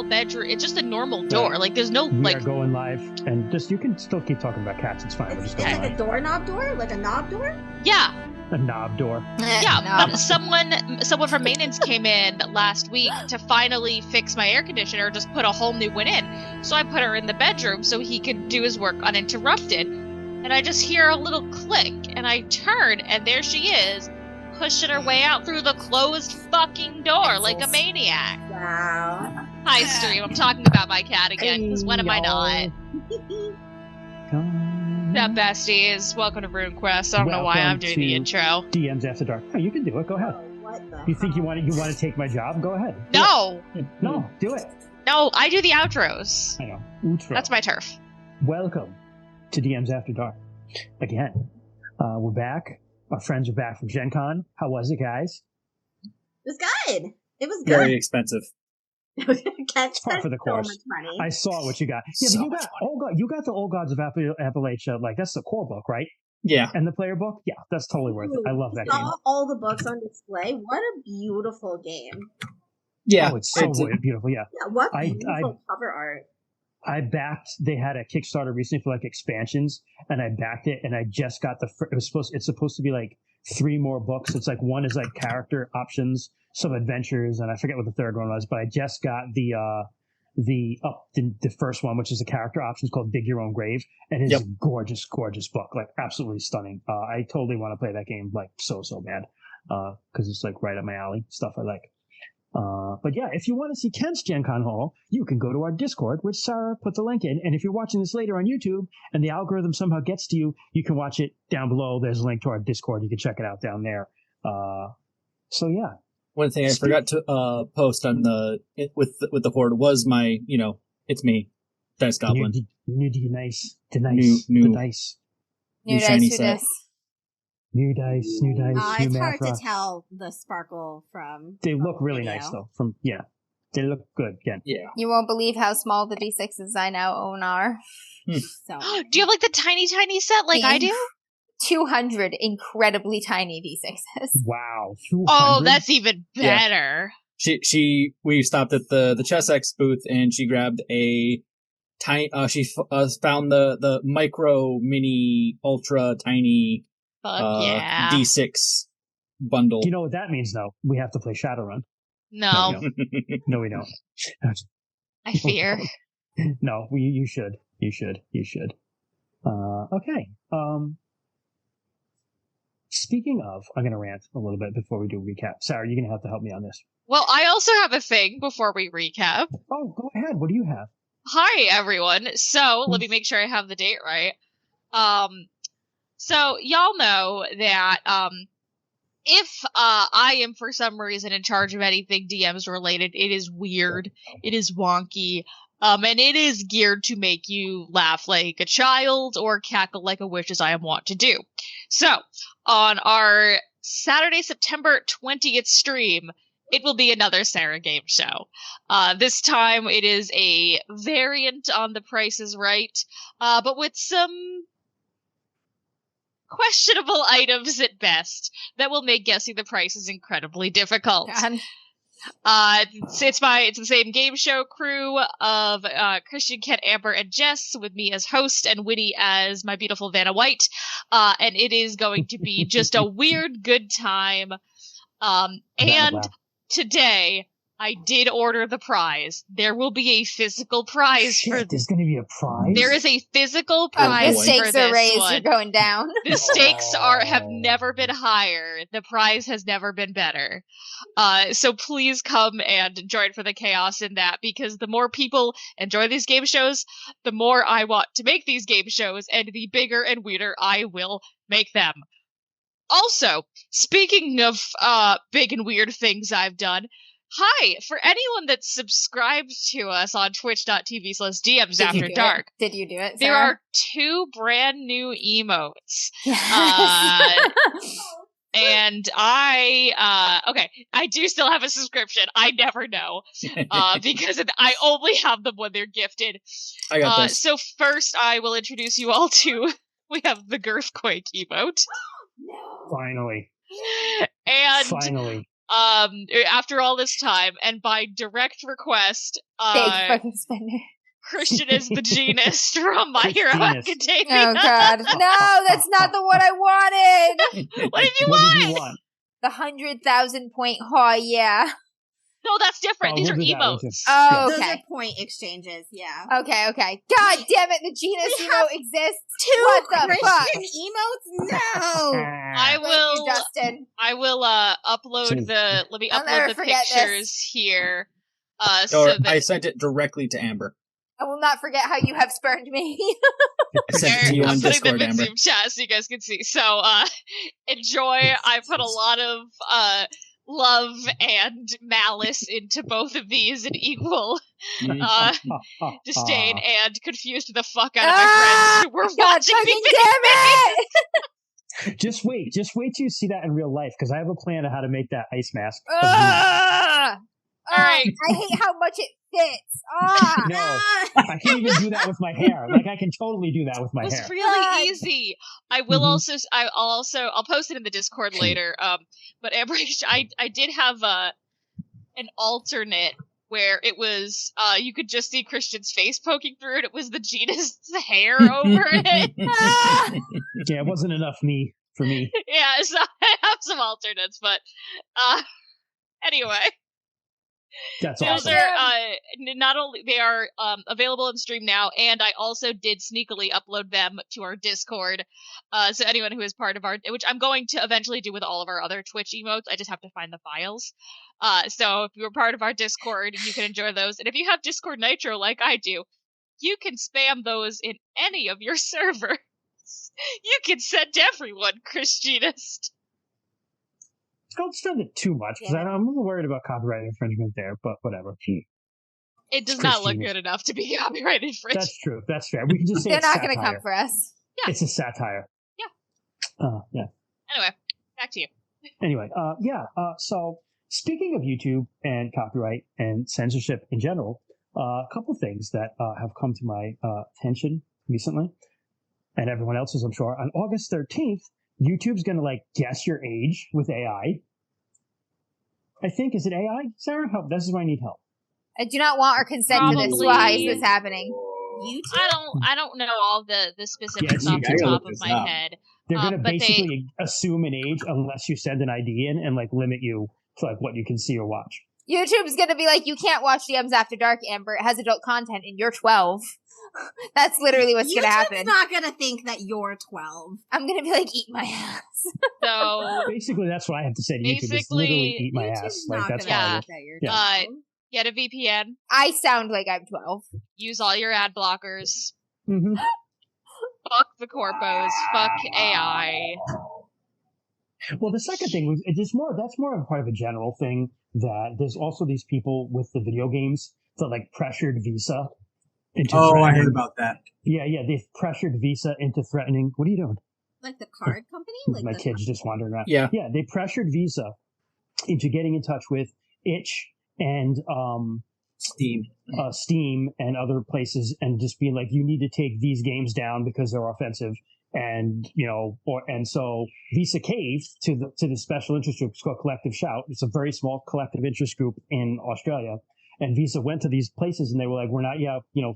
normal bedroom. It's just a normal door. Like, there's no, We like... are going live, and just, you can still keep talking about cats. It's fine. We're just It's going like live. a doorknob door? Like a knob door? Yeah. A knob door. Yeah, but someone from maintenance came in last week to finally fix my air conditioner, just put a whole new one in. So I put her in the bedroom so he could do his work uninterrupted. And I just hear a little click, and I turn, and there she is, pushing her way out through the closed fucking door like a maniac. Wow. Hi, Stream. I'm talking about my cat again, because when am I not? Yeah, besties. Welcome to RuneQuest. I don't know why I'm doing the intro. DMs After Dark. Oh, you can do it. Go ahead. What the You think you hell? want to take my job? Go ahead. Do No! it. No, do it. No, I do the outros. I know. Outro. That's my turf. Welcome to DMs After Dark. Again, we're back. Our friends are back from Gen Con. How was it, guys? It was good. It was good. Very expensive. Cats Par spent for the course. so much money. I saw what you got. Yeah, So but much you got the Old Gods of Appalachia. Like, that's the core book, right? Yeah. And the player book? Yeah, that's totally worth it. I love that saw game. all the books on display. What a beautiful game. Yeah. Oh, it's so beautiful. Yeah. Yeah, what I- beautiful cover art. I backed. They had a Kickstarter recently for like expansions, and I backed it. And I just got it's supposed to be like 3 more books. It's like one is like character options, some adventures, and I forget what the third one was. But I just got the first one, which is a character options called Dig Your Own Grave, and it's a gorgeous book, like absolutely stunning. I totally want to play that game like so bad because it's like right up my alley, stuff I like. But yeah, if you want to see Ken's Gen Con haul, you can go to our Discord, which Sarah put the link in. And if you're watching this later on YouTube and the algorithm somehow gets to you, you can watch it down below. There's a link to our Discord. You can check it out down there. So yeah. One thing I forgot to post on with the horde was my, it's me, Dice Goblin. New dice. Shiny set. New dice, new It's hard Mafra. to tell the sparkle from. They look really video. nice though. They look good. Again. Yeah. You won't believe how small the D6s I now own are. So Do you have like the tiny set like I do? 200 incredibly tiny D6s. Wow. 200? Oh, that's even better. We stopped at the Chessex booth and she grabbed a tiny. She found the micro, mini, ultra tiny. Fuck yeah. D6 bundle. You know what that means, though? We have to play Shadowrun. No. No, we don't. I fear. No, you should. You should. Okay. Speaking of, I'm going to rant a little bit before we do a recap. Sarah, you're going to have to help me on this. Well, I also have a thing before we recap. Oh, go ahead. What do you have? Hi, everyone. So, let me make sure I have the date right. So, y'all know that, if, I am for some reason in charge of anything DMs related, it is weird, it is wonky, and it is geared to make you laugh like a child or cackle like a witch as I am wont to do. So, on our Saturday, September 20th stream, it will be another Sarah game show. This time it is a variant on The Price is Right, but with some questionable items at best that will make guessing the prices incredibly difficult. God. It's the same game show crew of Christian, Ken, Amber, and Jess, with me as host and Winnie as my beautiful Vanna White. And it is going to be just a weird good time. And today I did order the prize. There will be a physical prize for. There's going to be a prize. There is a physical The prize for stakes this are raised. one. You're going down. The stakes have never been higher. The prize has never been better. So please come and join for the chaos in that, because the more people enjoy these game shows, the more I want to make these game shows, and the bigger and weirder I will make them. Also, speaking of big and weird things I've done, hi, for anyone that subscribes to us on twitch.tv/DMs After Dark. Did you do it, Sarah? There are 2 brand new emotes. Yes. And I do still have a subscription. I never know. Because I only have them when they're gifted. I got this. So first I will introduce you all to, we have the Girthquake emote. Finally. And Finally. after all this time, and by direct request, Big fucking spender. Christian is the genist from My Hero Genist. Academia. Oh god. No, that's not the one I wanted. What did you What want? did you want? The 100,000 point haw, yeah. No, that's different. These we'll are do that. emotes. Oh, Those okay. are point exchanges, yeah. Okay. God damn it, the genus We emote have exists. Two What the fuck? Christian emotes? No! I Thank you, will. Justin. I will upload the. Let me I'll upload never the forget pictures here. Or So that I sent it directly to Amber. I will not forget how you have spurned me. I sent it to you I'm on putting Discord, them in Amber. Zoom chat so you guys can see. So enjoy. I put a lot of love and malice into both of these in equal disdain, and confused the fuck out of my friends who were God watching me. fucking damn it! Just wait till you see that in real life, because I have a plan of how to make that ice mask. Ugh. All right. I hate how much it fits. Ah. No, I can even do that with my hair. Like, I can totally do that with my It was hair. really God. easy. I will Mhm. I'll post it in the Discord later. But Amber, I did have an alternate where it was you could just see Christian's face poking through it. It was the genist's hair over it. Ah. Yeah, it wasn't enough for me. Yeah, so I have some alternates, but anyway. That's Those awesome. are not only they are available in stream now, and I also did sneakily upload them to our Discord. So anyone who is part of our, which I'm going to eventually do with all of our other Twitch emotes, I just have to find the files. So if you're part of our Discord, you can enjoy those. And if you have Discord Nitro like I do, you can spam those in any of your servers. You can send everyone Christianist. Don't spend it too much, because I'm a little worried about copyright infringement there, but whatever. It does It's not look Christianist. good enough to be copyright infringement. That's true. That's fair. We can just say They're it's not satire. going to come for us. Yeah. It's a satire. Yeah. Anyway, back to you. Anyway, so speaking of YouTube and copyright and censorship in general, a couple things that have come to my attention recently, and everyone else's, I'm sure. On August 13th, YouTube's going to guess your age with AI. I think, is it AI? Sarah, help. This is where I need help. I do not want our consent to this. Probably. Why is this happening? YouTube? I don't know all the specifics Yeah, off you the gotta top look of this my up. head. They're going to but basically assume an age unless you send an ID in and limit you to what you can see or watch. YouTube's going to be like, you can't watch DMs After Dark, Amber. It has adult content, and you're 12. That's literally what's going to happen. YouTube's not going to think that you're 12. I'm going to be like, eat my ass. So Basically, that's what I have to say to YouTube. Is literally eat my YouTube's ass. not That's gonna how I think that you're Yeah. 12. get a VPN, I sound like I'm 12. use all your ad blockers, Mm-hmm. fuck the corpos, fuck AI. Well, the second thing was that's more of a part of a general thing, that there's also these people with the video games that pressured Visa into I threatening. heard about that. Yeah, they've pressured Visa into threatening. What are you doing? Like the card company? My kid's just wandering around. Yeah. Yeah, they pressured Visa into getting in touch with Itch and Steam and other places, and just being like, you need to take these games down because they're offensive. And so Visa caved to the special interest group. It's called Collective Shout. It's a very small collective interest group in Australia. And Visa went to these places and they were like, we're not,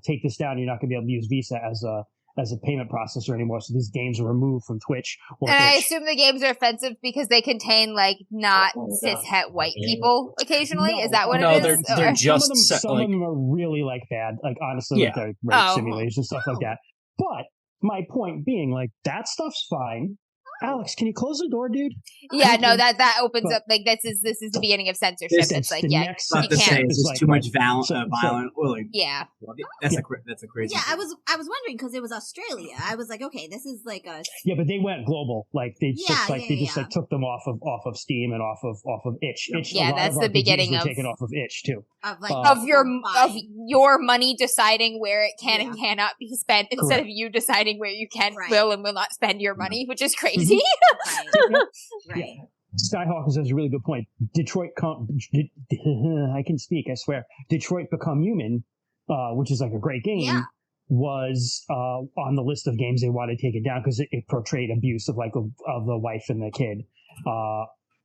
take this down. You're not going to be able to use Visa as a payment processor anymore. So these games are removed from Twitch or And I Itch. assume the games are offensive because they contain, not cis-het white people occasionally? No. Is that what No, it they're- is? they're Or- just some of like- them are really bad. Honestly, Yeah. they're rape Oh. simulation, stuff like that. But my point being, that stuff's fine. Alex, can you close the door, dude? Yeah, no, that opens But- up, this is the beginning of censorship. This It's is like, the yeah, next I you have to say, can't. it's It's just too much violent. so- Well, Yeah. that's Yeah. a crazy. Yeah, thing. I was wondering because it was Australia. I was like, okay, this is like a Yeah, but they went global. They Yeah. took them off of Steam and off of Itch. Itch Yeah, a lot that's of the RPGs beginning were of- taken off of Itch too. of Of your fine. money deciding where it can and Yeah. cannot be spent instead of you deciding where you can, Right. will and will not spend your money, which is crazy. Right. Yeah. Skyhawk has a really good point. I can speak, I swear. Detroit Become Human, which is a great game, Yeah. was on the list of games they wanted to take it down because it portrayed abuse of the wife and the kid.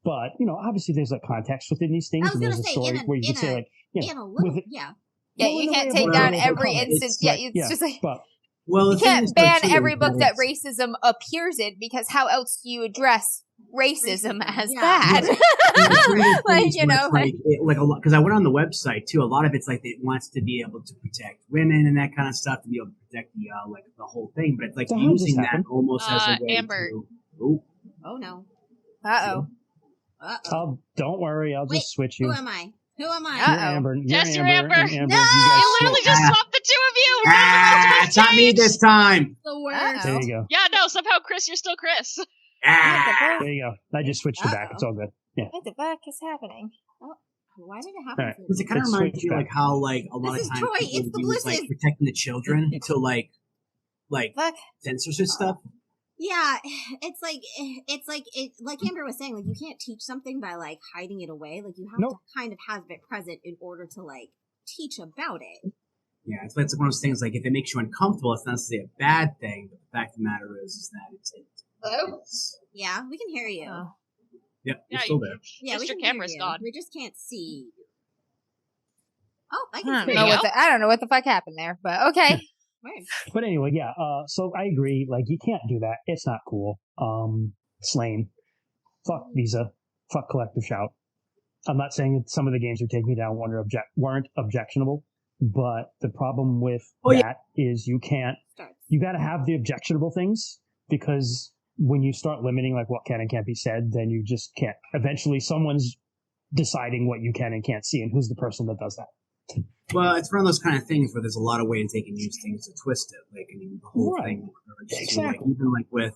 But obviously there's like context within these things, I was and gonna there's a say, story where you can say like, in a little, with yeah. Yeah, well, in you the can't way of take like down the every comic. instance. Right, It's just like but you the thing can't is, though, ban too, every is book that it's- racism appears in, because how else do you address racism as Yeah. bad? It's one of those Like, things you where know, it's like, like a lot, because I went on the website too. A lot of it's like it wants to be able to protect women and that kind of stuff, to be able to protect the like the whole thing. But it's like So how does using this that happen? almost as a way Amber. to. Oh, Oh no. Uh-oh. Oh, don't worry, I'll Wait, just switch Who you. am I? Who am I? You're Uh-oh. Amber. You're Yes, you're Amber. Amber. And Amber. No! You guys You literally switch. just swapped the two of you. it's not me this time. The worst. Uh-oh. There you go. Yeah, no, somehow, Chris, you're still Chris. Ah, There you go. I just switched you back. It's all good. Yeah. What the fuck is happening? Why did it happen? Alright. to because me? it kind of It's reminds me switched like how like a lot This of is times Troy, people it's the use like Blisses. protecting the children to like Fuck. censorship stuff. Yeah, it's like Amber was saying, like you can't teach something by like hiding it away. Like you have Nope. to kind of have it present in order to like teach about it. Yeah, it's one of those things like if it makes you uncomfortable, it's not necessarily a bad thing. But the fact of the matter is that Hello? it's Yeah, we can hear you. Oh. yeah, Yeah, you're still there. Yeah, we Just your can hear camera's you. gone. We just can't see. Oh, I I can don't see There know you you. go. I don't know what the fuck happened there, but okay. Weird. But anyway, yeah. So I agree. Like, you can't do that. It's not cool. It's lame. Fuck Visa. Fuck Collective Shout. I'm not saying that some of the games you're taking down weren't objectionable, but the problem with that is you got to have the objectionable things, because when you start limiting like what can and can't be said, then you just can't. Eventually, someone's deciding what you can and can't see, and who's the person that does that? Well, it's one of those kind of things where there's a lot of ways they can use things to twist it. Like, I mean, the whole Right. thing. Exactly. Like, even like with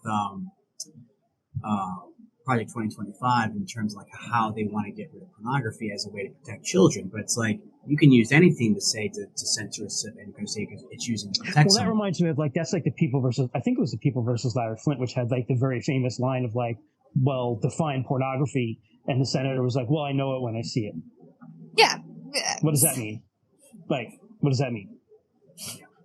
Project 2025, in terms of like how they want to get rid of pornography as a way to protect children. But it's like you can use anything to say to censor us, and you can say it's using to protect Well, that someone. reminds me of like that's like the People versus, I think it was the People versus Larry Flint, which had like the very famous line of like, well, define pornography, and the senator was like, well, I know it when I see it. Yeah. What does that mean? Like, what does that mean?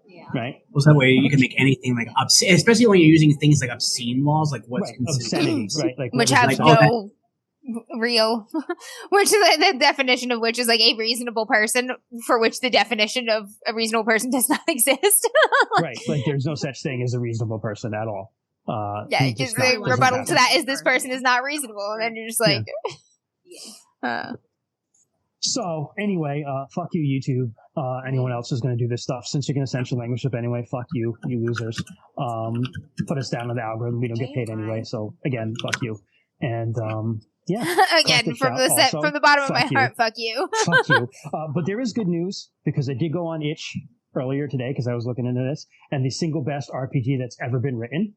Yeah. Right? Well, so that way you can make anything like obscene, especially when you're using things like obscene laws, like what's Right. considered Obscenity, right? Like, Which what have is like, that? no real, which is the definition of which is like a reasonable person, for which the definition of a reasonable person does not exist. Right. Like, there's no such thing as a reasonable person at all. Yeah, It's because just not- the doesn't rebuttal happen. to that is this person is not reasonable, and then you're just like, So anyway, fuck you, YouTube. Anyone else is going to do this stuff, since you're going to censor language up anyway. Fuck you, you losers. Put us down on the algorithm. We don't get paid anyway. So again, fuck you. And yeah, again, Collective from Shout also, the bottom of my fuck you. heart, fuck you. Fuck you. But there is good news, because I did go on itch earlier today because I was looking into this, and the single best RPG that's ever been written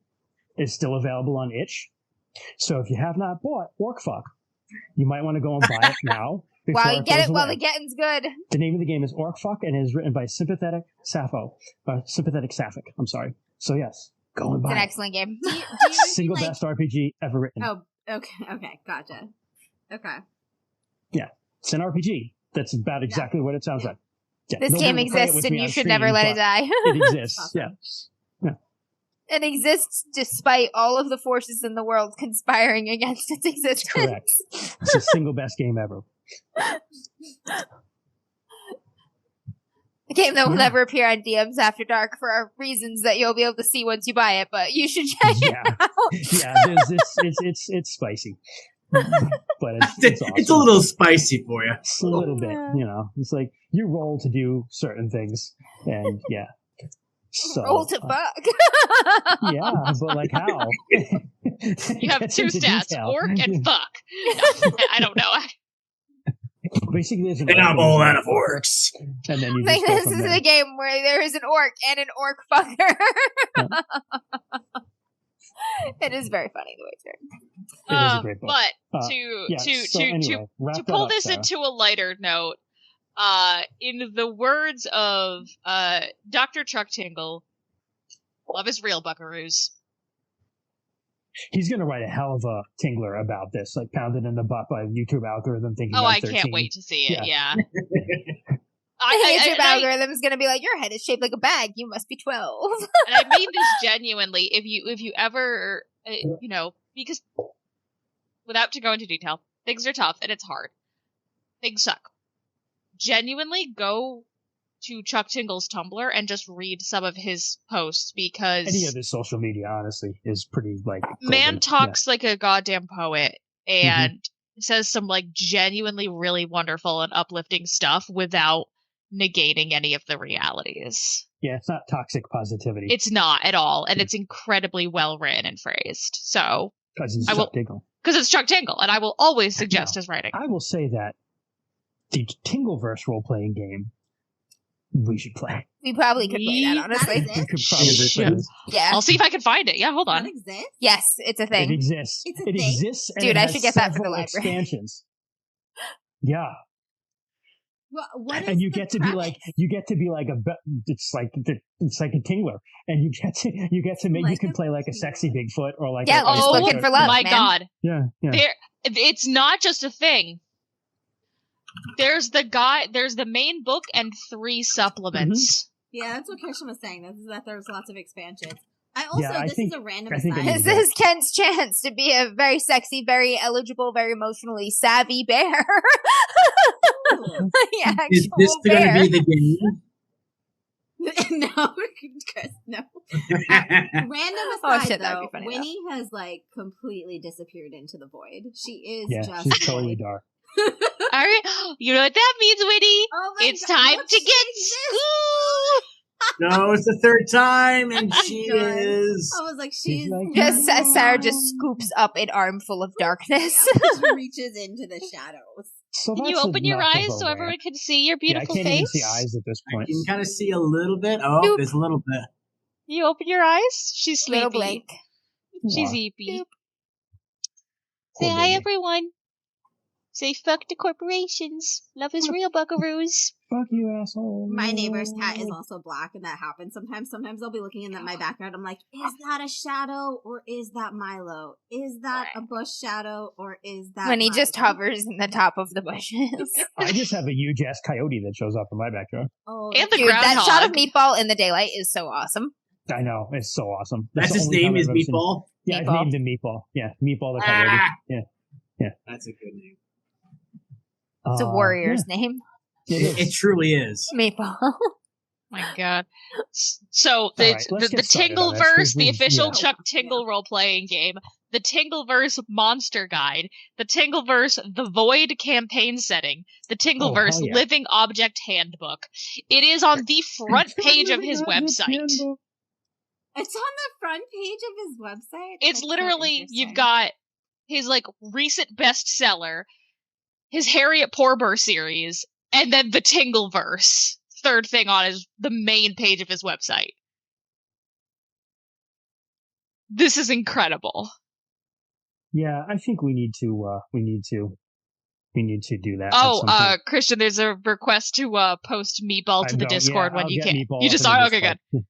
is still available on itch. So if you have not bought Orcfuck, you might want to go and buy it now. While you it get goes it, while away. the getting's good. The name of the game is Orcfuck, and it is written by Sympathetic Sapphic. I'm sorry. So yes, go and It's an buy it. excellent game. Do you Single like, best RPG ever written. Oh, okay, gotcha. Okay. It's an RPG. That's about exactly what it sounds Yeah. like. Yeah, This nobody game will play it exists, with and me you on should stream, never let it but die. It exists. Awesome. Yeah. It exists despite all of the forces in the world conspiring against its existence. Correct. It's the single best game ever. A game that will Yeah. never appear on DMs After Dark for reasons that you'll be able to see once you buy it, but you should check Yeah. it out. Yeah, it's spicy. But it's awesome. It's a little spicy for you. It's a little bit, It's like you roll to do certain things, and yeah. So Roll to fuck. yeah, but like how? You have two stats, orc and fuck. No, I don't know. Basically, there's an And orc I'm and all there's out an of orcs. and then you Like, just go this from is there. a game where there is an orc and an orc fucker. It is very funny the way it's written. It is a great book. But Anyway, wrap to that pull up, this Sarah. into a lighter note, in the words of Dr. Chuck Tingle, love is real, buckaroos. He's gonna write a hell of a tingler about this, like pounded in the butt by YouTube algorithm thinking. Oh, I'm I 13. can't wait to see it. Yeah. The I, YouTube I, algorithm is going to be like, your head is shaped like a bag. You must be 12. and I mean this genuinely. If you ever, because without to go into detail, Things are tough and it's hard. Things suck. Genuinely go to Chuck Tingle's Tumblr and just read some of his posts because Any of his social media, honestly, is pretty like man golden. talks like a goddamn poet and says some like genuinely really wonderful and uplifting stuff without negating any of the realities. Yeah, it's not toxic positivity. It's not at all, and it's incredibly well written and phrased. So Because it's I will- Chuck Tingle. because it's Chuck Tingle, and I will always suggest his writing. I will say that the Tingleverse role-playing game we should play. We probably could play that, honestly. That We could exists? probably Shit. play this. Yeah. I'll see if I can find it. Yeah, hold That on. exists? Yes, it's a It thing. exists. It's a It thing? exists. And Dude, it I has should get that for the several library. expansions. Yeah, What and is you the get to be like it's like a tingler, and you get to make you Like can a play like a sexy tingler. Bigfoot or like Yeah, a, just Oh looking for love, my man. god. yeah. It's not just a thing. There's the main book and 3 supplements. Yeah, that's what Christian was saying. This is that there's lots of expansions. This think- is a random I think aside. it This is Ken's chance to be a very sexy, very eligible, very emotionally savvy bear. Ooh. Yeah, Is actual this going bear. to be the game? No, Chris, no. Random Oh, aside, shit, that'd though, be funny, Winnie has like completely disappeared into the void. She is Yeah, just she's totally void. dark. All right, you know what that means, Winnie? Oh my It's God, time look, to she get exists. school. No, it's the third time, and she God. is. I was like, she's like, Just Sarah No. just scoops up an armful of darkness. she reaches into the shadows. So Can you that's open your enough of eyes a so rant. everyone can see your Yeah, I beautiful can't even face? see eyes at this I point. can kind of see a little bit. Oh, Doop. there's a little bit. You open your eyes? She's Little sleepy. blank. She's Aw, eepy. Doop. Say poor hi, baby. everyone. Say fuck the corporations. Love is real, buckaroos. Fuck you, asshole. My neighbor's cat is also black, and that happens sometimes. Sometimes I'll be looking in my backyard. I'm like, is that a shadow or is that Milo? Is that a bush shadow or is that When he just Milo? hovers in the top of the bushes. I just have a huge ass coyote that shows up in my backyard. Oh, And the Dude, that shot of groundhog. Meatball in the daylight is so awesome. I know, it's so awesome. That's the his only name time is I've ever seen- Meatball. Yeah, Meatball. I named him Meatball. Yeah, Meatball the coyote. Ah! Yeah. That's a good name. It's a warrior's name. Yeah, It truly is. Meatball. My God. So the All right, let's the get started on this, 'cause Tingleverse, the we- official yeah. Chuck Tingle role-playing game, the Tingleverse Monster Guide, the Tingleverse The Void campaign setting, the Tingleverse hell yeah. Living Object Handbook. It is on the front page of his website. It's on the front page of his website. It's That's so literally, interesting. you've got his like recent bestseller, his Harriet Porber series, and then the Tingleverse. Third thing on the main page of his website. This is incredible. Yeah, I think we need to do that. at Oh, some point. Christian, there's a request to post Meatball to I'm the going- Discord yeah, when I'll you get can. Meatball You to just the are okay, good. Discord.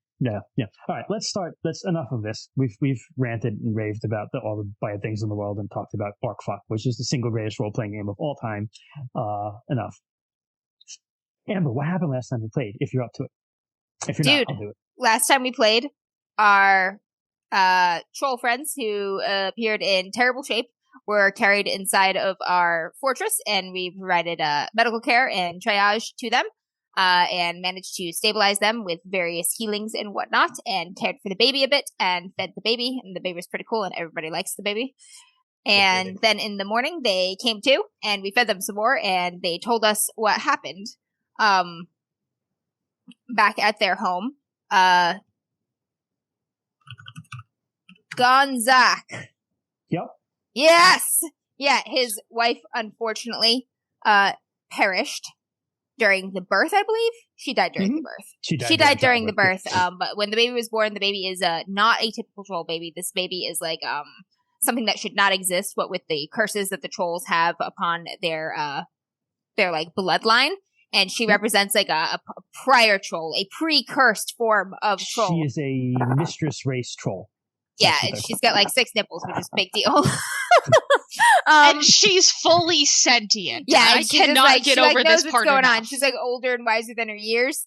Yeah. All right, let's start. Let's enough of this. We've ranted and raved about all the bad things in the world and talked about Barkfuck, which is the single greatest role playing game of all time. Enough. Amber, what happened last time we played? If you're up to it, if you're Dude. not, I'll do it. Last time we played, our troll friends who appeared in terrible shape were carried inside of our fortress, and we provided medical care and triage to them, and managed to stabilize them with various healings and whatnot, and cared for the baby a bit, and fed the baby, and the baby was pretty cool, and everybody likes the baby. And then in the morning, they came to, and we fed them some more, and they told us what happened back at their home. Gonzak. Yep. Yes! Yeah, his wife, unfortunately, perished during the birth, I believe. She died during the birth. She She died during the childbirth. birth. But when the baby was born, the baby is not a typical troll baby. This baby is like something that should not exist. What with the curses that the trolls have upon their like bloodline, and she represents like a prior troll, a pre-cursed form of troll. She is a mistress race troll. Yeah, That's what and they're she's got like 6 nipples, which is a big deal. And she's fully sentient. yeah, I and she just, cannot like, get she, like, over knows this part what's going enough. on. She's like older and wiser than her years.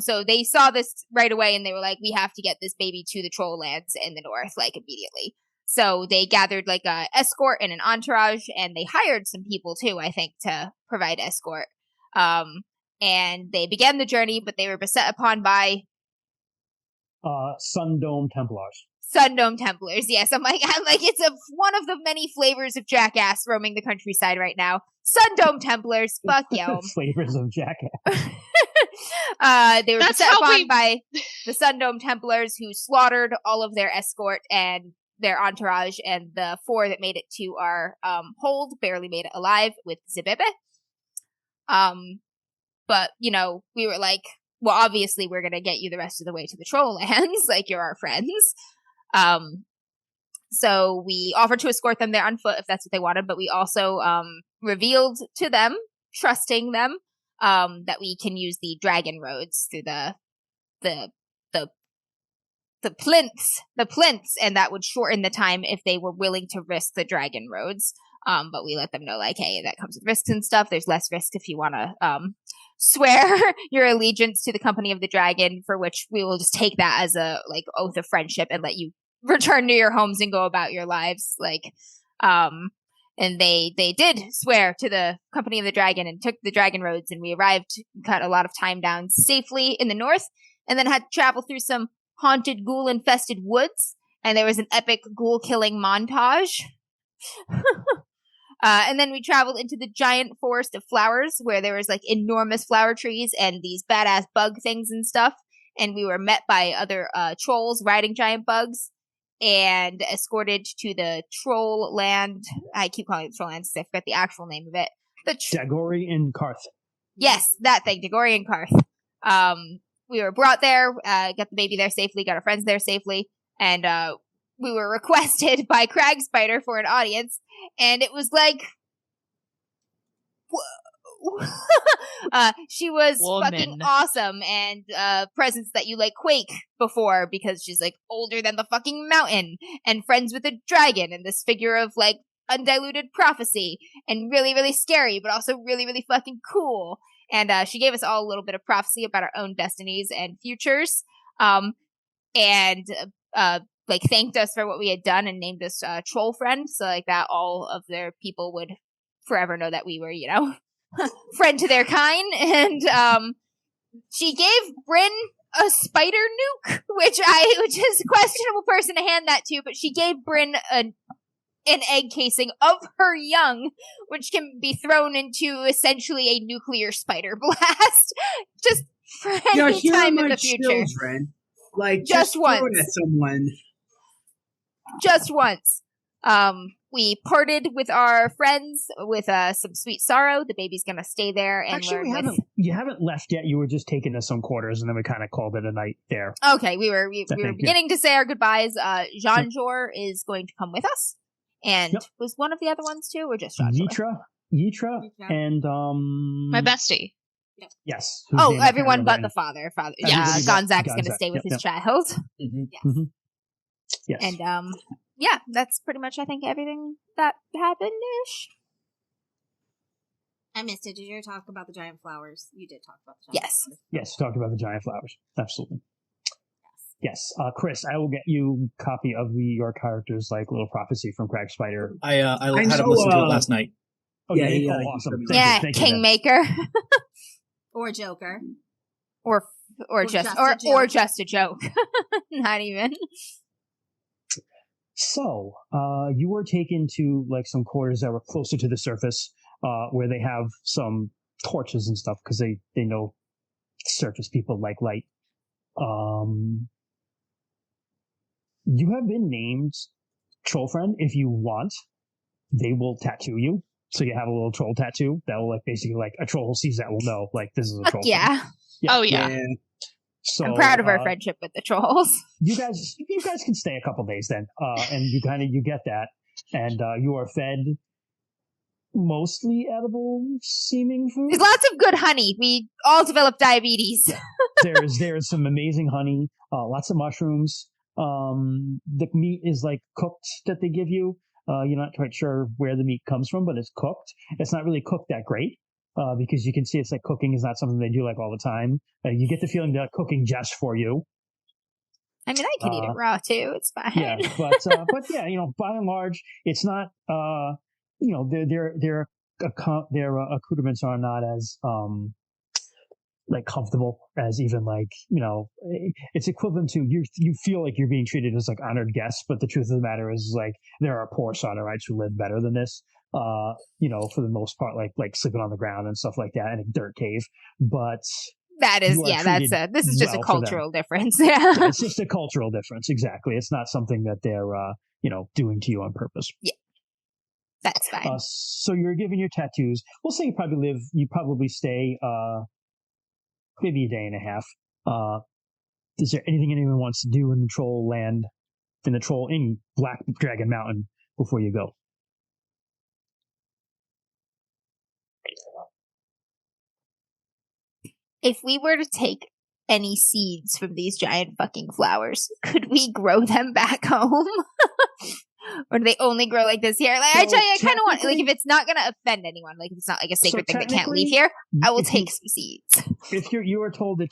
So they saw this right away, and they were like, "We have to get this baby to the troll lands in the north, like immediately." So they gathered like a escort and an entourage, and they hired some people too, I think, to provide escort. And they began the journey, but they were beset upon by Sundome Templars. Sundome Templars. Yes, I'm like it's one of the many flavors of jackass roaming the countryside right now. Sundome Templars, fuck yo. Flavors of jackass. They were beset upon by the Sundome Templars, who slaughtered all of their escort and their entourage, and the 4 that made it to our hold barely made it alive with Zibebe. But, you know, we were like, well, obviously we're going to get you the rest of the way to the Troll Lands, like, you're our friends. So we offered to escort them there on foot if that's what they wanted, but we also revealed to them, trusting them, that we can use the dragon roads through the plinths, and that would shorten the time if they were willing to risk the dragon roads. But we let them know, like, hey, that comes with risks and stuff. There's less risk if you want to swear your allegiance to the Company of the Dragon, for which we will just take that as a, like, oath of friendship and let you return to your homes and go about your lives. Like, and they did swear to the Company of the Dragon and took the dragon roads, and we arrived, cut a lot of time down safely in the north, and then had to travel through some haunted ghoul-infested woods, and there was an epic ghoul-killing montage. And then we traveled into the giant forest of flowers, where there was, like, enormous flower trees and these badass bug things and stuff, and we were met by other trolls riding giant bugs, and escorted to the Troll Land. I keep calling it Troll Land because I forgot the actual name of it. Dagori and Karth. Yes, that thing, Dagori and Karth. We were brought there, got the baby there safely, got our friends there safely, and we were requested by Crag Spider for an audience, and it was like, she was fucking awesome, and presence that you, like, quake before, because she's, like, older than the fucking mountain, and friends with a dragon, and this figure of, like, undiluted prophecy, and really, really scary, but also really, really fucking cool. And she gave us all a little bit of prophecy about our own destinies and futures, and like, thanked us for what we had done and named us Troll Friend, so, like, that all of their people would forever know that we were, you know, friend to their kind. And she gave Bryn a spider nuke, which is a questionable person to hand that to, but she gave Bryn an egg casing of her young, which can be thrown into essentially a nuclear spider blast, just for any time in the future. Children. Like, just once. Throw it at someone. Just once. We parted with our friends with some sweet sorrow. The baby's gonna stay there and actually, learn you haven't left yet. You were just taking us some quarters, and then we kind of called it a night there. Okay, we were beginning to say our goodbyes. Jean-Jor is going to come with us, and was one of the other ones too, or just Jean-Jor? Yitra, and my bestie. Yep. Yes. Oh, everyone but the father. Yes. Gonzag's going to stay with his child. Mm-hmm. Yes. Mm-hmm. Yes. And yeah, that's pretty much, I think, everything that happened-ish. I missed it. Did you talk about the giant flowers? You did talk about the giant flowers. Yes, talked about the giant flowers. Absolutely. Yes. Chris, I will get you a copy of your character's, like, little prophecy from Crag Spider. I had him listen to it last night. Oh, yeah, awesome. Thank you, Kingmaker. Or Joker. Or just a joke. Not even. So, you were taken to, like, some quarters that were closer to the surface, where they have some torches and stuff, because they know surface people like light. You have been named Troll Friend. If you want, they will tattoo you. So you have a little troll tattoo that will, like, basically, like, a troll who sees that will know, like, this is a troll. Yeah. Oh, yeah. So, I'm proud of our friendship with the trolls. You guys can stay a couple days then, and you get that, and you are fed mostly edible seeming food. There's lots of good honey. We all developed diabetes. Yeah. There's some amazing honey, lots of mushrooms. The meat is, like, cooked that they give you. You're not quite sure where the meat comes from, but it's cooked. It's not really cooked that great. Because you can see it's like cooking is not something they do, like, all the time. You get the feeling they're cooking just for you. I mean, I could eat it raw too. It's fine. Yeah, but yeah, by and large, it's not. Their accoutrements are not as like comfortable as even like it's equivalent to you feel like you're being treated as like honored guests, but the truth of the matter is like there are poor Sonarites who live better than this. For the most part, like sleeping on the ground and stuff like that in a dirt cave, but. That is, this is just a cultural difference. Yeah. It's just a cultural difference. Exactly. It's not something that they're, doing to you on purpose. Yeah. That's fine. So you're given your tattoos. We'll say you probably stay, maybe a day and a half. Is there anything anyone wants to do in the troll land, in Black Dragon Mountain before you go? If we were to take any seeds from these giant fucking flowers, could we grow them back home? Or do they only grow like this here? Like, I tell you, I kind of want, like, if it's not going to offend anyone, like, if it's not like a sacred thing that can't leave here, I will take some seeds. If you are told that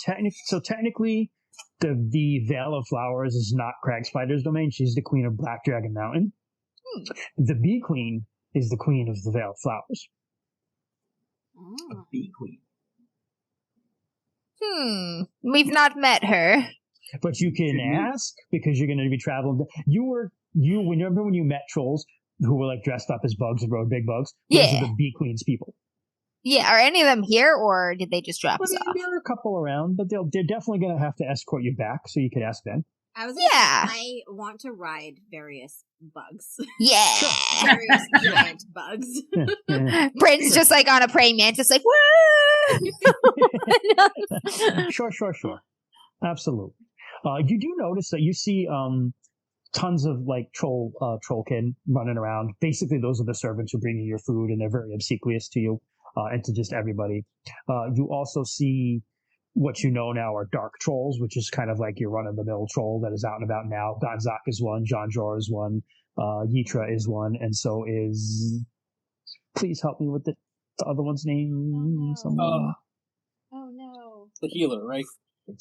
technically, the Veil of Flowers is not Crag Spider's domain. She's the queen of Black Dragon Mountain. The Bee Queen is the queen of the Veil of Flowers. A bee queen. We've not met her. But you can ask, because you're going to be traveling. Remember when you met trolls who were like dressed up as bugs and rode big bugs? Those are the Bee Queen's people. Yeah, are any of them here, or did they just drop us off? There are a couple around, but they're definitely going to have to escort you back, so you could ask them. I want to ride various bugs. Yeah. Various giant bugs. Britain's just like on a praying mantis, like, woo! Sure. Absolutely. You do notice that you see tons of like trollkin running around. Basically, those are the servants who bring you your food, and they're very obsequious to you and to just everybody. You also see what you know now are dark trolls, which is kind of like your run-of-the-mill troll that is out and about now. Gonzak is one, John Jor is one, Yitra is one, and so is... Please help me with the other one's name. Oh no. The healer, right?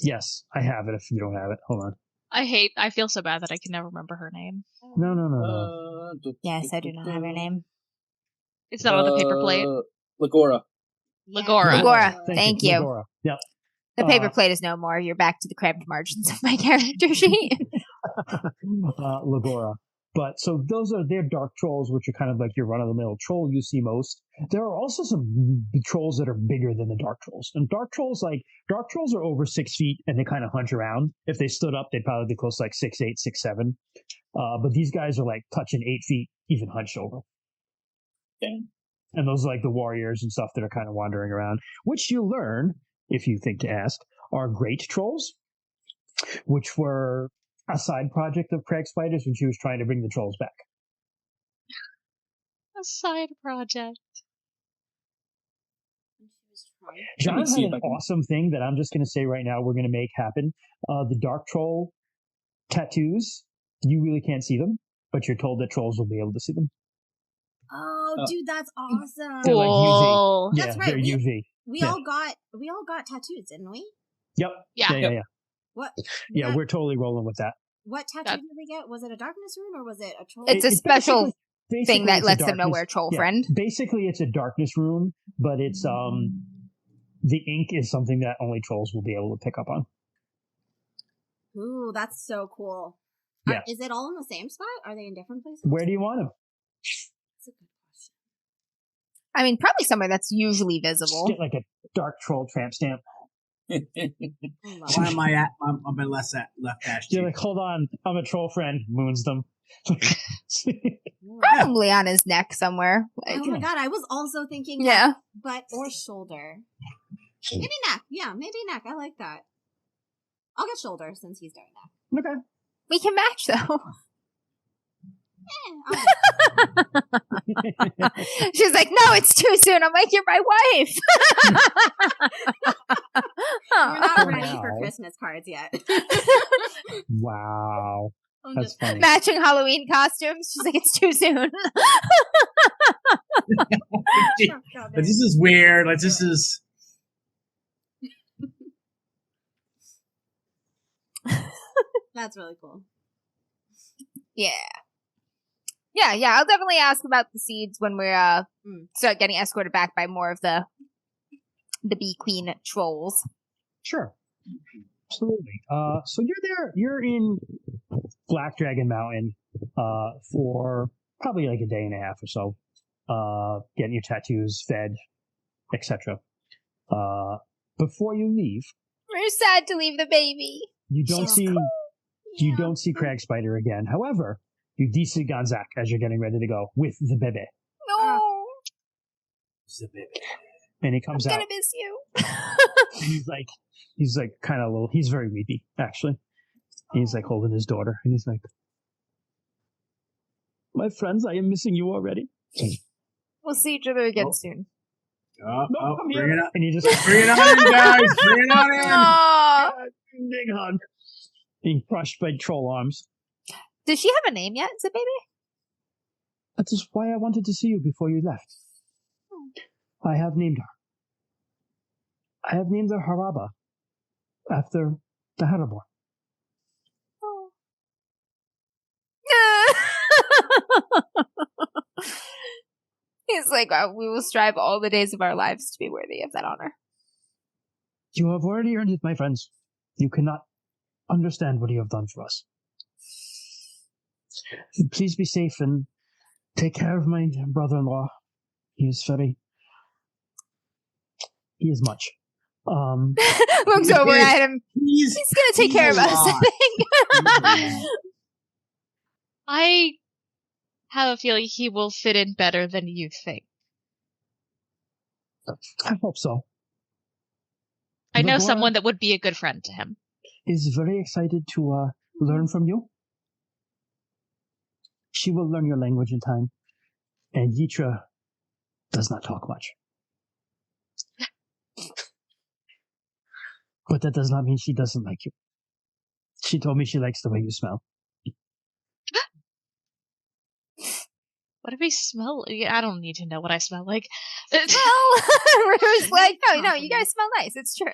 Yes, I have it if you don't have it. Hold on. I feel so bad that I can never remember her name. No. Yes, I do not have her name. It's not on the paper plate. Lagora. Thank you. Lagora. Yep. The paper plate is no more. You're back to the cramped margins of my character sheet. Lagora. But so they're dark trolls, which are kind of like your run-of-the-mill troll you see most. There are also some trolls that are bigger than the dark trolls. And dark trolls are over 6 feet, and they kind of hunch around. If they stood up, they'd probably be close to like 6'8", 6'7". But these guys are like touching 8 feet, even hunched over. Dang. And those are like the warriors and stuff that are kind of wandering around, which you learn, if you think to ask, are great trolls, which were a side project of Craig Spider's when she was trying to bring the trolls back. A side project. John had an awesome thing that I'm just going to say right now we're going to make happen. The dark troll tattoos, you really can't see them, but you're told that trolls will be able to see them. Oh, dude, that's awesome. They're like UV. That's right. They're UV. We all got tattoos, didn't we? Yep. Yeah. What? Yeah, we're totally rolling with that. What tattoo did we get? Was it a darkness rune or was it a troll? It's a special thing that lets them know we're a troll friend. Basically, it's a darkness rune, but it's the ink is something that only trolls will be able to pick up on. Ooh, that's so cool. Yeah. Is it all in the same spot? Are they in different places? Where do you want them? That's a good question. I mean, probably somewhere that's usually visible. Just get like a dark troll tramp stamp. Why am I at? I'm at left dash. You're like, hold on, I'm a troll friend. Moons them. Probably on his neck somewhere. Like, oh my god, I was also thinking butt or shoulder. Maybe neck. Yeah, maybe neck. I like that. I'll get shoulder since he's doing that. Okay. We can match though. She's like, no, it's too soon. I'm like, you're my wife. We're not ready for Christmas cards yet. Wow. That's funny. Matching Halloween costumes. She's like, it's too soon. But this is weird. Like, this is... That's really cool. Yeah. I'll definitely ask about the seeds when we start getting escorted back by more of the bee queen trolls. Sure. Absolutely. So you're there. You're in Black Dragon Mountain for probably like a day and a half or so. Getting your tattoos fed, etc. Before you leave, We're sad to leave the baby. you don't She's see cool. you don't see Crag Spider again. However, you do see Gonzak as you're getting ready to go with the bebe, No, The baby. and he I'm comes out. gonna miss you. And he's like kind of little. He's very weepy, actually. He's like holding his daughter, and he's like, "My friends, I am missing you already." We'll see each other again Oh. soon. Oh, No, come bring here. it up. And he just Bring it on in, guys. Bring it on in. Aw. big hug. Being crushed by troll arms. Does she have a name yet? Is it baby? That is why I wanted to see you before you left. I have named her. I have named her Haraba, after the Haraborn. Oh. He's like, we will strive all the days of our lives to be worthy of that honor. You have already earned it, my friends. You cannot understand what you have done for us. Please be safe and take care of my brother-in-law. He is much. Looks over at him. He's gonna take care of us, I think. I have a feeling he will fit in better than you think. I hope so. I know Ladora someone that would be a good friend to him. is very excited to learn from you. She will learn your language in time. And Yitra does not talk much. But that does not mean she doesn't like you. She told me she likes the way you smell. What do we smell? I don't need to know what I smell like. Rue's like, no, you guys smell nice. It's true.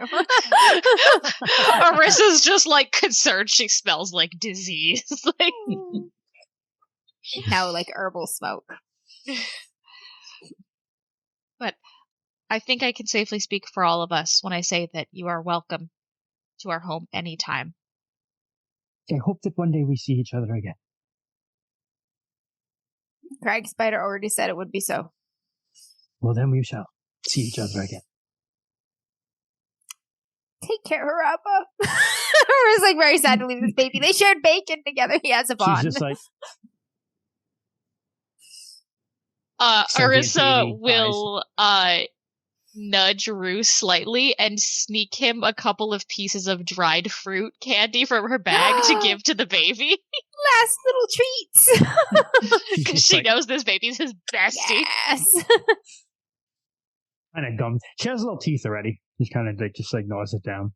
Arissa's just like concerned she smells like disease. Like, Now, like herbal smoke. but I think I can safely speak for all of us when I say that you are welcome to our home anytime. I hope that one day we see each other again. Crag Spider already said it would be so. Well, then we shall see each other again. Take care, Harapa. Rue's like very sad to leave this baby. They shared bacon together. He has a bond. She's just like, Arissa baby will nudge Rue slightly and sneak him a couple of pieces of dried fruit candy from her bag to give to the baby. Last little treats. Because she knows this baby's his bestie. Yes. kind of gums. She has little teeth already. She kind of like just like gnaws it down.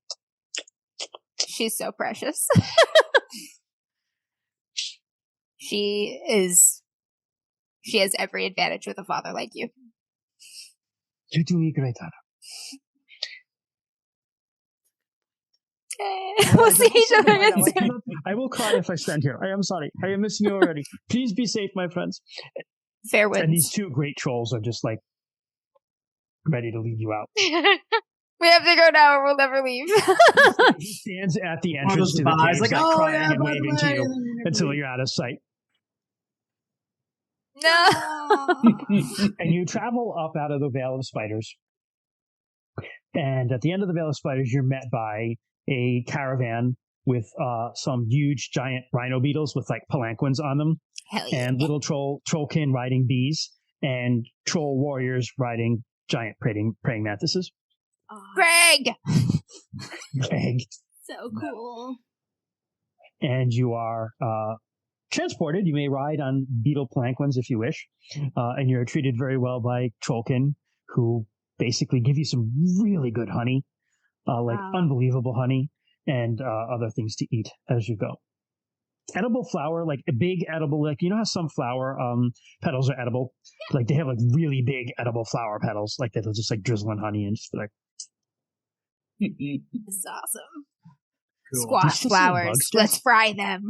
She's so precious. She has every advantage with a father like you. You do me great honor. We'll see each other again soon. I will cry if I stand here. I am sorry. I am missing you already. Please be safe, my friends. Fair And these winds. two great trolls are just like ready to lead you out. We have to go now or we'll never leave. He stands at the entrance to the eyes cave, like, like, oh, crying yeah, and by the waving to way. you until you're out of sight. No. And you travel up out of the Vale of Spiders. And at the end of the Vale of Spiders, you're met by a caravan with some huge giant rhino beetles with like palanquins on them, Hell yeah. and little trollkin riding bees, and troll warriors riding giant praying mantises. Oh, Greg! Greg. so cool. And you are transported. You may ride on beetle palanquins if you wish, and you're treated very well by trollkin, who basically give you some really good honey, like Wow. unbelievable honey, and other things to eat as you go. Edible flower, like a big edible, like you know how some flower petals are edible, like they have like really big edible flower petals, like they'll just like drizzle in honey and just be like. This is awesome. Cool. Squash still seeing flowers. bugs, Let's Jess? fry them.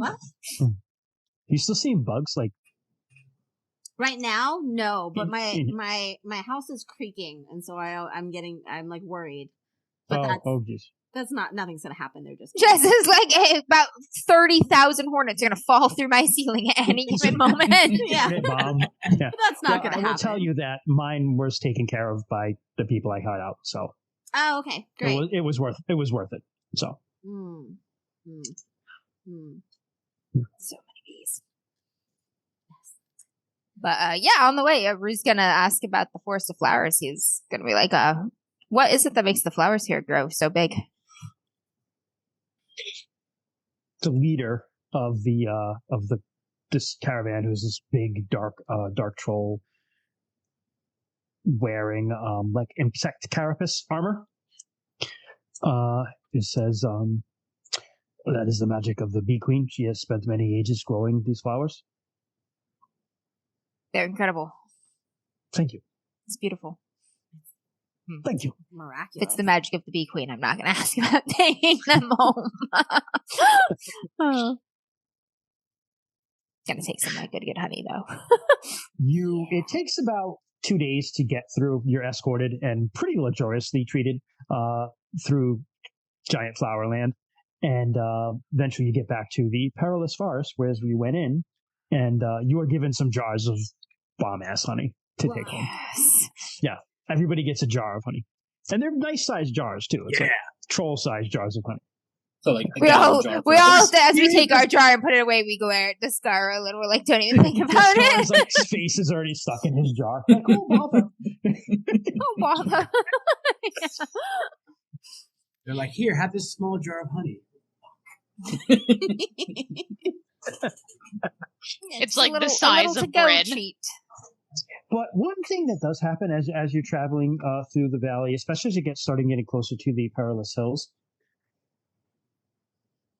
You still seeing bugs? Like, Right now, no, but In- my house is creaking, and so I'm like worried. But geez. that's nothing's gonna happen. They're just Jess is like, hey, about 30,000 hornets are going to fall through my ceiling at any given moment. Yeah. Bomb. Yeah. But that's not gonna I happen. will tell you that mine was taken care of by the people I cut out, so Oh, okay, great. it was worth it. So Mm. Mm. Mm. So many bees. But yeah, on the way, Rue's gonna ask about the forest of flowers. He's gonna be like, what is it that makes the flowers here grow so big? the leader of this caravan, who's this big dark troll wearing like insect carapace armor. It says that is the magic of the bee queen. She has spent many ages growing these flowers. They're incredible. Thank you. It's beautiful. Thank you. Miraculous. It's the magic of the bee queen. I'm not going to ask about taking them home. Oh. It's going to take some of my good honey, though. It takes about 2 days to get through. You're escorted and pretty luxuriously treated through giant flower land. And eventually you get back to the perilous forest, whereas we went in, and you are given some jars of bomb-ass honey to take home. Yes. Everybody gets a jar of honey. And they're nice-sized jars, too. It's Yeah. like troll-sized jars of honey. So like We all, as we take our jar and put it away, we go at the scar a little. We're like, don't even think about Scar's, it. like, face is already stuck in his jar. Like, oh, bother. Don't bother. They're like, here, have this small jar of honey. It's like a the size little of to-go bread. treat. But one thing that does happen as you're traveling through the valley, especially as you starting getting closer to the perilous hills,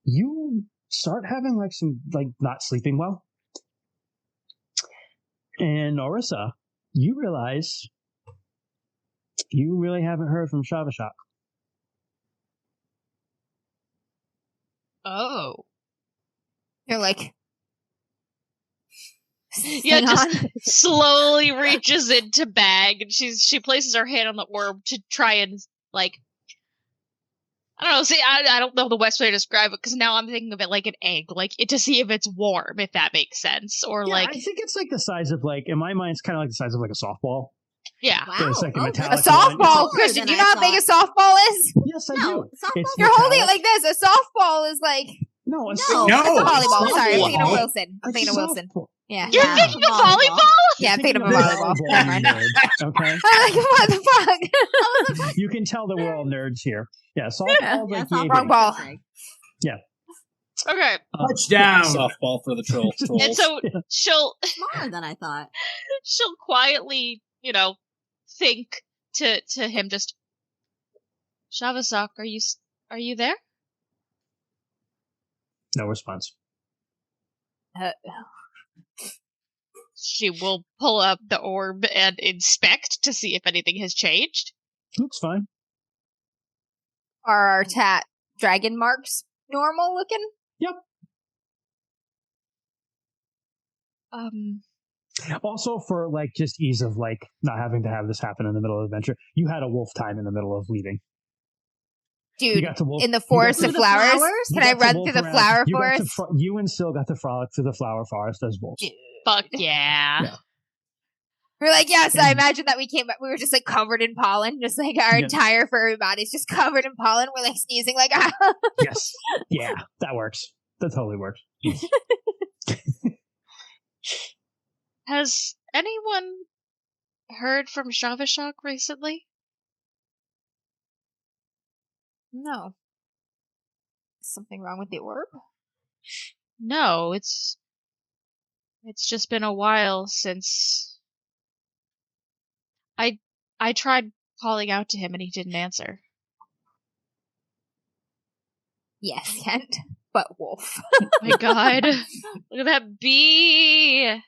you start having not sleeping well. And Orissa, you realize you really haven't heard from Shavashak. Oh. You're like, Yeah, hang just on. slowly reaches into bag, and she places her hand on the orb to try and, like, I don't know, see, I don't know the best way to describe it, because now I'm thinking of it like an egg, like, to see if it's warm, if that makes sense, or Yeah, like, I think it's like the size of in my mind, it's kind of like the size of like a softball. yeah. Wow. It's like a Oh, metallic A softball, one. Christian. Than You know I how big a thought. softball is? Yes, I No, do. softball- It's You're holding it metallic. like this. A softball is like No, No. No. that's a volleyball. Softball. Sorry, I'm thinking of Softball. Wilson. I'm thinking of Wilson. Softball. Yeah. You're Yeah. thinking of Volleyball. volleyball? Yeah, I'm thinking of a You're volleyball. volleyball Never mind. nerds, okay? I'm like, what the fuck? You can tell that we're all nerds here. Yeah, softball. Yeah. Yeah, like softball. Wrong ball. Okay, Touchdown! Softball for the trolls. and so she'll Smaller than I thought. she'll quietly, think to him, just, Shavashak, are you there? No response. She will pull up the orb and inspect to see if anything has changed. Looks fine. Are our dragon marks normal looking? Also, for just ease of not having to have this happen in the middle of the adventure, you had a wolf time in the middle of leaving. You Dude, got to wolf in the forest Through of the flowers? flowers? Can You I got to run wolf through the around. flower You got to forest? you and Sil got to frolic through the flower forest as wolves. Dude. Fuck yeah. Yeah. We're like, yes, I And- imagine that we were just covered in pollen, just like our Yeah. entire furry body's just covered in pollen. We're sneezing Yes. Yeah, that works. That totally works. Has anyone heard from Shavashak recently? No. Something wrong with the orb? No, it's just been a while since I tried calling out to him and he didn't answer. Yes, Kent. But wolf. My god. Look at that bee.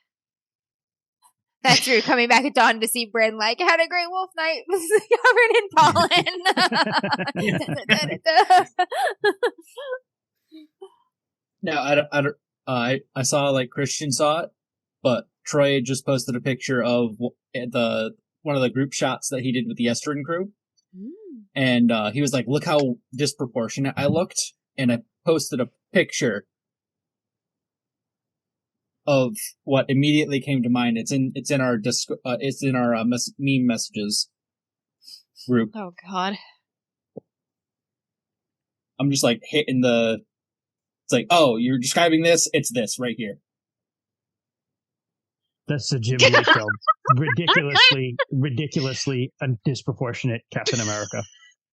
That's true. Coming back at dawn to see Bryn had a great wolf night covered in pollen. No, I saw like Christian saw it, but Troy had just posted a picture of the one of the group shots that he did with the Estrin crew, and he was like, "Look how disproportionate I looked," and I posted a picture of what immediately came to mind. It's in our meme messages group. Oh God. I'm just like hitting the. It's like, oh, you're describing this. It's this right here. That's the Jim Wakefield. ridiculously disproportionate Captain America.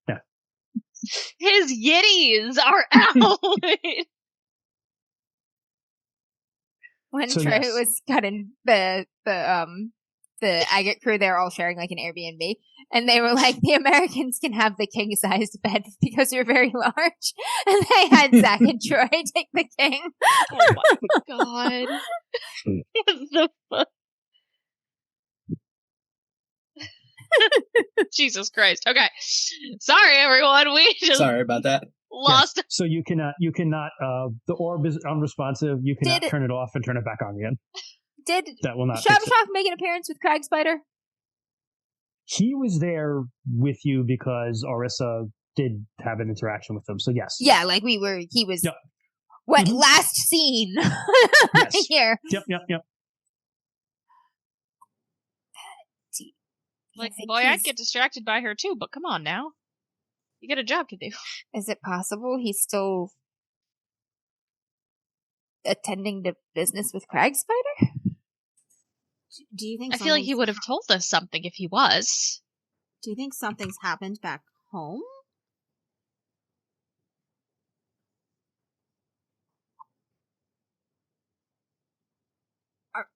Yeah. His yitties are out. When So, Troy yes. was cutting the agate crew, they were all sharing like an Airbnb, and they were like, "The Americans can have the king-sized bed because you're very large," and they had Zach and Troy take the king. Oh my God. What the fuck? Jesus Christ. Okay. Sorry, everyone. We just Sorry about that. lost. Yes. So you cannot. The orb is unresponsive. You cannot turn it off and turn it back on again. Did That will not fix it. Shavashak make an appearance with Crag Spider? He was there with you because Orissa did have an interaction with them. So yes. Yeah, like he was. Yep. What Mhm. last scene Yes. here? Yep. Like, I think boy, I'd he's- get distracted by her too, but come on now. You got a job to do. Is it possible he's still attending to business with Crag Spider? Do you think? I feel like he something's would have told us something if he was. Do you think something's happened back home?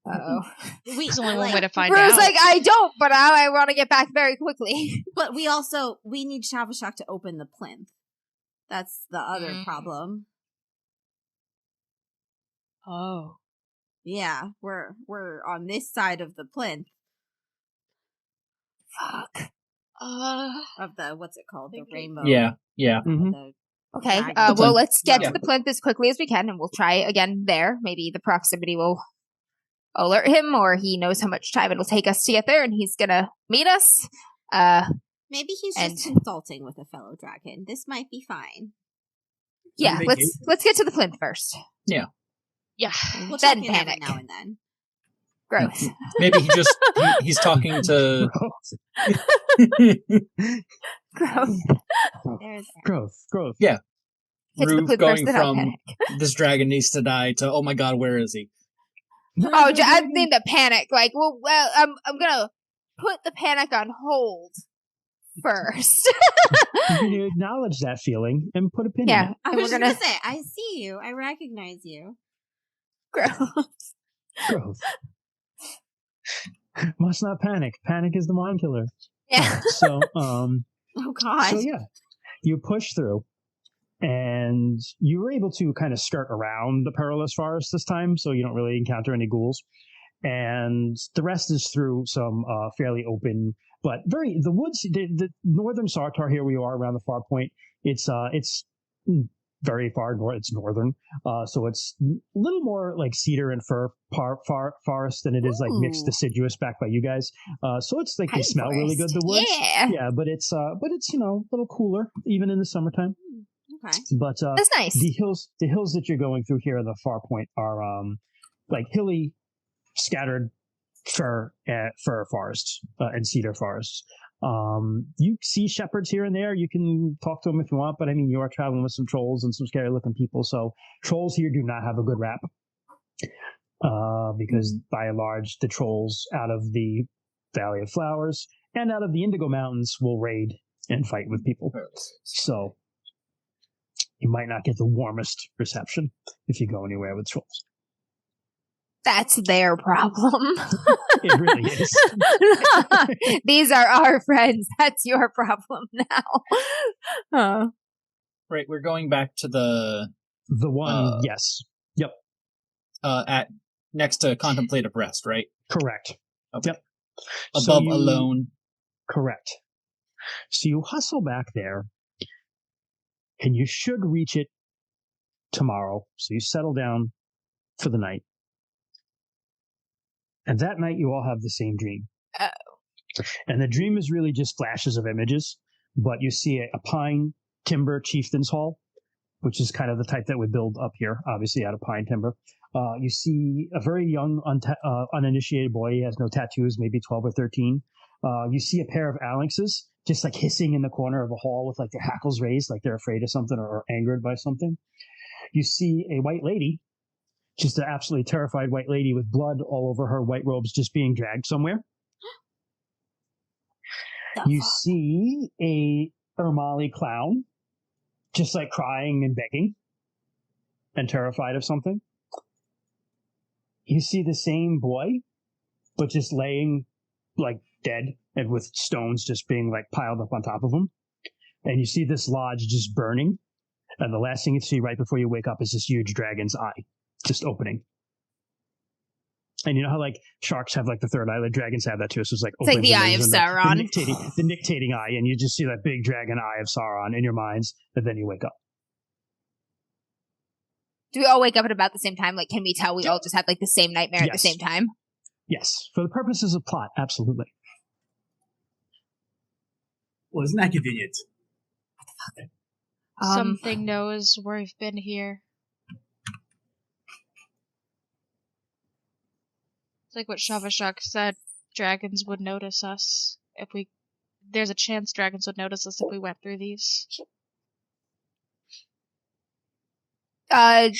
Oh, It's only one way to find Rue's out. like, I don't, but I want to get back very quickly. But we need Shavashak to open the plinth. That's the other problem. Oh. Yeah, we're on this side of the plinth Fuck. of the what's it called, the rainbow. Yeah. Mhm. The Okay, dragon. well, let's get Yeah. to the plinth as quickly as we can, and we'll try again there. Maybe the proximity will alert him, or he knows how much time it'll take us to get there, and he's gonna meet us. Maybe he's And- just consulting with a fellow dragon. This might be fine. Yeah, On let's get to the plinth first. Yeah. We'll Then check in every panic. now and then. Gross. Maybe he's talking to. Gross. Growth. Yeah. Get to the Rue plinth going first, then I'll from panic. this dragon needs to die to, oh my god, where is he? Oh, I need to panic. Like, well, I'm gonna put the panic on hold first. You can acknowledge that feeling and put a pin in Yeah, it. I and was we're just gonna gonna say, I see you. I recognize you. gross. Growth. Must not panic. Panic is the mind killer. Yeah. So, Oh God. so yeah, you push through, and you were able to kind of skirt around the perilous forest this time, so you don't really encounter any ghouls. And the rest is through some fairly open, but the woods. The northern Sartar here we are around the far point. It's very far north. It's northern, so it's a little more like cedar and fir forest than it is like mixed Ooh. deciduous back by you guys. So it's like they Pine smell really good. The woods, Yeah. but it's a little cooler even in the summertime. Okay. But That's nice. the hills that you're going through here at the far point are like hilly, scattered fir forests and cedar forests. You see shepherds here and there. You can talk to them if you want, but I mean, you are traveling with some trolls and some scary looking people. So trolls here do not have a good rap, because by and large, the trolls out of the Valley of Flowers and out of the Indigo Mountains will raid and fight with people. So you might not get the warmest reception if you go anywhere with trolls. That's their problem. It really is. These are our friends. That's your problem now. Right, we're going back to the The one, Uh, yes. Yep, at next to contemplative rest, right? correct. Okay. Yep. Above So you- alone. Correct. So you hustle back there, and you should reach it tomorrow. So you settle down for the night. And that night you all have the same dream. Oh. And the dream is really just flashes of images, but you see a pine timber chieftain's hall, which is kind of the type that would build up here, obviously out of pine timber. You see a very young, uninitiated boy. He has no tattoos, maybe 12 or 13. You see a pair of phalanxes just like hissing in the corner of a hall with like their hackles raised, like they're afraid of something or angered by something. You see a white lady, just an absolutely terrified white lady with blood all over her white robes just being dragged somewhere. You see a Ermali clown just like crying and begging and terrified of something. You see the same boy, but just laying like dead and with stones just being like piled up on top of him. And you see this lodge just burning. And the last thing you see right before you wake up is this huge dragon's eye just opening. And you know how like sharks have like the third eye, like dragons have that too. So it's like It's like the eye of Sauron. The nictating eye, and you just see that big dragon eye of Sauron in your minds, and then you wake up. Do we all wake up at about the same time? Like, can we tell we all just had like the same nightmare at the same time? Yes, for the purposes of plot, absolutely. Well, isn't that convenient? Something knows we've been here. It's like what Shavashak said. Dragons would notice us if we... There's a chance dragons would notice us if we went through these. Did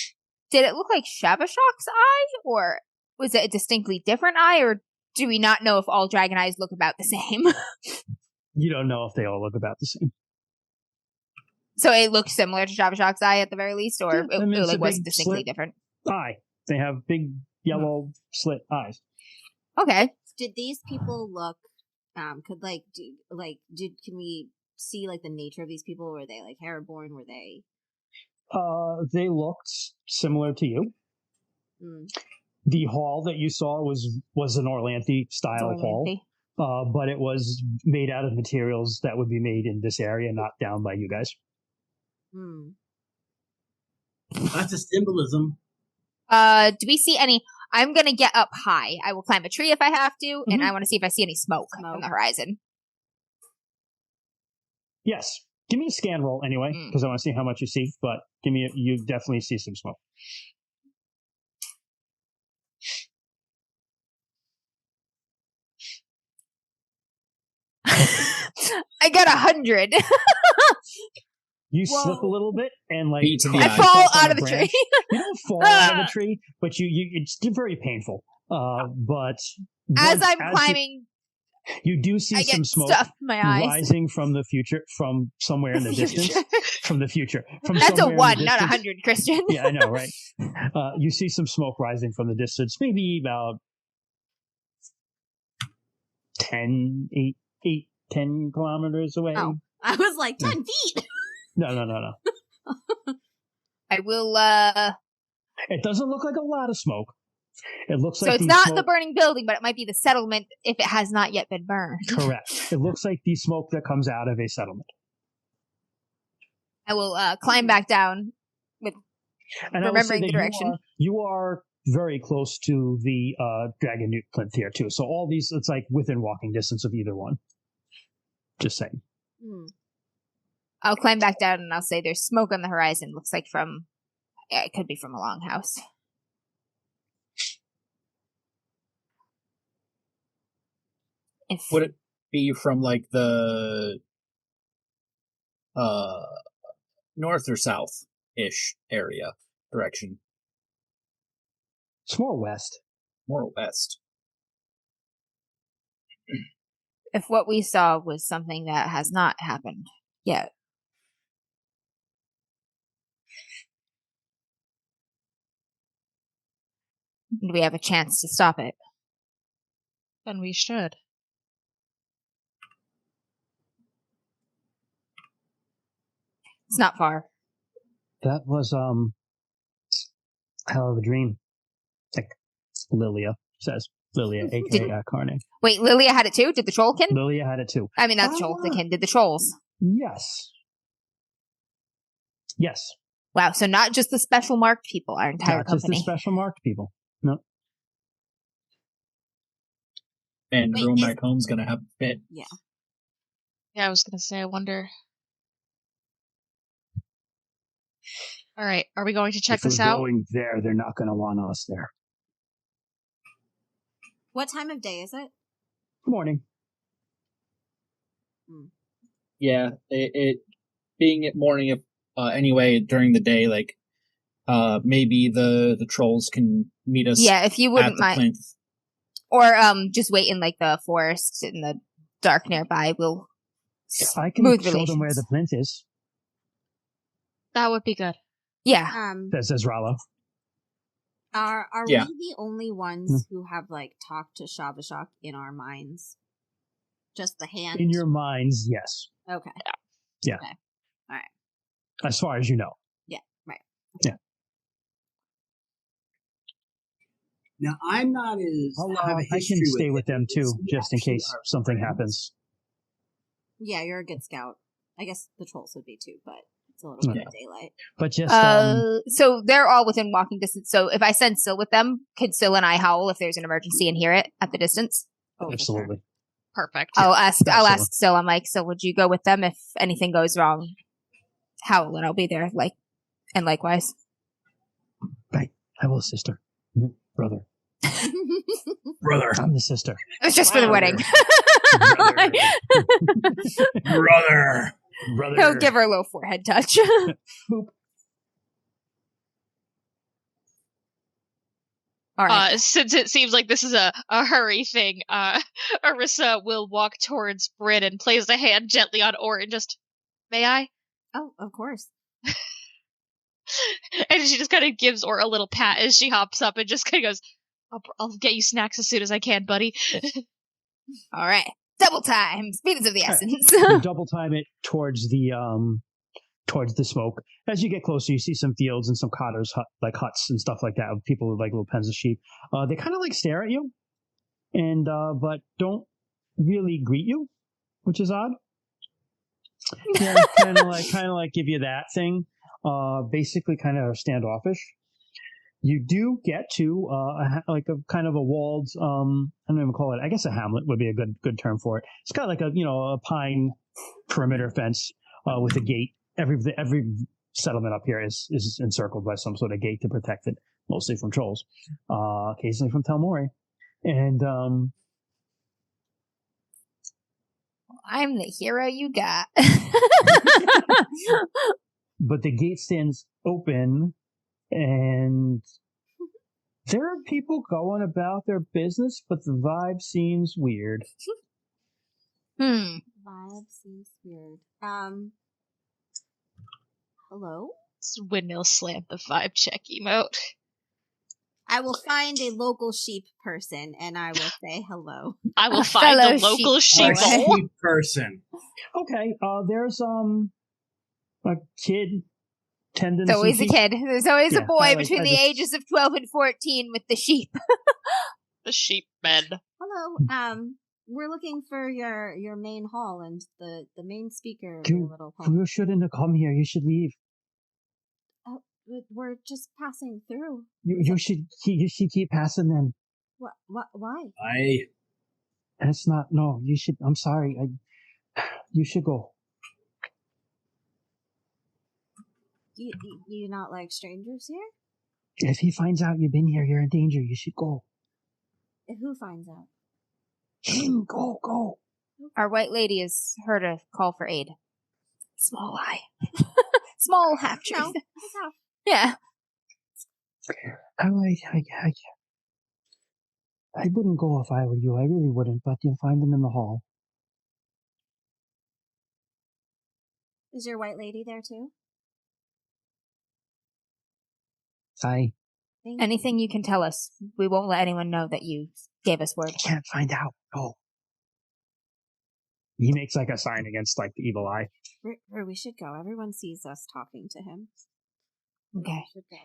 it look like Shavashak's eye? Or was it a distinctly different eye? Or do we not know if all dragon eyes look about the same? You don't know if they all look about the same. So it looked similar to Shavashak's eye at the very least? Or Yeah, I mean, it like, wasn't big distinctly slit different? Eye. They have big yellow slit eyes. Okay. Did these people look? Can we see like the nature of these people? Were they like Hairborn? Were they? They looked similar to you. Mm. The hall that you saw was an Orlanthi style hall, but it was made out of materials that would be made in this area, not down by you guys. Mm. That's a symbolism. Do we see any? I'm gonna get up high. I will climb a tree if I have to, and I want to see if I see any smoke on the horizon. Yes. Give me a scan roll anyway, because I want to see how much you see, but you definitely see some smoke. I got 100. You slip a little bit and like I fall out of the tree. You don't fall out of the tree, but it's very painful. But as I'm climbing, you do see some smoke rising from the future, from somewhere in the distance. From the future. That's a 1, not 100, Christian. Yeah, I know, right? You see some smoke rising from the distance, maybe about 10 kilometers away. Oh, I was like 10 feet. No. I will, It doesn't look like a lot of smoke. It looks like so it's not the burning building, but it might be the settlement if it has not yet been burned. Correct. It looks like the smoke that comes out of a settlement. I will climb back down with remembering the direction. You are very close to the Dragon Newt plinth here too. So all these, it's like within walking distance of either one. Just saying. I'll climb back down and I'll say there's smoke on the horizon. Looks like it could be from a longhouse. Would it be from like the north or south-ish area direction? It's more west. More west. If what we saw was something that has not happened yet. Do we have a chance to stop it? Then we should. It's not far. That was hell of a dream. Like Lilia says. Lilia, aka Carne. Wait, Lilia had it too? Did the trollkin? Lilia had it too. I mean, not the trollkin. Did the trolls? Yes. Yes. Wow, so not just the special marked people, our entire Not just the company. special marked people. No. And Wait, Room is- Back Home's gonna have a fit. Yeah. Yeah, I was gonna say, I wonder. All right, are we going to check If we're this out? going there, they're not going to want us there. What time of day is it? Morning. Yeah, it being at morning, if anyway during the day, like maybe the trolls can meet us. Yeah, if you at wouldn't the mind. plinth. Or just wait in like the forest in the dark nearby. We'll I can smooth show them where relations. the plinth is, That would be good. Yeah. says Rallo. Are Yeah. we the only ones who have like talked to Shavashak in our minds? Just the hand. In your minds, yes. Okay. Yeah. Okay. All right. As far as you know. Now, I'm not as. have a I history can stay with them it. too, We just in actually case are something friends. happens. Yeah, you're a good scout. I guess the trolls would be too, but it's a little bit of daylight. But just So they're all within walking distance. So if I send Syl with them, could Syl and I howl if there's an emergency and hear it at the distance? Oh, for absolutely. Perfect. I'll ask absolutely. Syl. I'm like, so would you go with them if anything goes wrong? Howl and I'll be there. Like, and likewise. Right. I will, sister. Brother. sure. Brother. I'm the sister. It was just for the wedding. Brother. Brother. He'll give her a little forehead touch. Boop. All right. Since it seems like this is a hurry thing, Arissa will walk towards Bryn and place a hand gently on Or and just, may I? Oh, of course. And she just kind of gives Or a little pat as she hops up and just kind of goes, I'll get you snacks as soon as I can, buddy. All right. Double time. Speed is of the All right. essence. You double time it towards the smoke. As you get closer, you see some fields and some cotters, huts and stuff like that, with people with like little pens of sheep. They kind of like stare at you, and but don't really greet you, which is odd. Yeah, kind of like give you that thing. Basically, kind of standoffish. You do get to a kind of a walled, I don't even call it. I guess a hamlet would be a good term for it. It's got like a pine perimeter fence with a gate. Every settlement up here is encircled by some sort of gate to protect it, mostly from trolls, occasionally from Telmori. And I'm the hero you got. but the gate stands open, and there are people going about their business, but the vibe seems weird. Vibe seems weird. Hello? Windmill slam the 5 check emote. I will find a local sheep person and I will say hello. I will find Fellow a local sheep sheep. boy. Sheep person. Okay, there's a kid tending. There's always some a sheep. kid. There's always a Yeah, boy I between the just- ages of 12 and 14 with the sheep. The sheep men. Hello. We're looking for your main hall and the main speaker of your You, little hall. you shouldn't have come here. You should leave. We're just passing through. You should keep passing them. Why? That's not. No, you should. I'm sorry. You should go. You not like strangers here? If he finds out you've been here, you're in danger. You should go. Who finds out? Him, go. Our white lady has heard a call for aid. Small eye. Small half truth. No, it's half. Yeah. I wouldn't go if I were you. I really wouldn't. But you'll find them in the hall. Is your white lady there too? I Thank Anything you can tell us. We won't let anyone know that you gave us word. can't find out. Go. He makes like a sign against like the evil eye. you. We should go. Everyone sees us talking to him. Okay. We should go.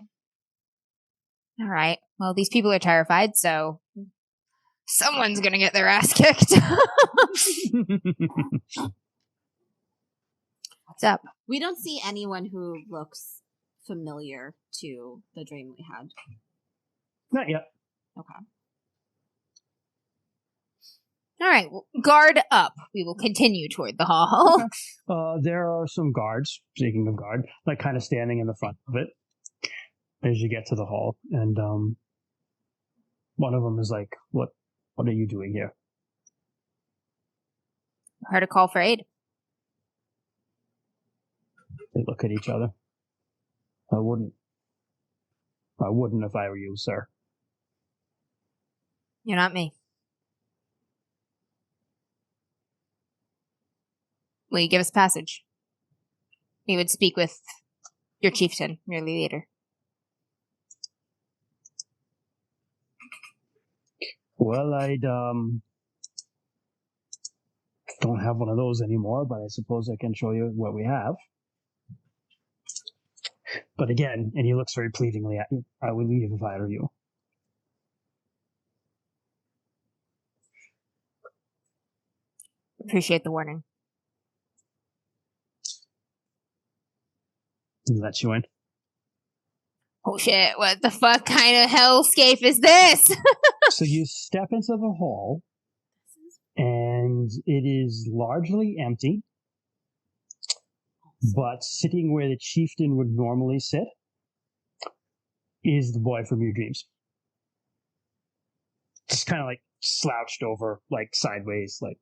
All right. Well, these people are terrified, so someone's going to get their ass kicked. What's up? We don't see anyone who looks familiar to the dream we had? Not yet. Okay. All right, well, guard up. We will continue toward the hall. There are some guards, speaking of guard, like kind of standing in the front of it as you get to the hall. And one of them is like, what are you doing here? Heard a call for aid. They look at each other. I wouldn't if I were you, sir. You're not me. Will you give us passage? We would speak with your chieftain, your leader. Well, I don't have one of those anymore, but I suppose I can show you what we have. But again, and he looks very pleadingly at you, I would leave if I were you. Appreciate the warning. He lets you in. Oh shit, what the fuck kind of hellscape is this? So you step into the hall, and it is largely empty, but sitting where the chieftain would normally sit is the boy from your dreams. Just kind of like slouched over, like sideways, like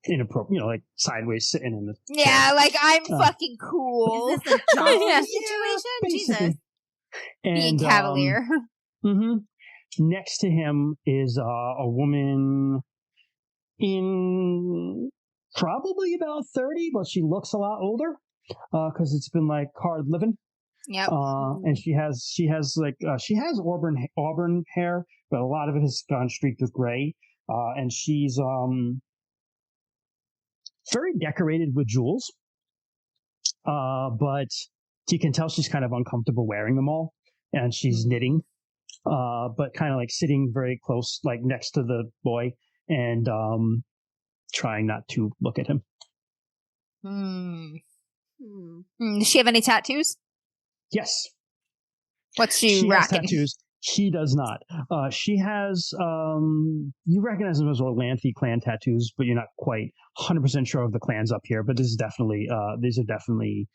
inappropriate, like sideways sitting in the Yeah, like I'm fucking cool. Is this a job Yeah. situation? basically. Jesus. Being And cavalier. next to him is a woman in probably about 30, but she looks a lot older because it's been like hard living. Yep. And she has auburn hair, but a lot of it has gone streaked with gray. And she's very decorated with jewels. But you can tell she's kind of uncomfortable wearing them all, and she's knitting. But kind of like sitting very close, like next to the boy, and trying not to look at him. Does she have any tattoos? Yes. What's she She has rocking? tattoos. She does not. She has, you recognize them as Orlanthe clan tattoos, but you're not quite 100% sure of the clans up here, but these are definitely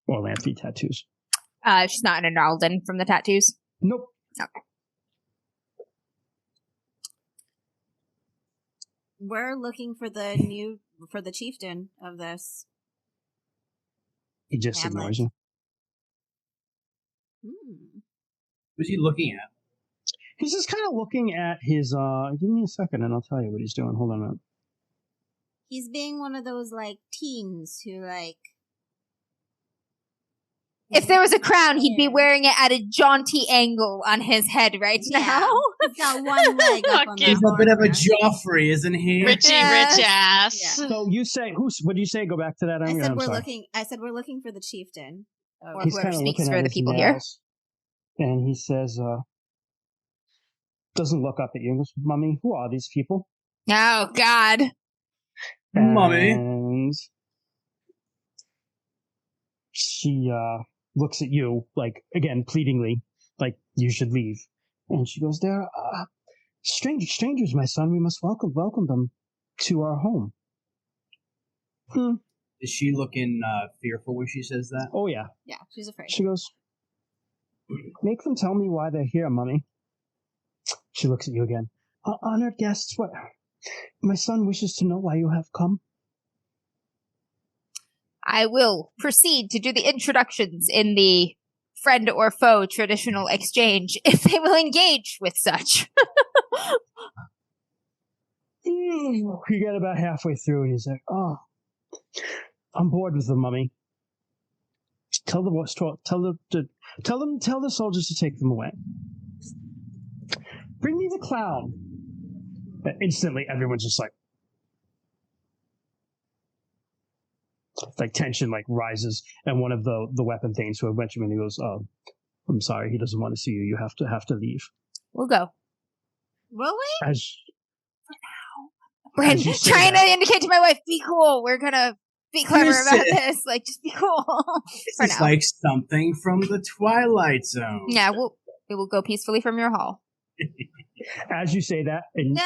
Orlanthe tattoos. She's not an Aralden from the tattoos? Nope. Okay. We're looking for the chieftain of this. He just Hamlet. ignores you. Who's he looking at? He's just kind of looking at his, give me a second and I'll tell you what he's doing. Hold on a minute. He's being one of those, like, teens who, like... If there was a crown, he'd be wearing it at a jaunty angle on his head right now. He's got one leg up on the He's a horse. bit of a Joffrey, isn't he? Richie Yeah. rich ass. Yeah. So you say, what do you say? Go back to that. I I'm said sorry. we're looking for the chieftain. Or He's whoever kind of speaks looking for at the his people here. nails, and he says, doesn't look up at you and goes, Mummy, who are these people? Oh, God. Mummy. And she looks at you, like, again, pleadingly, like, you should leave. And she goes, they're strangers, my son. We must welcome them to our home. Is she looking fearful when she says that? Oh, yeah. Yeah, she's afraid. She goes, make them tell me why they're here, Mummy. She looks at you again. Honored guests, what? My son wishes to know why you have come. I will proceed to do the introductions in the friend or foe traditional exchange if they will engage with such. You get about halfway through and he's like, oh, I'm bored with them, Mummy. Tell the soldiers to take them away. Bring me the clown. Instantly, everyone's just like tension like rises, and one of the weapon thanes who went to him, he goes, "Oh, I'm sorry, he doesn't want to see you. You have to leave." We'll go. Will we? As Brand you say trying that- to indicate to my wife, be cool. We're gonna be clever This about is- this. Like, just be cool. For It's now. like something from the Twilight Zone. Yeah, it will go peacefully from your hall. As you say that, and No.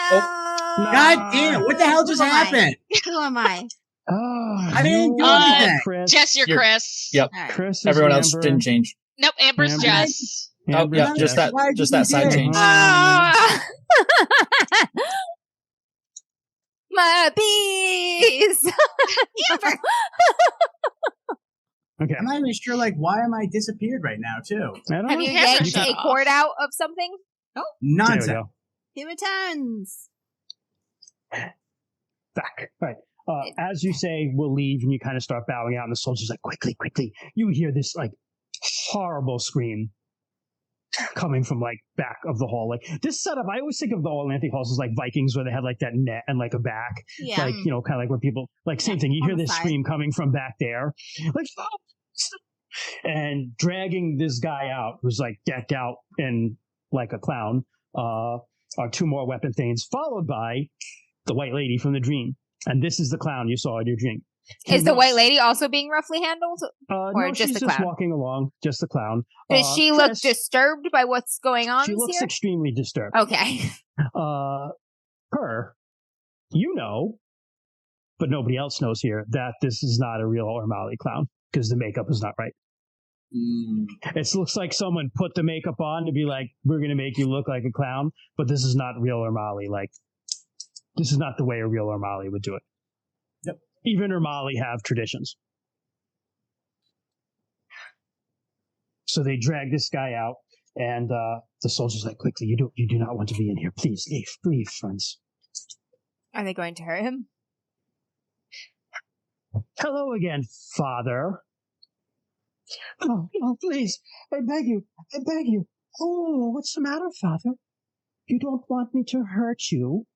God damn! What the hell just Who am I? happened? Who am I? I didn't do you are anything. Chris. Jess, you're You're- Chris. Yep. All right. Chris is Everyone else Amber. didn't change. Nope, Amber's Amber. Jess. Oh, Amber's yeah, Jess. just that, Why just did that side you change. do Ah! My bees. Amber. Okay. I'm not even sure, like, why am I disappeared right now, too? I don't Have know. you Camera yanked shut a off. cord out of something? There we Nonsense. go. He returns. Back. All right. As you say, we'll leave, and you kind of start bowing out, and the soldier's like, quickly, quickly. You hear this, like, horrible scream coming from, like, back of the hall. Like, this setup, I always think of the Atlantic halls as, like, Vikings, where they had, like, that net and, like, a back. Yeah. Like, you know, kind of like where people, like, same thing. You on hear the this side. scream coming from back there. Like, stop. And dragging this guy out, who's, like, decked out in, like, a clown, are two more weapon thanes, followed by the white lady from the dream. And this is the clown you saw in your dream. Is the white lady also being roughly handled? No, just she's the just clown? walking along, just the clown. Does she look Chris, disturbed by what's going on She looks here? extremely disturbed. Okay. Her, you know, but nobody else knows here that this is not a real O'Malley clown because the makeup is not right. It looks like someone put the makeup on to be like, we're going to make you look like a clown, but this is not real O'Malley. Like, this is not the way a real O'Malley would do it. Yep. Even O'Malley have traditions. So they drag this guy out, and the soldier's like, quickly, you do not want to be in here. Please, leave, friends. Are they going to hurt him? Hello again, father. Oh, please, I beg you. Oh, what's the matter, father? You don't want me to hurt you?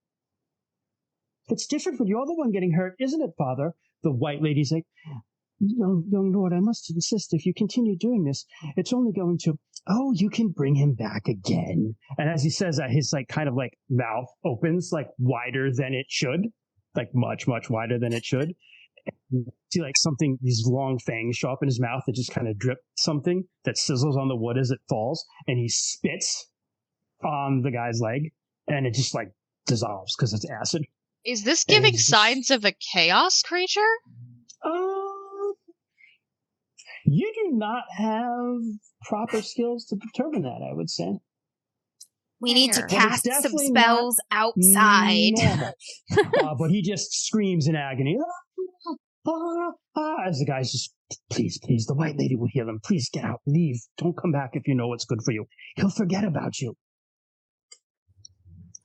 It's different when you're the one getting hurt, isn't it, father? The white lady's like, young lord, I must insist, if you continue doing this, it's only going to, oh, you can bring him back again. And as he says that, his like kind of like mouth opens like wider than it should, like much, much wider than it should. And you see like something, these long fangs show up in his mouth that just kind of drip something that sizzles on the wood as it falls. And he spits on the guy's leg and it just like dissolves because it's acid. Is this And giving it's just- signs of a chaos creature? You do not have proper skills to determine that, I would say. We need to Fair. Well, it's cast some definitely spells outside. Normal. But he just screams in agony. As the guy's just, please, the white lady will heal him. Please get out, leave. Don't come back if you know what's good for you. He'll forget about you.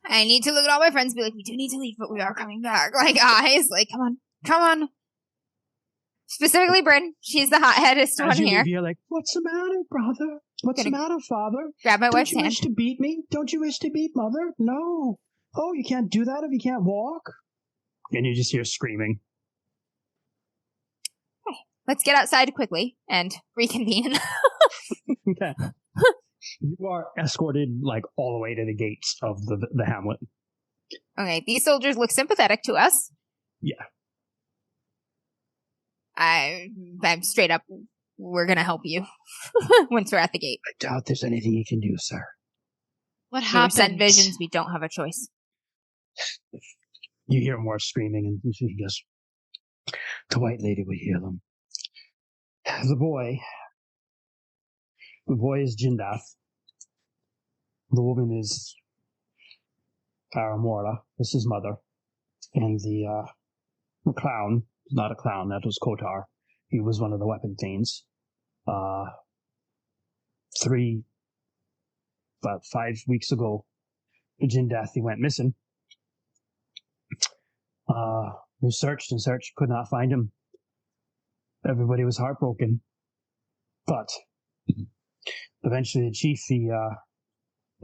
I need to look at all my friends and be like, we do need to leave, but we are coming back. Like, eyes, like, come on. Specifically, Bryn. She's the hotheadest one As you here. leave, you're like, what's the matter, brother? What's the matter, father? Grab my Don't wife's you hand. wish to beat me? Don't you wish to beat mother? No. Oh, you can't do that if you can't walk? And you just hear screaming. Let's get outside quickly and reconvene. Okay. You are escorted like all the way to the gates of the hamlet. Okay, these soldiers look sympathetic to us. Yeah. I'm straight up. We're gonna help you once we're at the gate. I doubt there's anything you can do, sir. What We were happened? sent visions. We don't have a choice. You hear more screaming, and he goes, the white lady will heal him. The boy is Jindath. The woman is Aramora. This is his mother. And the clown, not a clown, that was Kotar. He was one of the weapon thanes. About 5 weeks ago, Jindath, he went missing. We searched and searched, could not find him. Everybody was heartbroken. But eventually the chief, he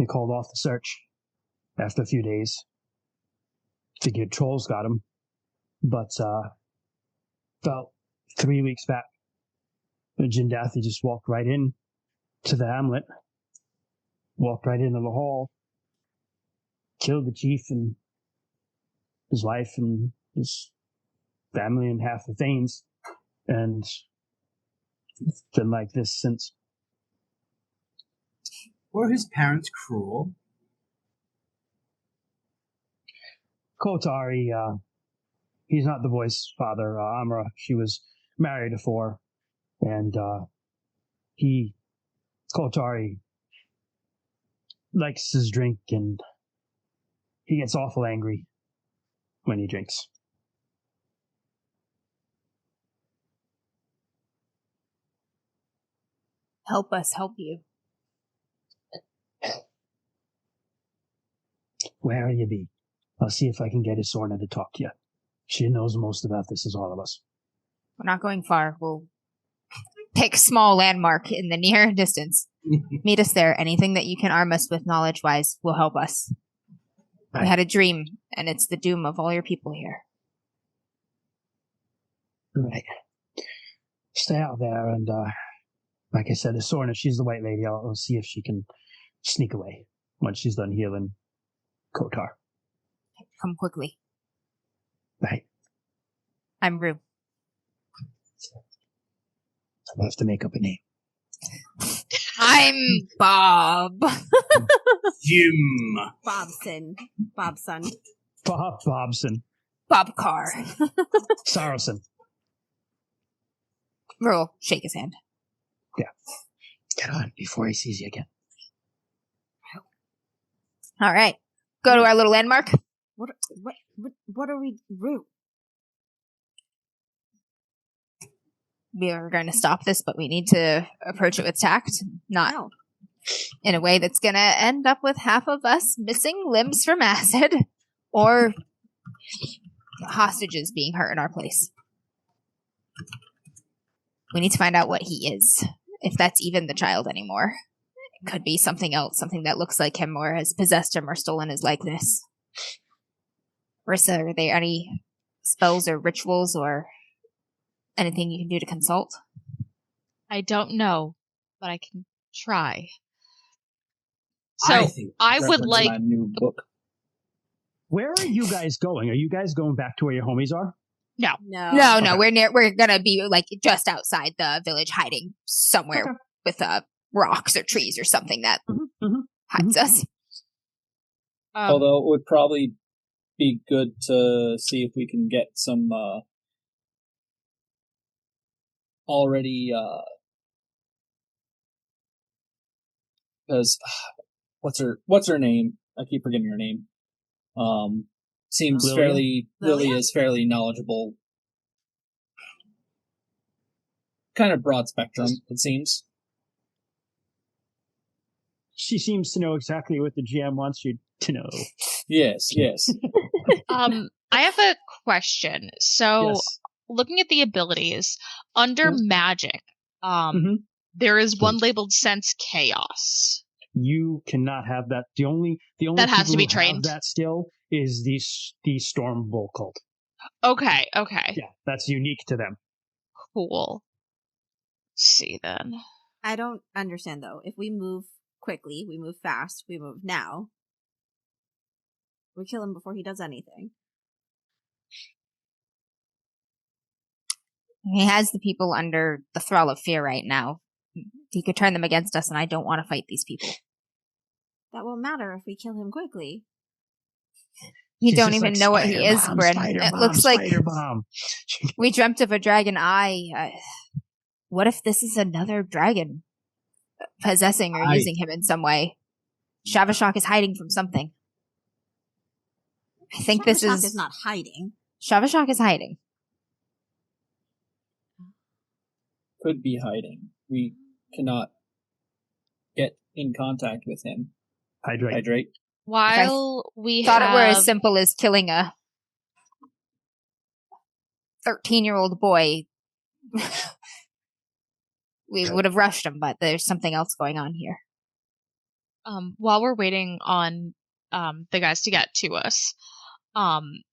called off the search after a few days. Figured trolls got him. But about 3 weeks back, Jindath, he just walked right in to the hamlet, walked right into the hall, killed the chief and his wife and his family and half the thanes. And it's been like this since. Were his parents cruel? Kotari, he's not the boy's father. Amra, she was married before, and Kotari, likes his drink, and he gets awful angry when he drinks. Help us help you. Where you be? I'll see if I can get Isorna to talk to you. She knows most about this as all of us. We're not going far. We'll pick a small landmark in the near distance. Meet us there. Anything that you can arm us with knowledge-wise will help us. Right. We had a dream, and it's the doom of all your people here. Right. Stay out there, and like I said, Isorna, she's the white lady. I'll see if she can sneak away once she's done healing Kotar. Come quickly. Right. I'm Rue. I'll have to make up a name. I'm Bob. Jim. Bobson. Bobson. Bob Bobson. Bob Carr. Saracen. We'll shake his hand. Yeah. Get on before he sees you again. All right. Go to our little landmark. What are we, Root? We are going to stop this, but we need to approach it with tact, not No. in a way that's going to end up with half of us missing limbs from acid or hostages being hurt in our place. We need to find out what he is, if that's even the child anymore. It could be something else, something that looks like him or has possessed him or stolen his likeness. Rissa, are there any spells or rituals or anything you can do to consult? I don't know, but I can try. So I would Reference like. my new book. Where are you guys going? Are you guys going back to where your homies are? No. No, Okay. we're gonna be like just outside the village, hiding somewhere with rocks or trees or something that hides us. Although it would probably be good to see if we can get some already because what's her name? I keep forgetting her name. Seems Lilia? fairly Lilia is fairly knowledgeable. Kind of broad spectrum, it seems. She seems to know exactly what the GM wants you to know. Yes. I have a question. So, Yes. looking at the abilities under magic, Mhm. there is one labeled sense chaos. You cannot have that. The only That has people to be who have trained. that skill is the Storm Bull cult. Okay. Yeah, that's unique to them. Cool. Let's see then. I don't understand though. If we move quickly, we move fast, we move now. We kill him before he does anything. He has the people under the thrall of fear right now. He could turn them against us, and I don't want to fight these people. That won't matter if we kill him quickly. You She's don't just even like, know what he "Spider is, bomb, Bryn. spider It bomb, looks like spider bomb." we dreamt of a dragon eye. What if this is another dragon possessing or using him in some way? Shavashak is hiding from something. I think this Shavashak is not hiding. Shavashak is hiding. Could be hiding. We cannot get in contact with him. Hydrate. While we Thought it were as have simple as killing a 13-year-old boy. We would have rushed him, but there's something else going on here. while we're waiting on the guys to get to us, can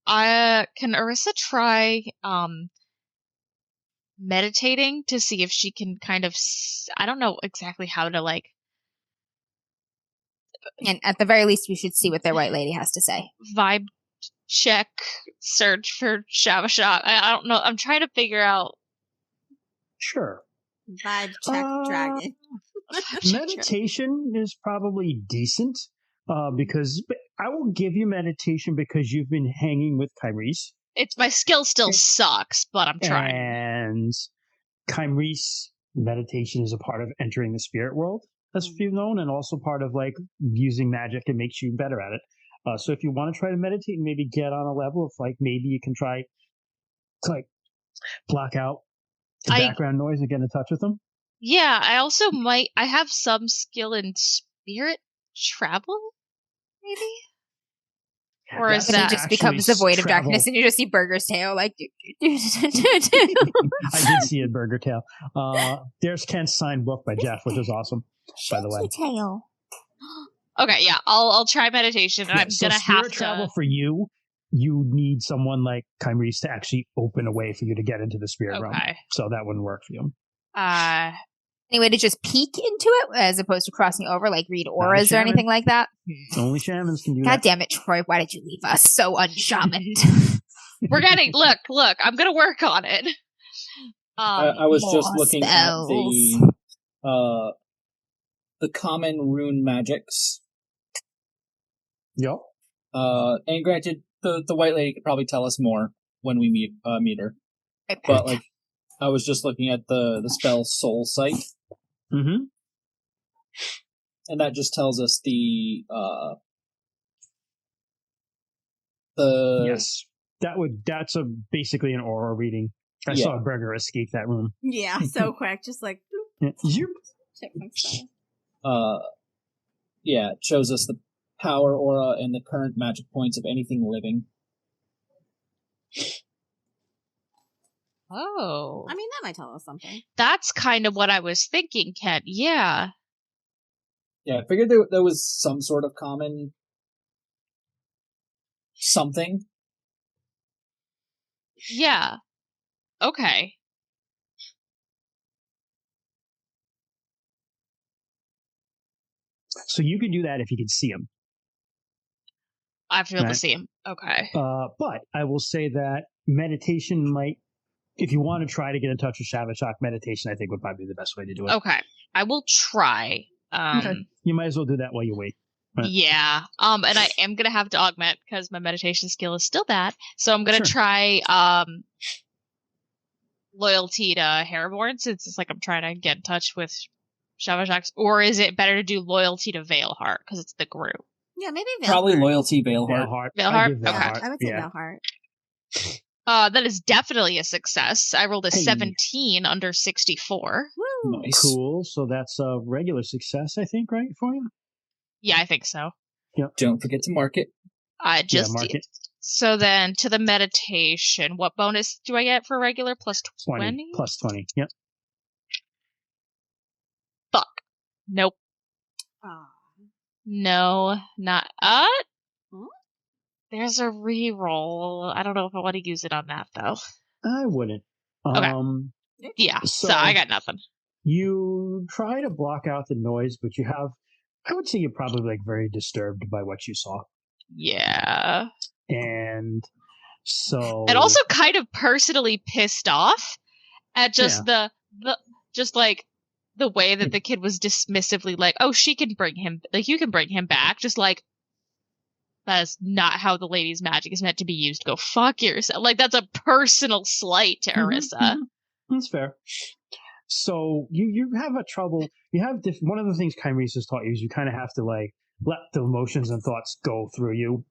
Arissa try meditating to see if she can kind of I don't know exactly how to like And at the very least, we should see what their white lady has to say. vibe check search for Shavashak? I don't know. I'm trying to figure out. Sure. Vibe check dragon. Meditation is probably decent because I will give you meditation because you've been hanging with Kyrese. It's my skill still sucks, but I'm trying. And Kyrese meditation is a part of entering the spirit world, as you've known, and also part of like using magic. It makes you better at it. So if you want to try to meditate and maybe get on a level of like maybe you can try to like block out the background noise and get in touch with them. Yeah, I also might. I have some skill in spirit travel, maybe. Or is that it just becomes the void of darkness, and you just see Burger's tail like. I did see a Burger tail. There's Kent's signed book by Jeff, which is awesome. By the way, tail. Okay, yeah, I'll try meditation, and I'm gonna have to travel for you. You need someone like Kyrese to actually open a way for you to get into the spirit realm. So that wouldn't work for you. Any way to just peek into it as opposed to crossing over, like read auras or anything like that? Only shamans can do that. God damn it, Troy! Why did you leave us so unshamaned? We're getting look. I'm gonna work on it. I was just looking at the common rune magics. Yep. And granted, the white lady could probably tell us more when we meet her. But like, I was just looking at the spell Soul Sight. Mm-hmm. And that just tells us yes. That's basically an aura reading. I saw Burger escape that room. Yeah, so quick, just like chipmunk style. It shows us the power aura and the current magic points of anything living. Oh. I mean, that might tell us something. That's kind of what I was thinking, Kent. Yeah. Yeah, I figured there was some sort of common something. Yeah. Okay. So you could do that if you could see him. I have to be able to see him. Okay. But I will say that meditation might, if you want to try to get in touch with Shavashak, meditation I think would probably be the best way to do it. Okay. I will try. Okay. You might as well do that while you wait. Right. Yeah. And I am going to have to augment because my meditation skill is still bad. So I'm going to try loyalty to Hairborn since it's like I'm trying to get in touch with Shavashak. Or is it better to do loyalty to Veilheart because it's the group? Yeah, maybe Veilheart. Probably loyalty Veilheart. Veilheart? Okay. I would say Veilheart. That is definitely a success. I rolled a 17 under 64. Woo. Nice. Cool. So that's a regular success, I think, right, for you? Yeah, I think so. Yep. Don't forget to mark it. I just mark did. it. So then to the meditation, what bonus do I get for regular? Plus 20? Plus 20, yep. Fuck. Nope. No, not. There's a reroll. I don't know if I want to use it on that, though. I wouldn't. Okay. Yeah, so I got nothing. You try to block out the noise, but you have, I would say you're probably like very disturbed by what you saw. Yeah. And so. And also kind of personally pissed off at just just like the way that the kid was dismissively like, oh, she can bring him, like, you can bring him back. Just like, that is not how the lady's magic is meant to be used. Go fuck yourself. Like, that's a personal slight to Arissa. Mm-hmm. That's fair. So you have a trouble. You have one of the things Kyrese has taught you is you kind of have to like let the emotions and thoughts go through you.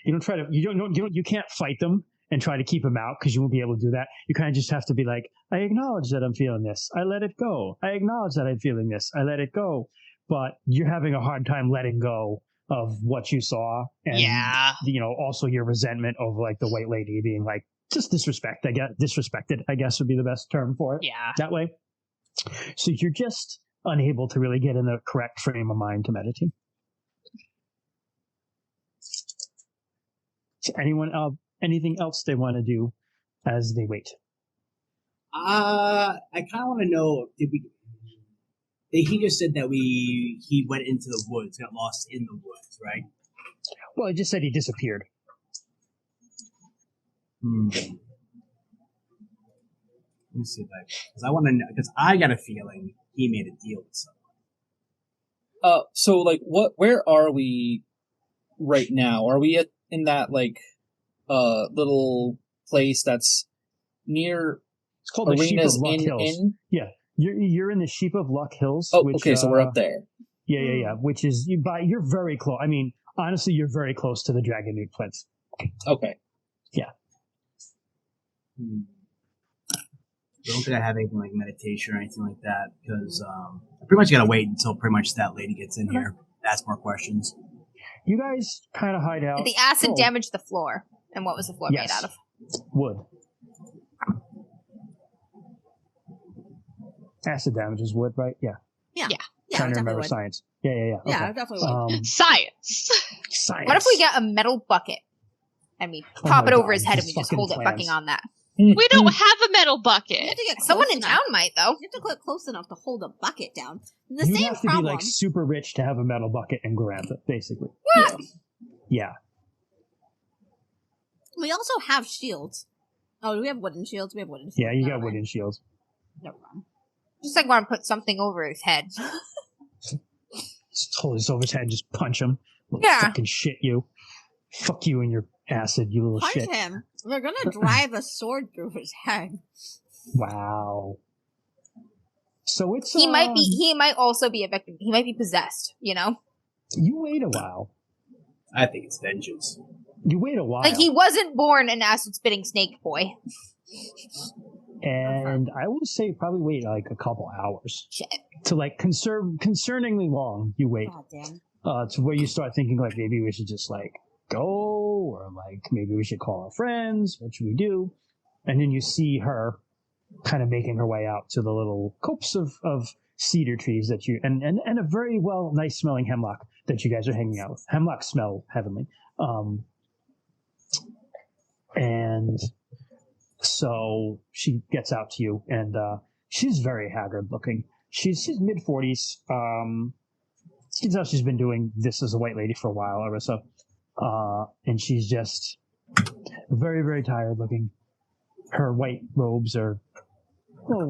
You don't try to. You can't fight them and try to keep them out because you won't be able to do that. You kind of just have to be like, I acknowledge that I'm feeling this. I let it go. I acknowledge that I'm feeling this. I let it go. But you're having a hard time letting go of what you saw, and also your resentment of like the white lady being like just disrespected, I guess would be the best term for it. Yeah. That way. So you're just unable to really get in the correct frame of mind to meditate. So anything else they want to do as they wait? I kind of want to know, he just said that he went into the woods, got lost in the woods, right? Well, I just said he disappeared. Let me see if because I want to know, because I got a feeling he made a deal with someone. So like, where are we right now? Are we in that like, little place that's near It's called the Sheep of Arena's Luck Hills. Inn? Yeah, you're in the Sheep of Luck Hills. Oh, which, okay, so we're up there. Yeah. Which is you're very close. I mean, honestly, you're very close to the Dragon Newt Plinth. Okay. Yeah. I don't think I have anything like meditation or anything like that because I pretty much got to wait until pretty much that lady gets in here to ask more questions. You guys kind of hide out. Did the acid damage the floor? And what was the floor made out of? Wood. Acid damages wood, right? Yeah. Trying to remember science. Yeah. Okay. Yeah, definitely would. Science. What if we get a metal bucket and we pop it over his head and we just hold it fucking on that? We don't have a metal You bucket. have to get Someone close in enough. town might, though. You have to get close enough to hold a bucket down. The You'd same have to problem. be like super rich to have a metal bucket in Garantha, basically. What? Yeah. We also have shields. Oh, do we have wooden shields? We have wooden shields. Yeah, you Never got mind. wooden shields. Never mind. Just like want to put something over his head. Just hold this over his head and just punch him. Little Yeah. fucking shit you. Fuck you and your acid, you little Punch shit. him. We're gonna drive a sword through his head. Wow. So it's He might also be a victim. He might be possessed, you know? You wait a while. I think it's vengeance. You wait a while. Like, he wasn't born an acid-spitting snake boy. And I will say probably wait like a couple hours. Shit. To like concerningly long, you wait. God damn. To where you start thinking like maybe we should just like go, or like maybe we should call our friends. What should we do? And then you see her kind of making her way out to the little copse of cedar trees that you and a very nice smelling hemlock that you guys are hanging out with. Hemlock smell heavenly. And so she gets out to you, and she's very haggard looking. She's mid-40s. You can tell she's been doing this as a white lady for a while, Arissa. And she's just very, very tired looking. Her white robes are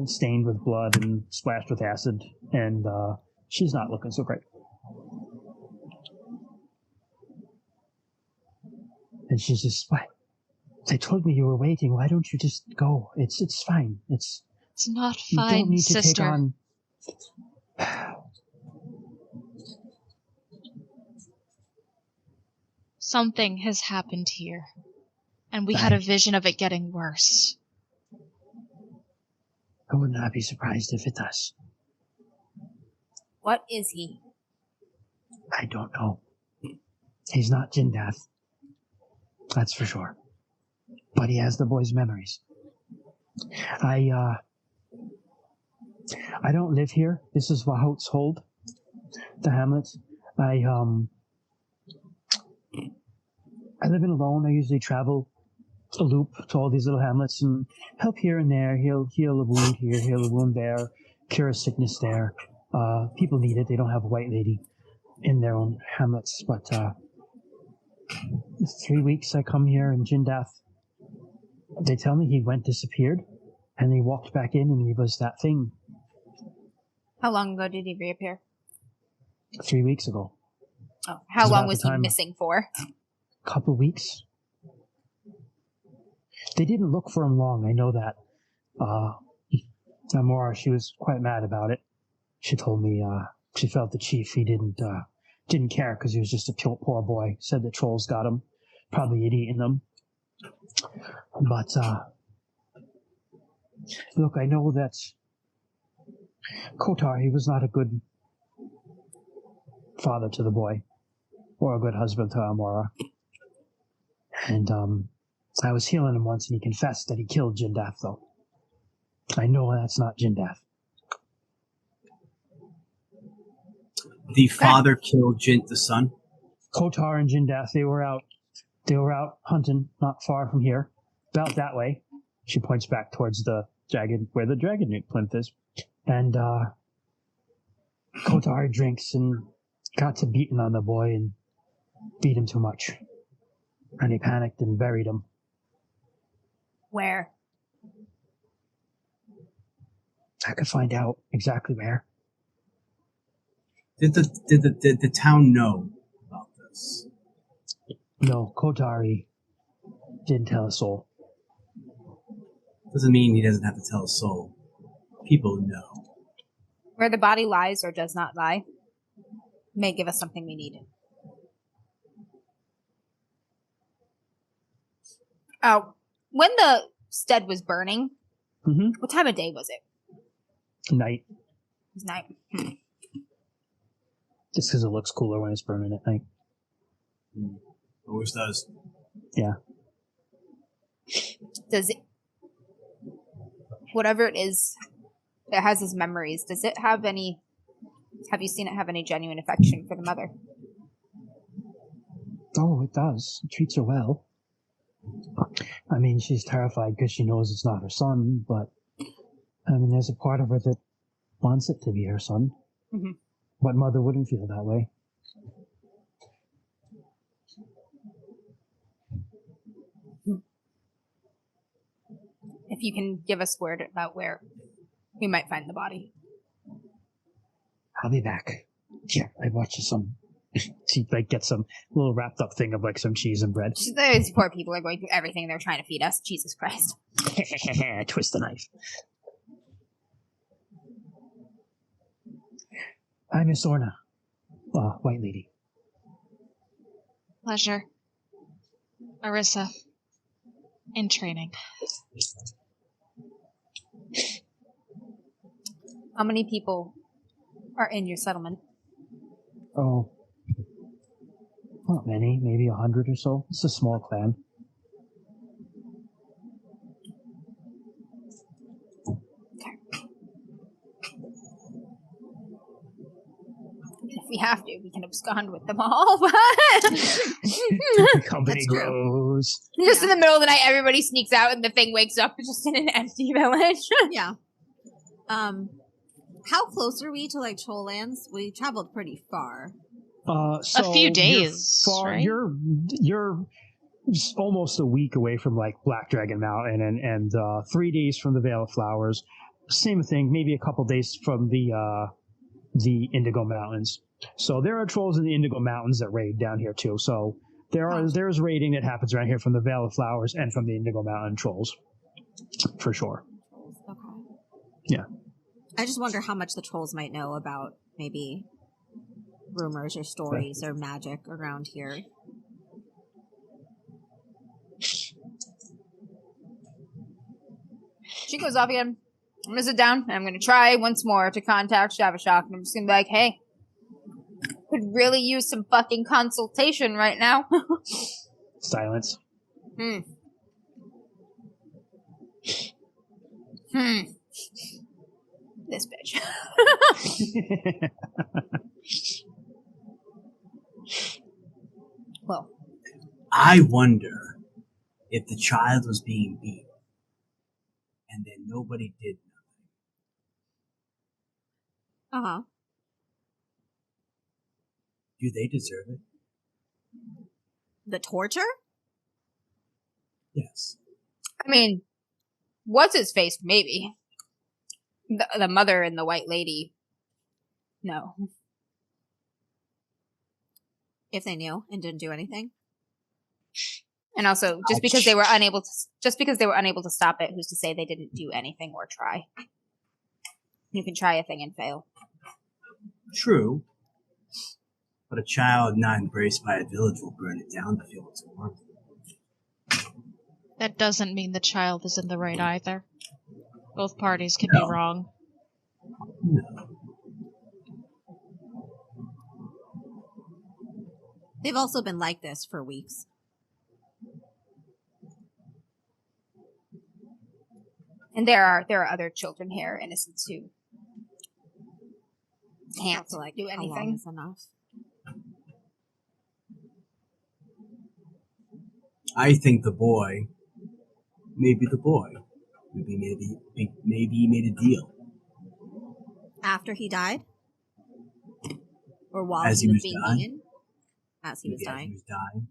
stained with blood and splashed with acid, and she's not looking so great. And she's just, what? They told me you were waiting. Why don't you just go? It's fine. It's not you fine, don't need to sister. take on. Something has happened here, and we had a vision of it getting worse. I would not be surprised if it does. What is he? I don't know. He's not Jindath. That's for sure. But he has the boy's memories. I don't live here. This is Wahot's hold, the hamlet. I live in alone. I usually travel a loop to all these little hamlets and help here and there. Heal a wound here, heal a wound there, cure a sickness there. People need it. They don't have a white lady in their own hamlets. But 3 weeks I come here in Jindath. They tell me he disappeared, and he walked back in, and he was that thing. How long ago did he reappear? 3 weeks ago. Oh, how It's long about was the he time- missing for? Couple weeks. They didn't look for him long. I know that. Amora, she was quite mad about it. She told me she felt the chief, he didn't care because he was just a poor boy. Said the trolls got him. Probably had eaten them. But look, I know that Kotar, he was not a good father to the boy, or a good husband to Amora. And I was healing him once, and he confessed that he killed Jindath, though. I know that's not Jindath. The father killed Jint the son. Kotar and Jindath, they were out hunting not far from here, about that way. She points back towards the dragon, where the dragon newt plinth is. And Kotar drinks and got to beating on the boy and beat him too much. And he panicked and buried him. Where? I could find out exactly where. Did the town know about this? No, Kodari didn't tell a soul. Doesn't mean he doesn't have to tell a soul. People know. Where the body lies or does not lie may give us something we need. Oh, when the stead was burning, what time of day was it? Night. It was night. Just because it looks cooler when it's burning at night. Always does. Yeah. Does it, whatever it is that has his memories, does it have any, have you seen it have any genuine affection for the mother? Oh, it does. It treats her well. I mean, she's terrified because she knows it's not her son, but I mean, there's a part of her that wants it to be her son. Mm-hmm. What mother wouldn't feel that way? If you can give us word about where we might find the body. I'll be back. Here, I bought you some. She like gets some little wrapped up thing of like some cheese and bread. Those poor people are going through everything they're trying to feed us. Jesus Christ. Twist the knife. I'm Miss Orna, White Lady. Pleasure. Marissa. In training. How many people are in your settlement? Oh, not many, maybe 100 or so. It's a small clan. If we have to, we can abscond with them all. The company grows. Just in the middle of the night, everybody sneaks out and the thing wakes up just in an empty village. Yeah. How close are we to like Troll Lands? We traveled pretty far. So a few days, right? You're almost a week away from like Black Dragon Mountain and 3 days from the Veil of Flowers. Same thing, maybe a couple days from the Indigo Mountains. So there are trolls in the Indigo Mountains that raid down here too. So there's raiding that happens around here from the Veil of Flowers and from the Indigo Mountain trolls, for sure. Okay. Yeah. I just wonder how much the trolls might know about maybe rumors or stories or magic around here. She goes off again. I'm gonna sit down and I'm gonna try once more to contact Shavashak, and I'm just gonna be like, hey, could really use some fucking consultation right now. Silence. This bitch. Well, I wonder if the child was being beaten and then nobody did nothing. Uh-huh. Do they deserve it? The torture? Yes. I mean, what's his face? Maybe. The mother and the white lady. No. If they knew and didn't do anything. And also, just because they were unable to stop it, who's to say they didn't do anything or try? You can try a thing and fail. True. But a child not embraced by a village will burn it down to feel its warmth. That doesn't mean the child is in the right either. Both parties can be wrong. No. They've also been like this for weeks. And there are other children here, innocents who can't like do how long anything. is enough. I think maybe he made a deal. After he died? Or while As he he was was being dying? beaten? As he was dying. As he was dying.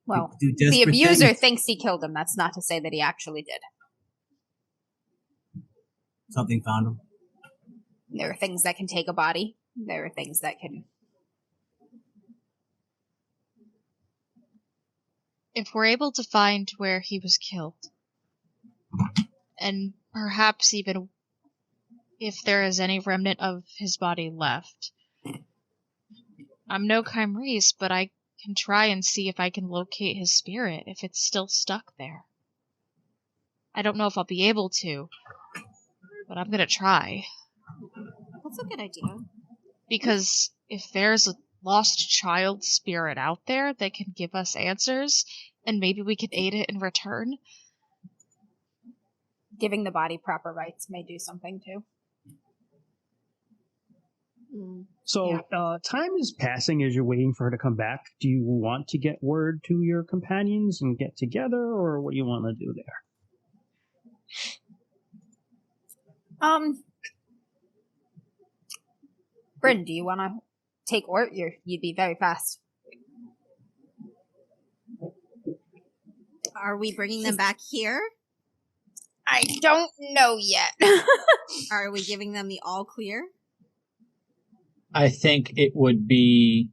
Well, do the desperate abuser things. thinks he killed him. That's not to say that he actually did. Something found him. There are things that can take a body. There are things that can... If we're able to find where he was killed, and perhaps even if there is any remnant of his body left, I'm no Kymrese, but I can try and see if I can locate his spirit, if it's still stuck there. I don't know if I'll be able to, but I'm gonna try. That's a good idea. Because if there's a lost child spirit out there that can give us answers, and maybe we can aid it in return. Giving the body proper rights may do something too. So time is passing as you're waiting for her to come back. Do you want to get word to your companions and get together, or what do you want to do there? Bryn, do you want to take Ort? You'd be very fast. Are we bringing them back here? I don't know yet. Are we giving them the all clear? I think it would be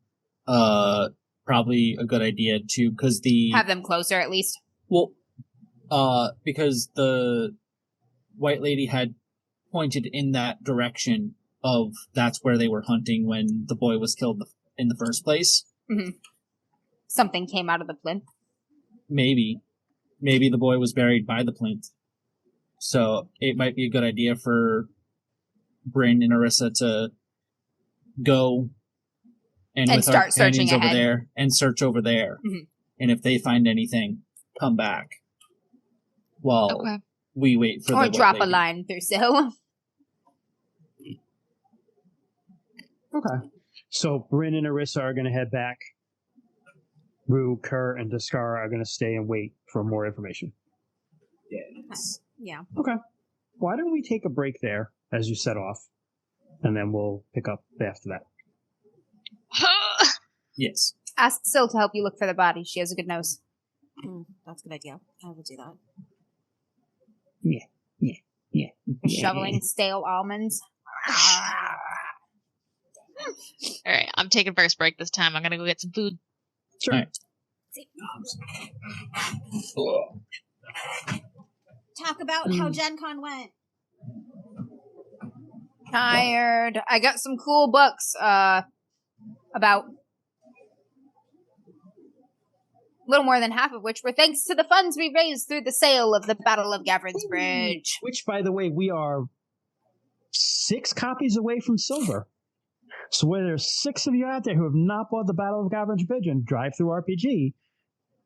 probably a good idea to, because have them closer at least. Well, because the white lady had pointed in that direction of that's where they were hunting when the boy was killed in the first place. Mm-hmm. Something came out of the plinth. Maybe the boy was buried by the plinth. So it might be a good idea for Bryn and Arissa to go and with start our companions searching over ahead. there and search over there. Mm-hmm. And if they find anything, come back while Okay. we wait for or the drop white a lady. line through Syl. Okay. So Bryn and Arissa are going to head back. Rue, Kerr, and Daskara are going to stay and wait for more information. Yes. Yeah. Okay. Why don't we take a break there as you set off, and then we'll pick up after that. Yes. Ask Syl to help you look for the body. She has a good nose. That's a good idea. I will do that. Yeah. Shoveling stale almonds. Alright, I'm taking first break this time. I'm gonna go get some food. Sure. All right. Talk about how Gen Con went. Tired. I got some cool books about a little more than half of which were thanks to the funds we raised through the sale of the Battle of Gavrin's Bridge. Which, by the way, we are 6 copies away from silver. So where there's 6 of you out there who have not bought the Battle of Gavrin's Bridge and Drive Through RPG,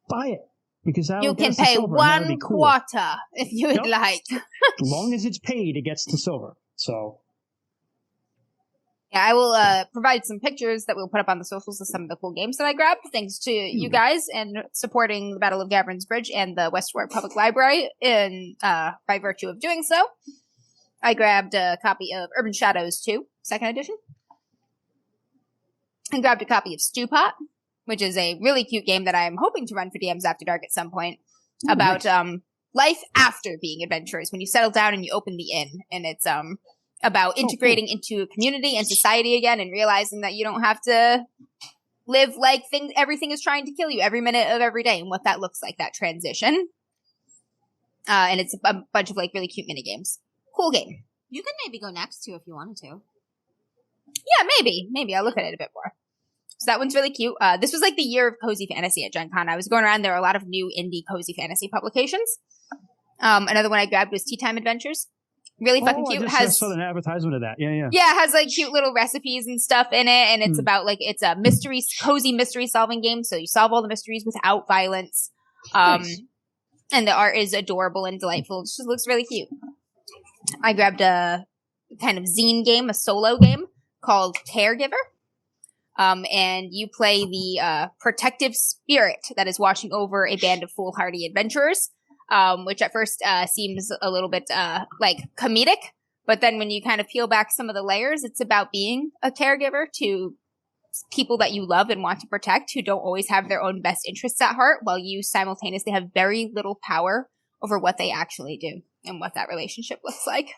buy it. Because that'll You get can us to pay silver, and that'll be one cool. quarter if you would Yep. like. As long as it's paid, it gets to silver. So, Yeah, I will provide some pictures that we'll put up on the socials of some of the cool games that I grabbed, thanks to you guys and supporting the Battle of Gavrin's Bridge and the Westward Public Library in by virtue of doing so. I grabbed a copy of Urban Shadows 2, 2nd edition. I grabbed a copy of Stew Pot, which is a really cute game that I'm hoping to run for DMs After Dark at some point, about life after being adventurers, when you settle down and you open the inn, and it's about integrating into a community and society again and realizing that you don't have to live like everything is trying to kill you every minute of every day and what that looks like, that transition. And it's a bunch of like really cute mini games. Cool game. You could maybe go next too if you wanted to. Yeah, maybe. I'll look at it a bit more. So that one's really cute. This was like the year of cozy fantasy at Gen Con. I was going around, there were a lot of new indie cozy fantasy publications. Another one I grabbed was Tea Time Adventures. Really fucking cute. I just saw an advertisement of that. Yeah. Yeah, it has like cute little recipes and stuff in it, and it's about like, it's a cozy mystery solving game, so you solve all the mysteries without violence. Nice. And the art is adorable and delightful. It just looks really cute. I grabbed a kind of zine game, a solo game called Caregiver. And you play the protective spirit that is watching over a band of foolhardy adventurers, which at first seems a little bit like comedic, but then when you kind of peel back some of the layers, it's about being a caregiver to people that you love and want to protect who don't always have their own best interests at heart, while you simultaneously have very little power over what they actually do and what that relationship looks like.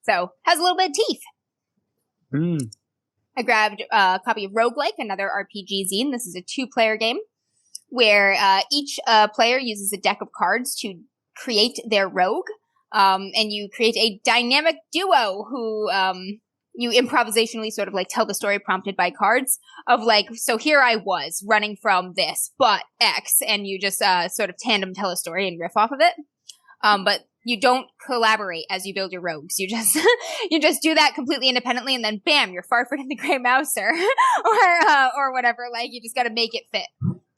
So, has a little bit of teeth. I grabbed a copy of Roguelike, another RPG zine. This is a 2-player game where each player uses a deck of cards to create their rogue, and you create a dynamic duo who you improvisationally sort of like tell the story prompted by cards of like, so here I was running from this, but X, and you just sort of tandem tell a story and riff off of it. But you don't collaborate as you build your rogues. You just you just do that completely independently, and then bam, you're Farford and the Grey Mouser, or whatever. Like you just got to make it fit.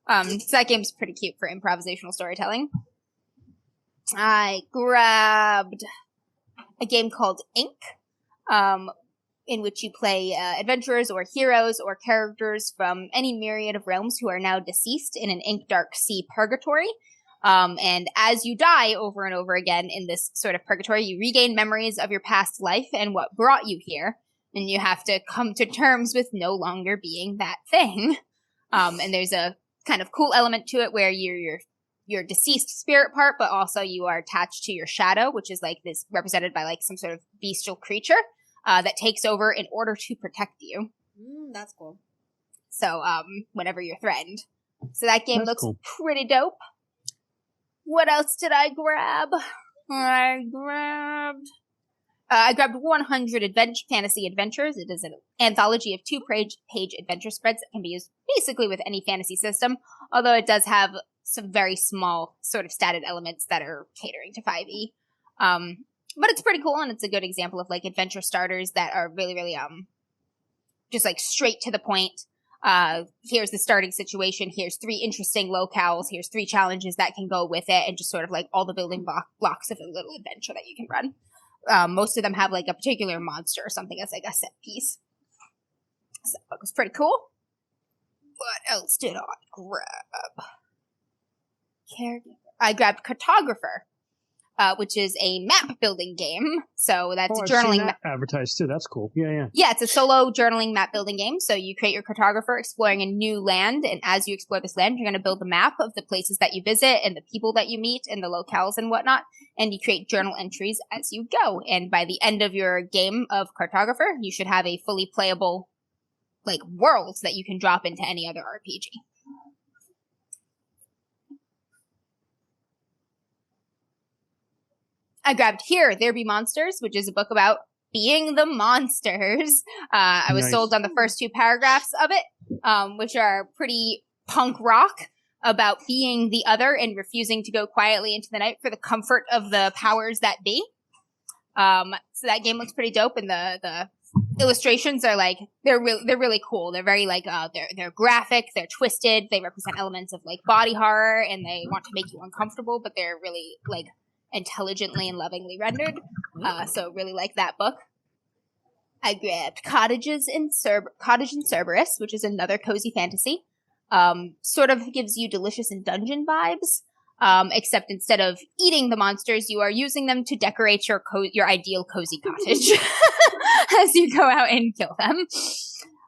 So that game's pretty cute for improvisational storytelling. I grabbed a game called Ink, in which you play adventurers or heroes or characters from any myriad of realms who are now deceased in an ink-dark sea purgatory. And as you die over and over again in this sort of purgatory, you regain memories of your past life and what brought you here, and you have to come to terms with no longer being that thing. And there's a kind of cool element to it where you're your deceased spirit part, but also you are attached to your shadow, which is like this represented by like some sort of bestial creature that takes over in order to protect you. That's cool. So, whenever you're threatened. So that game looks pretty dope. What else did I grab? I grabbed 100 Fantasy Adventures. It is an anthology of 2-page adventure spreads that can be used basically with any fantasy system, although it does have some very small sort of statted elements that are catering to 5e. But it's pretty cool, and it's a good example of like adventure starters that are really, really just like straight to the point. Here's the starting situation, here's 3 interesting locales, here's 3 challenges that can go with it, and just sort of like all the building blocks of a little adventure that you can run. Most of them have like a particular monster or something as like a set piece. So it was pretty cool. What else did I grab? I grabbed Cartographer, which is a map building game. So that's journaling. Advertised too. That's cool. Yeah. Yeah, it's a solo journaling map building game. So you create your cartographer exploring a new land, and as you explore this land, you're going to build a map of the places that you visit and the people that you meet and the locales and whatnot. And you create journal entries as you go. And by the end of your game of cartographer, you should have a fully playable like world that you can drop into any other RPG. I grabbed Here, There Be Monsters, which is a book about being the monsters. I was sold on the first 2 paragraphs of it, which are pretty punk rock about being the other and refusing to go quietly into the night for the comfort of the powers that be. So that game looks pretty dope, and the illustrations are like they're really cool. They're very like they're graphic, they're twisted, they represent elements of like body horror, and they want to make you uncomfortable, but they're really like intelligently and lovingly rendered. So really like that book. I grabbed Cottage in Cerberus, which is another cozy fantasy. Sort of gives you Delicious in Dungeon vibes, except instead of eating the monsters, you are using them to decorate your ideal cozy cottage as you go out and kill them.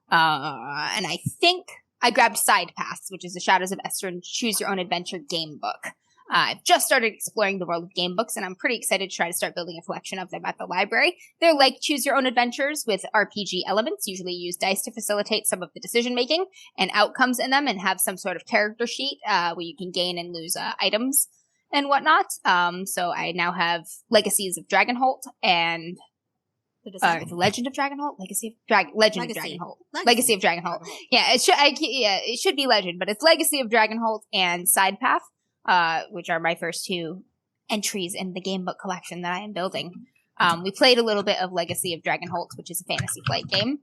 And I think I grabbed Side Paths, which is the Shadows of Esther and Choose Your Own Adventure game book. I've just started exploring the world of game books, and I'm pretty excited to try to start building a collection of them at the library. They're like Choose Your Own Adventures with RPG elements. Usually you use dice to facilitate some of the decision-making and outcomes in them, and have some sort of character sheet where you can gain and lose items and whatnot. So I now have Legacies of Dragonholt and the Legend of Dragonholt? Legacy of Dragonholt. Legacy of Dragonholt. Yeah, it should be Legend, but it's Legacy of Dragonholt and Side Path. Which are my first 2 entries in the game book collection that I am building. We played a little bit of Legacy of Dragonholt, which is a fantasy flight game,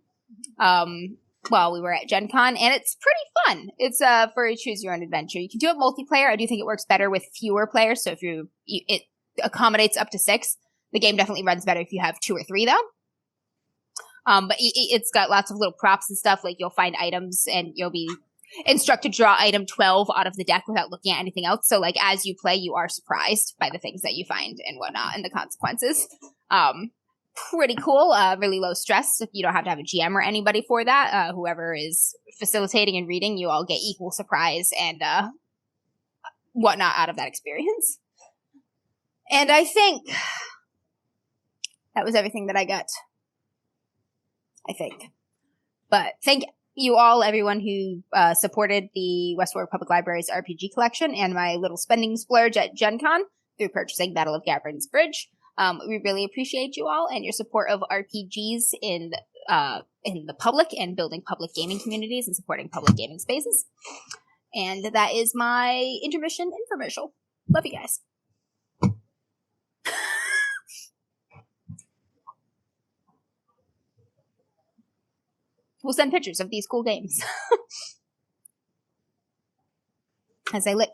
while we were at Gen Con, and it's pretty fun. It's for a choose your own adventure. You can do it multiplayer. I do think it works better with fewer players, so if it accommodates up to 6. The game definitely runs better if you have 2 or 3, though. But it's got lots of little props and stuff, like you'll find items, and you'll be instructed to draw item 12 out of the deck without looking at anything else. So like as you play, you are surprised by the things that you find and whatnot and the consequences. pretty cool. Really low stress. You don't have to have a GM or anybody for that. Whoever is facilitating and reading, you all get equal surprise and whatnot out of that experience. And I think that was everything that I got. I think. But thank you all, everyone who supported the Westward Public Library's RPG collection and my little spending splurge at Gen Con through purchasing Battle of Gavrin's Bridge. We really appreciate you all and your support of RPGs in the public and building public gaming communities and supporting public gaming spaces. And that is my intermission infomercial. Love you guys. We'll send pictures of these cool games. As I lick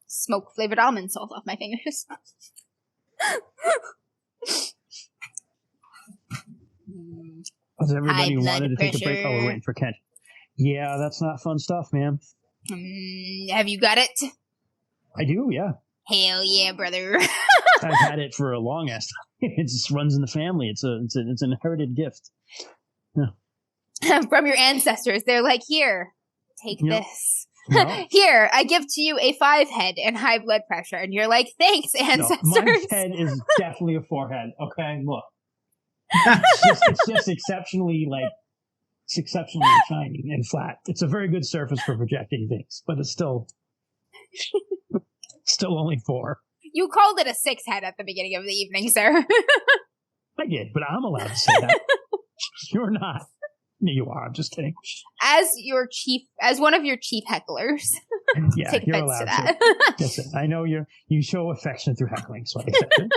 smoke-flavored almond salt off my fingers. Has everybody wanted to take a break? Oh, we're waiting for Kent. Yeah, that's not fun stuff, man. Have you got it? I do, yeah. Hell yeah, brother. I've had it for a long ass time. It just runs in the family. It's an inherited gift. Yeah. From your ancestors. They're like, here, take this. No. Here, I give to you a 5 head and high blood pressure. And you're like, thanks, ancestors. No, my head is definitely a 4 head. Okay, look. It's just exceptionally shiny and flat. It's a very good surface for projecting things, but it's still only 4. You called it a 6 head at the beginning of the evening, sir. I did, but I'm allowed to say that. You're not. You are. I'm just kidding. As one of your chief hecklers. Yeah, take you're offense allowed to that. Listen, I know you show affection through heckling, so I accept it.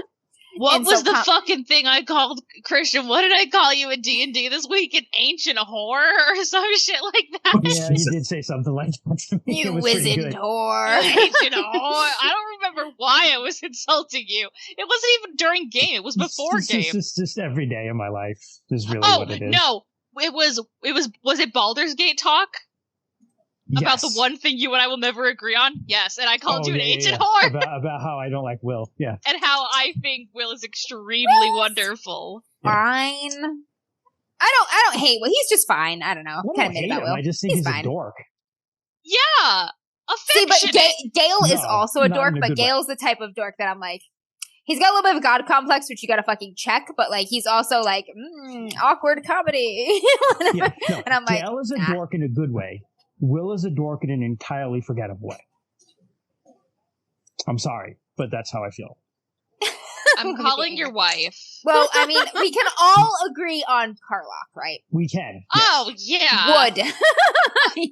What And was so the fucking thing I called Christian? What did I call you in D&D this week? An ancient whore or some shit like that? Yeah, you did say something like that to me. You It was pretty wizened good. whore. Ancient whore. I don't remember why I was insulting you. It wasn't even during game. It was before game. It's just every day of my life is really what it is. No. Was it Baldur's Gate talk? About the one thing you and I will never agree on? Yes, and I called you an ancient whore. About how I don't like Will, yeah. And how I think Will is extremely wonderful. Fine. I don't hate Will. He's just fine. I don't know. I Kind don't of mid hate about him. Will. I just think he's fine. a dork. Yeah! See, but Affectionate! Gale is No, also a not dork, in a but good way. Gale's the type of dork that I'm like, he's got a little bit of a god complex, which you gotta fucking check, but like, he's also like, awkward comedy. Yeah, no, And I'm like, Dale is a nah. dork in a good way. Will is a dork in an entirely forgettable way. I'm sorry, but that's how I feel. I'm calling your wife. Well, I mean, we can all agree on Karlock, right? We can. Oh, yeah. Would.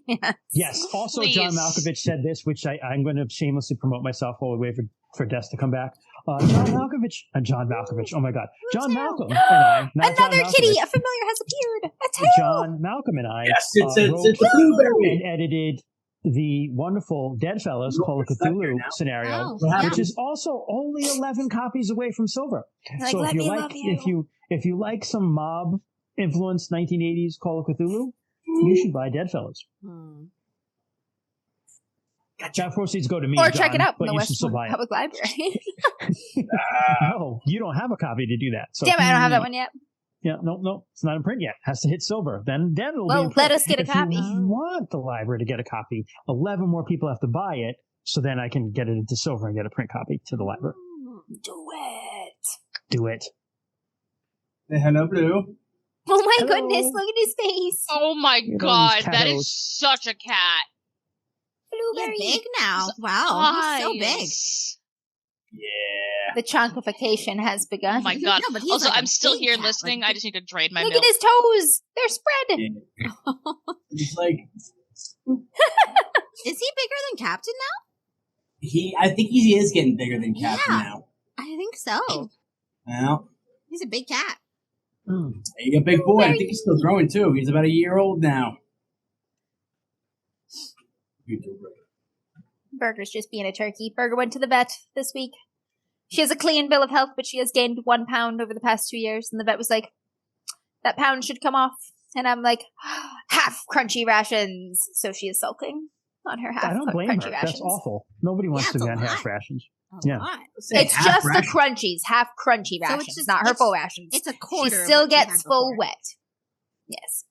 Yes. Yes. Also, Please. John Malkovich said this, which I'm going to shamelessly promote myself while we wait for Des to come back. John Malkovich. Oh my God. John Malcolm and I. not John Another kitty, Malkovich, a familiar has appeared. A tail. John Malcolm and I Yes, it's wrote a blueberry. and edited the wonderful Dead Fellas Call of Cthulhu scenario, Oh, which is also only 11 copies away from silver. Like, So let if you me like, love you. if you like some mob influenced 1980s Call of Cthulhu, you should buy Dead Fellas. That proceeds go to me, Or John, check it out but in the you should still buy Westwood it. Public Library. No, you don't have a copy to do that. So Damn it, I don't have that one yet. Yeah, no, it's not in print yet. Has to hit silver. Then it'll be Well, in print. let us get a If copy. you want the library to get a copy, 11 more people have to buy it, so then I can get it into silver and get a print copy to the library. Do it. Do it. Say hello, Blue. Oh my Hello. goodness, look at his face. Oh my Look at god, those that catos. is such a cat. He's Blueberry. big now. Wow, he's so big. Eyes. Yeah. The chunkification has begun. Oh my god. No, but he's Also, like a I'm still big here cat, listening. like- I just need to drain my Look milk. at his toes. They're spread. Yeah. He's like Is he bigger than Captain now? I think he is getting bigger than Captain Yeah. now. I think so. Well, He's a big cat. you got a big boy. I think he's still growing too. He's about a year old now. Burger's just being a turkey. Burger went to the vet this week. She has a clean bill of health, but she has gained 1 pound over the past 2 years. And the vet was like, that pound should come off. And I'm like, half crunchy rations. So she is sulking. on her half. I don't blame crunchy her. rations. That's awful. Nobody wants Yeah, to it's be a on half lot. rations. A Yeah. lot. It's half just ration. the crunchies, half crunchy So rations, it's just- not her it's- full rations. It's a She quarter. still of what she gets had full before. wet. Yes.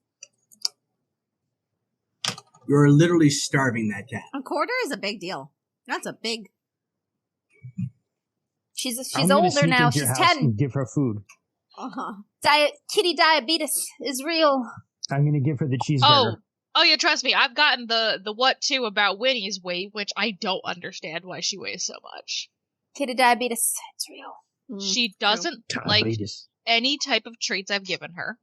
You're literally starving that cat. A quarter is a big deal. That's a big. She's I'm gonna older sneak now. into your She's house 10. and give her food. Kitty diabetes is real. I'm going to give her the cheeseburger. Oh yeah, trust me, I've gotten the what too about Winnie's weight, which I don't understand why she weighs so much. Kitty diabetes, it's real. She doesn't like Diabetes. any type of treats I've given her.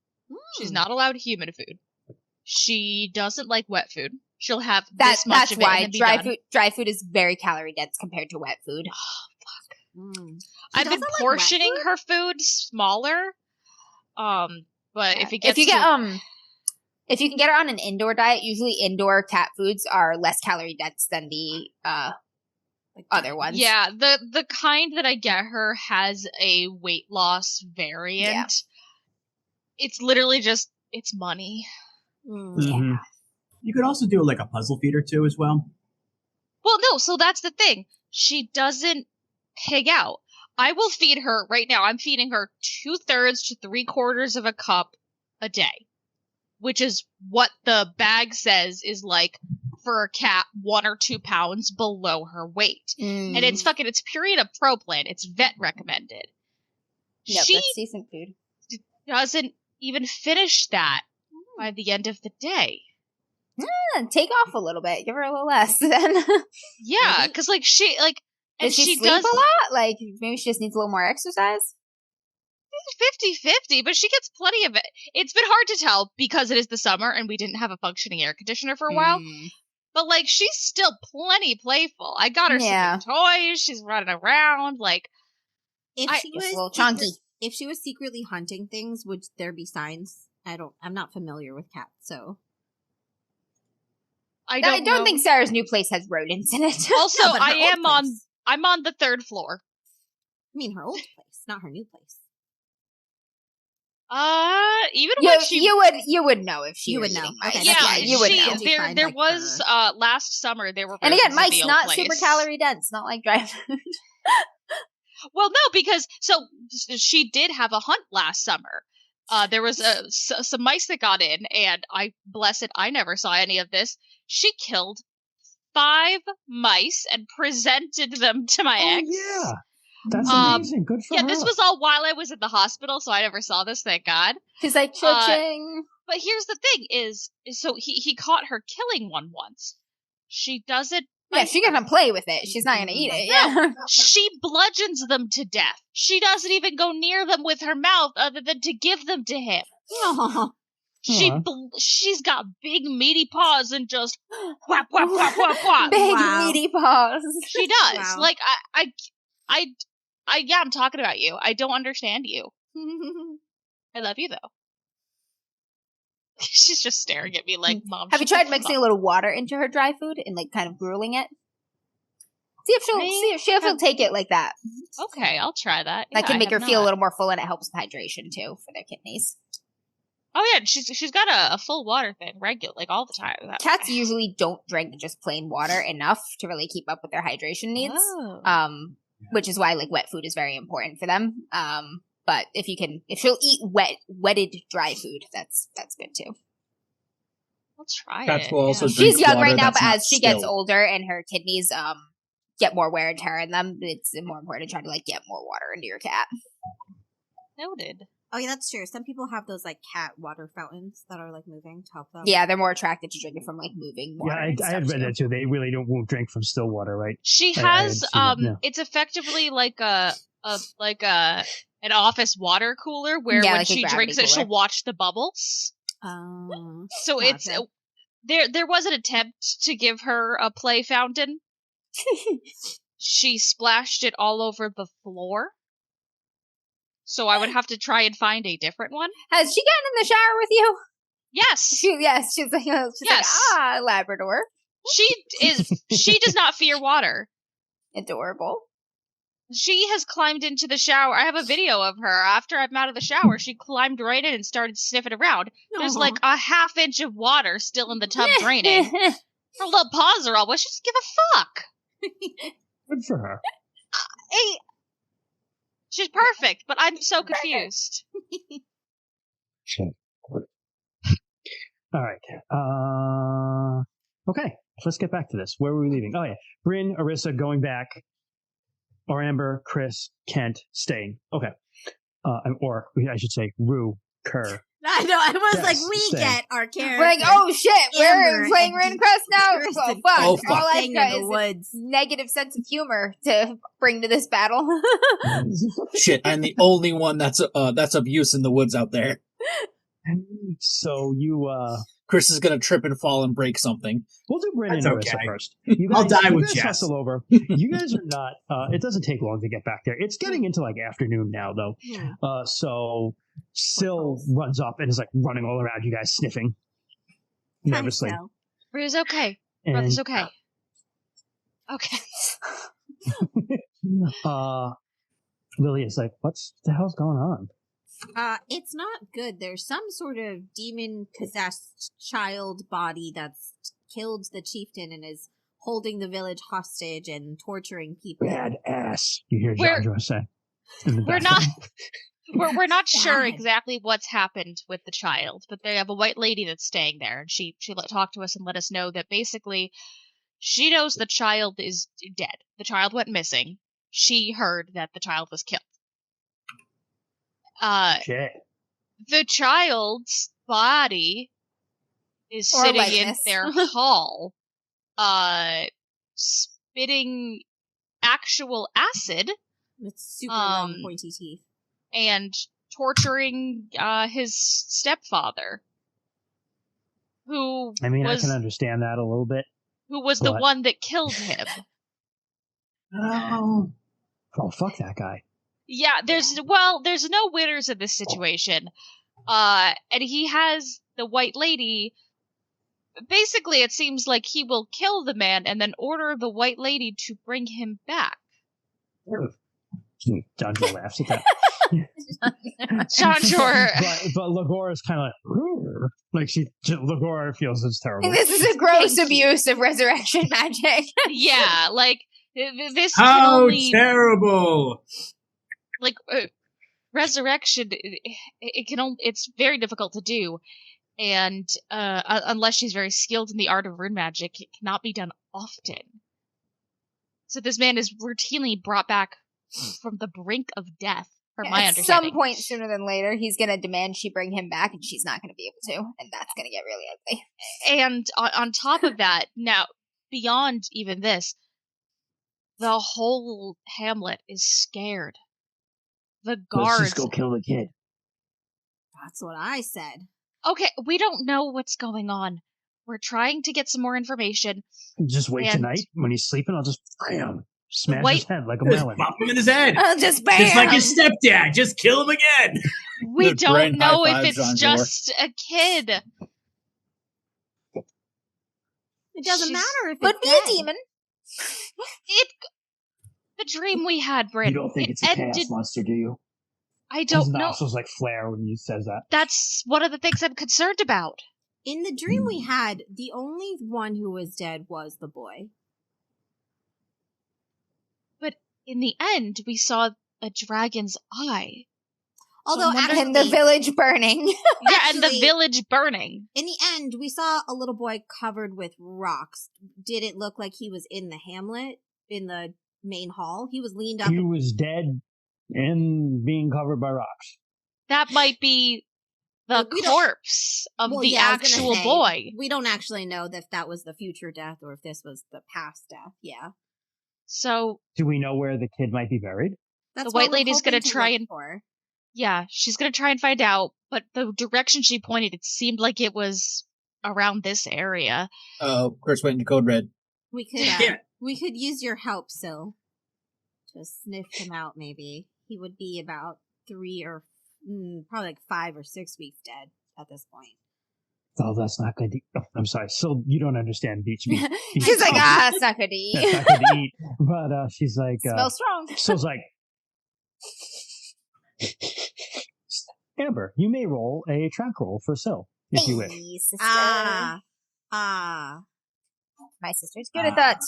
She's not allowed human food. She doesn't like wet food. She'll have this much That's of it why and then be done. dry food is very calorie dense compared to wet food. I've been portioning her food smaller. But if it gets if you can get her on an indoor diet, usually indoor cat foods are less calorie dense than the other ones. Yeah, the kind that I get her has a weight loss variant. Yeah. It's literally just it's money. Mm-hmm. You could also do like a puzzle feeder too as well. Well, no, so that's the thing. She doesn't pig out. I will feed her right now. I'm feeding her 2/3 to 3/4 of a cup a day, which is what the bag says is like for a cat 1 or 2 pounds below her weight. And it's Purina Pro Plan. It's vet recommended. Yep, She that's decent food. doesn't even finish that by the end of the day. Take off a little bit. Give her a little less then. Yeah, because like she like and Does she sleep does a lot? Like maybe she just needs a little more exercise? 50-50, but she gets plenty of it. It's been hard to tell because it is the summer and we didn't have a functioning air conditioner for a while. But like she's still plenty playful. I got her some new toys. She's running around like If she was a little chunky. If she was secretly hunting things, would there be signs? I'm not familiar with cats, so I don't know. think Sarah's new place has rodents in it. Also, No, but her old place. I'm on the 3rd floor. I mean her old place, not her new place. Even when she you would know if she You were would know. eating mice. Okay, yeah, that's you would know. there was last summer there were And again, rodents at mice the not old super place. calorie dense, not like dry food. Well, no, because she did have a hunt last summer. There was some mice that got in, and I never saw any of this. She killed 5 mice and presented them to my ex. Yeah, that's amazing. Good for her. Yeah, this was all while I was at the hospital, so I never saw this. Thank God. She's like, cha-ching. But here's the thing: is so he caught her killing one once. She doesn't. Yeah, she's gonna play with it. She's not gonna eat it. Yeah. She bludgeons them to death. She doesn't even go near them with her mouth other than to give them to him. Oh. She's got big meaty paws and just whap whap whap whap whap. Big Wow. meaty paws. She does. Wow. Like yeah, I'm talking about you. I don't understand you. I love you though. She's just staring at me like, Mom. Have you tried mixing a little water into her dry food and like kind of grueling it? See if she'll take it like that. Okay, I'll try that. That Yeah, can I make her have feel a not. little more full, and it helps with hydration too for their kidneys. Oh yeah, she's got a full water thing regular, like all the time. Cats usually don't drink just plain water enough to really keep up with their hydration needs. Oh. Which is why like wet food is very important for them. But if she'll eat wetted dry food, that's good too. I'll try Cats it. will also yeah. drink She's young water right now, that's but not as she gets spilled. older and her kidneys get more wear and tear in them, it's more important to try to like get more water into your cat. Noted. Oh yeah, that's true. Some people have those like cat water fountains that are like moving to help them. Yeah, they're more attracted to drinking from like moving water. Yeah, and I had stuff, read too. that too. They really won't drink from still water, right? She I had has seen that, yeah. it's effectively like an office water cooler where Yeah, when like a she gravity drinks it cooler. she'll watch the bubbles. So it's gotcha. there was an attempt to give her a play fountain. She splashed it all over the floor. So I would have to try and find a different one. Has she gotten in the shower with you? Yes. She's like, Yes. Labrador. She does not fear water. Adorable. She has climbed into the shower. I have a video of her. After I'm out of the shower, she climbed right in and started sniffing around. There's Aw. like a 1/2 inch of water still in the tub draining. Her little paws are all wet. She doesn't give a fuck. Good for her. Hey, she's perfect, but I'm so confused. Shit. All right. Okay. Let's get back to this. Where were we leaving? Oh yeah, Bryn, Arissa going back, or Amber, Chris, Kent staying. Okay. Or I should say, Rue, Kerr. I know. I was Yes, like, we same. get our character. We're like, oh shit, Amber we're playing and RuneQuest now? Kristen. Well, fuck. Oh, fuck. All I've Staying got in is the a woods. negative sense of humor to bring to this battle. Shit, I'm the only one that's of use in the woods out there. So you, Chris is gonna trip and fall and break something. we'll do Bryn and That's Arissa okay. first. You I'll die you with guys Jess. hustle over. You guys are not. It doesn't take long to get back there. It's getting into like afternoon now, though. So Syl runs up and is like running all around you guys, sniffing nervously. Rue's okay. And, Brother's okay. Okay. Lily is like, "What's the hell's going on?" It's not good. There's some sort of demon-possessed child body that's killed the chieftain and is holding the village hostage and torturing people. Bad ass. You hear We're- Jandra say. in the We're background. We're not sure Bad. exactly what's happened with the child, but they have a white lady that's staying there, and she talked to us and let us know that basically she knows the child is dead. The child went missing. She heard that the child was killed. Shit. The child's body is Or sitting in likeness. their hall, spitting actual acid With super long, pointy teeth. and torturing his stepfather, who I mean, was I can understand that a little bit. the but- one that killed him. Oh. Oh, fuck that guy. Yeah, there's no winners in this situation. And he has the white lady. Basically, it seems like he will kill the man and then order the white lady to bring him back. Chandra laughs at that. Chandra. but Lagora is kind of like Lagora feels it's terrible. This is a gross abuse of resurrection magic. Yeah, like this can How only terrible! like resurrection. It can only, it's very difficult to do, and unless she's very skilled in the art of rune magic, it cannot be done often. So this man is routinely brought back from the brink of death, from my At understanding. some point sooner than later, he's going to demand she bring him back, and she's not going to be able to, and that's going to get really ugly. And on top of that, now beyond even this, the whole hamlet is scared. The guards. Let's just go kill the kid. That's what I said. Okay, we don't know what's going on. We're trying to get some more information. Just wait And- tonight when he's sleeping. I'll just smash Wait. his head like a Just melon. pop him in his head. Oh, just bam! Just like his stepdad. Just kill him again. We Good brain don't know high if fives, it's Jean-Jor. just a kid. It doesn't She's- matter if Could it's be dead. a demon. The dream we had, Bryn. You don't think it it's a chaos ended. monster, do you? I His don't know. nostrils like flare when he says that. That's one of the things I'm concerned about. In the dream we had, the only one who was dead was the boy. But in the end, we saw a dragon's eye. Although I'm wondering- And the village burning. Yeah, and the Actually- village burning. in the end, we saw a little boy covered with rocks. Did it look like he was in the hamlet, in the main hall? He was leaned up. He was dead and being covered by rocks. That might be the Well, we don't- corpse of Well, the yeah, I was gonna actual say, boy. We don't actually know if that was the future death or if this was the past death. Yeah. So, Do we know where the kid might be buried? That's white what we're lady's gonna hoping to try look and- for. yeah, she's gonna try and find out, but the direction she pointed, it seemed like it was around this area. Chris went into code red. We could Yeah. we could use your help, Syl, to sniff him out. Maybe he would be about 3 or probably like 5 or 6 weeks dead at this point. Oh, that's not good. I'm sorry. So you don't understand beach meat. She's like, it's not good to eat. That's not good to eat. But she's like, Smells strong. So's like, Amber, you may roll a track roll for Syl if you wish. Hey, sister. Ah. My sister's good at that.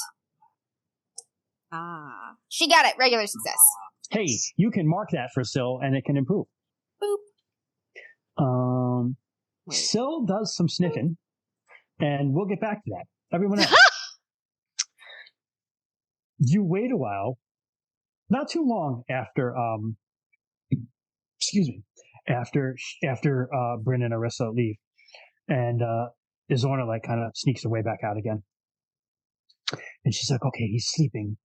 Ah. She got it. Regular success. Hey, you can mark that for Syl, and it can improve. Boop. Syl does some sniffing, and we'll get back to that. Everyone else, you wait a while, not too long after, after Bryn and Arissa leave, and Izorna like kind of sneaks her way back out again, and she's like, "Okay, he's sleeping.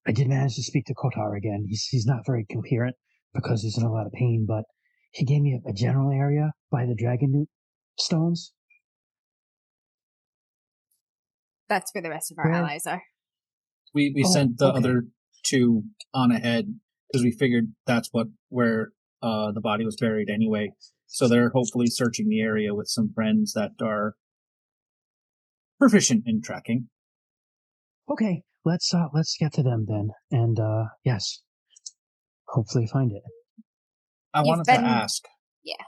I did manage to speak to Kotar again. He's not very coherent because he's in a lot of pain, but he gave me a general area by the dragon newt stones." That's where the rest of our allies are. We sent the other two on ahead because we figured that's where the body was buried anyway. So they're hopefully searching the area with some friends that are proficient in tracking. Okay, let's get to them then, and yes, hopefully find it. I wanted to ask. Yeah.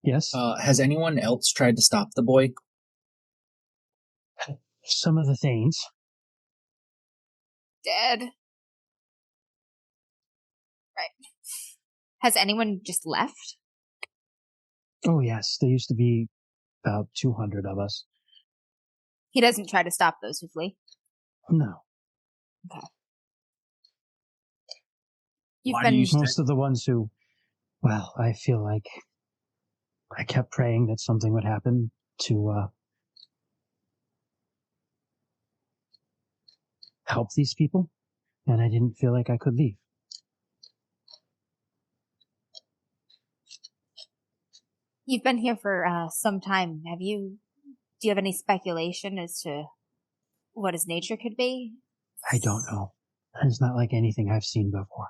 Yes. Has anyone else tried to stop the boy? Some of the Thanes. Dead. Right. Has anyone just left? Oh yes, there used to be about 200 of us. He doesn't try to stop those who flee? No. Okay. Most of the ones who, well, I feel like I kept praying that something would happen to help these people, and I didn't feel like I could leave. You've been here for some time. Do you have any speculation as to what his nature could be? I don't know. It's not like anything I've seen before.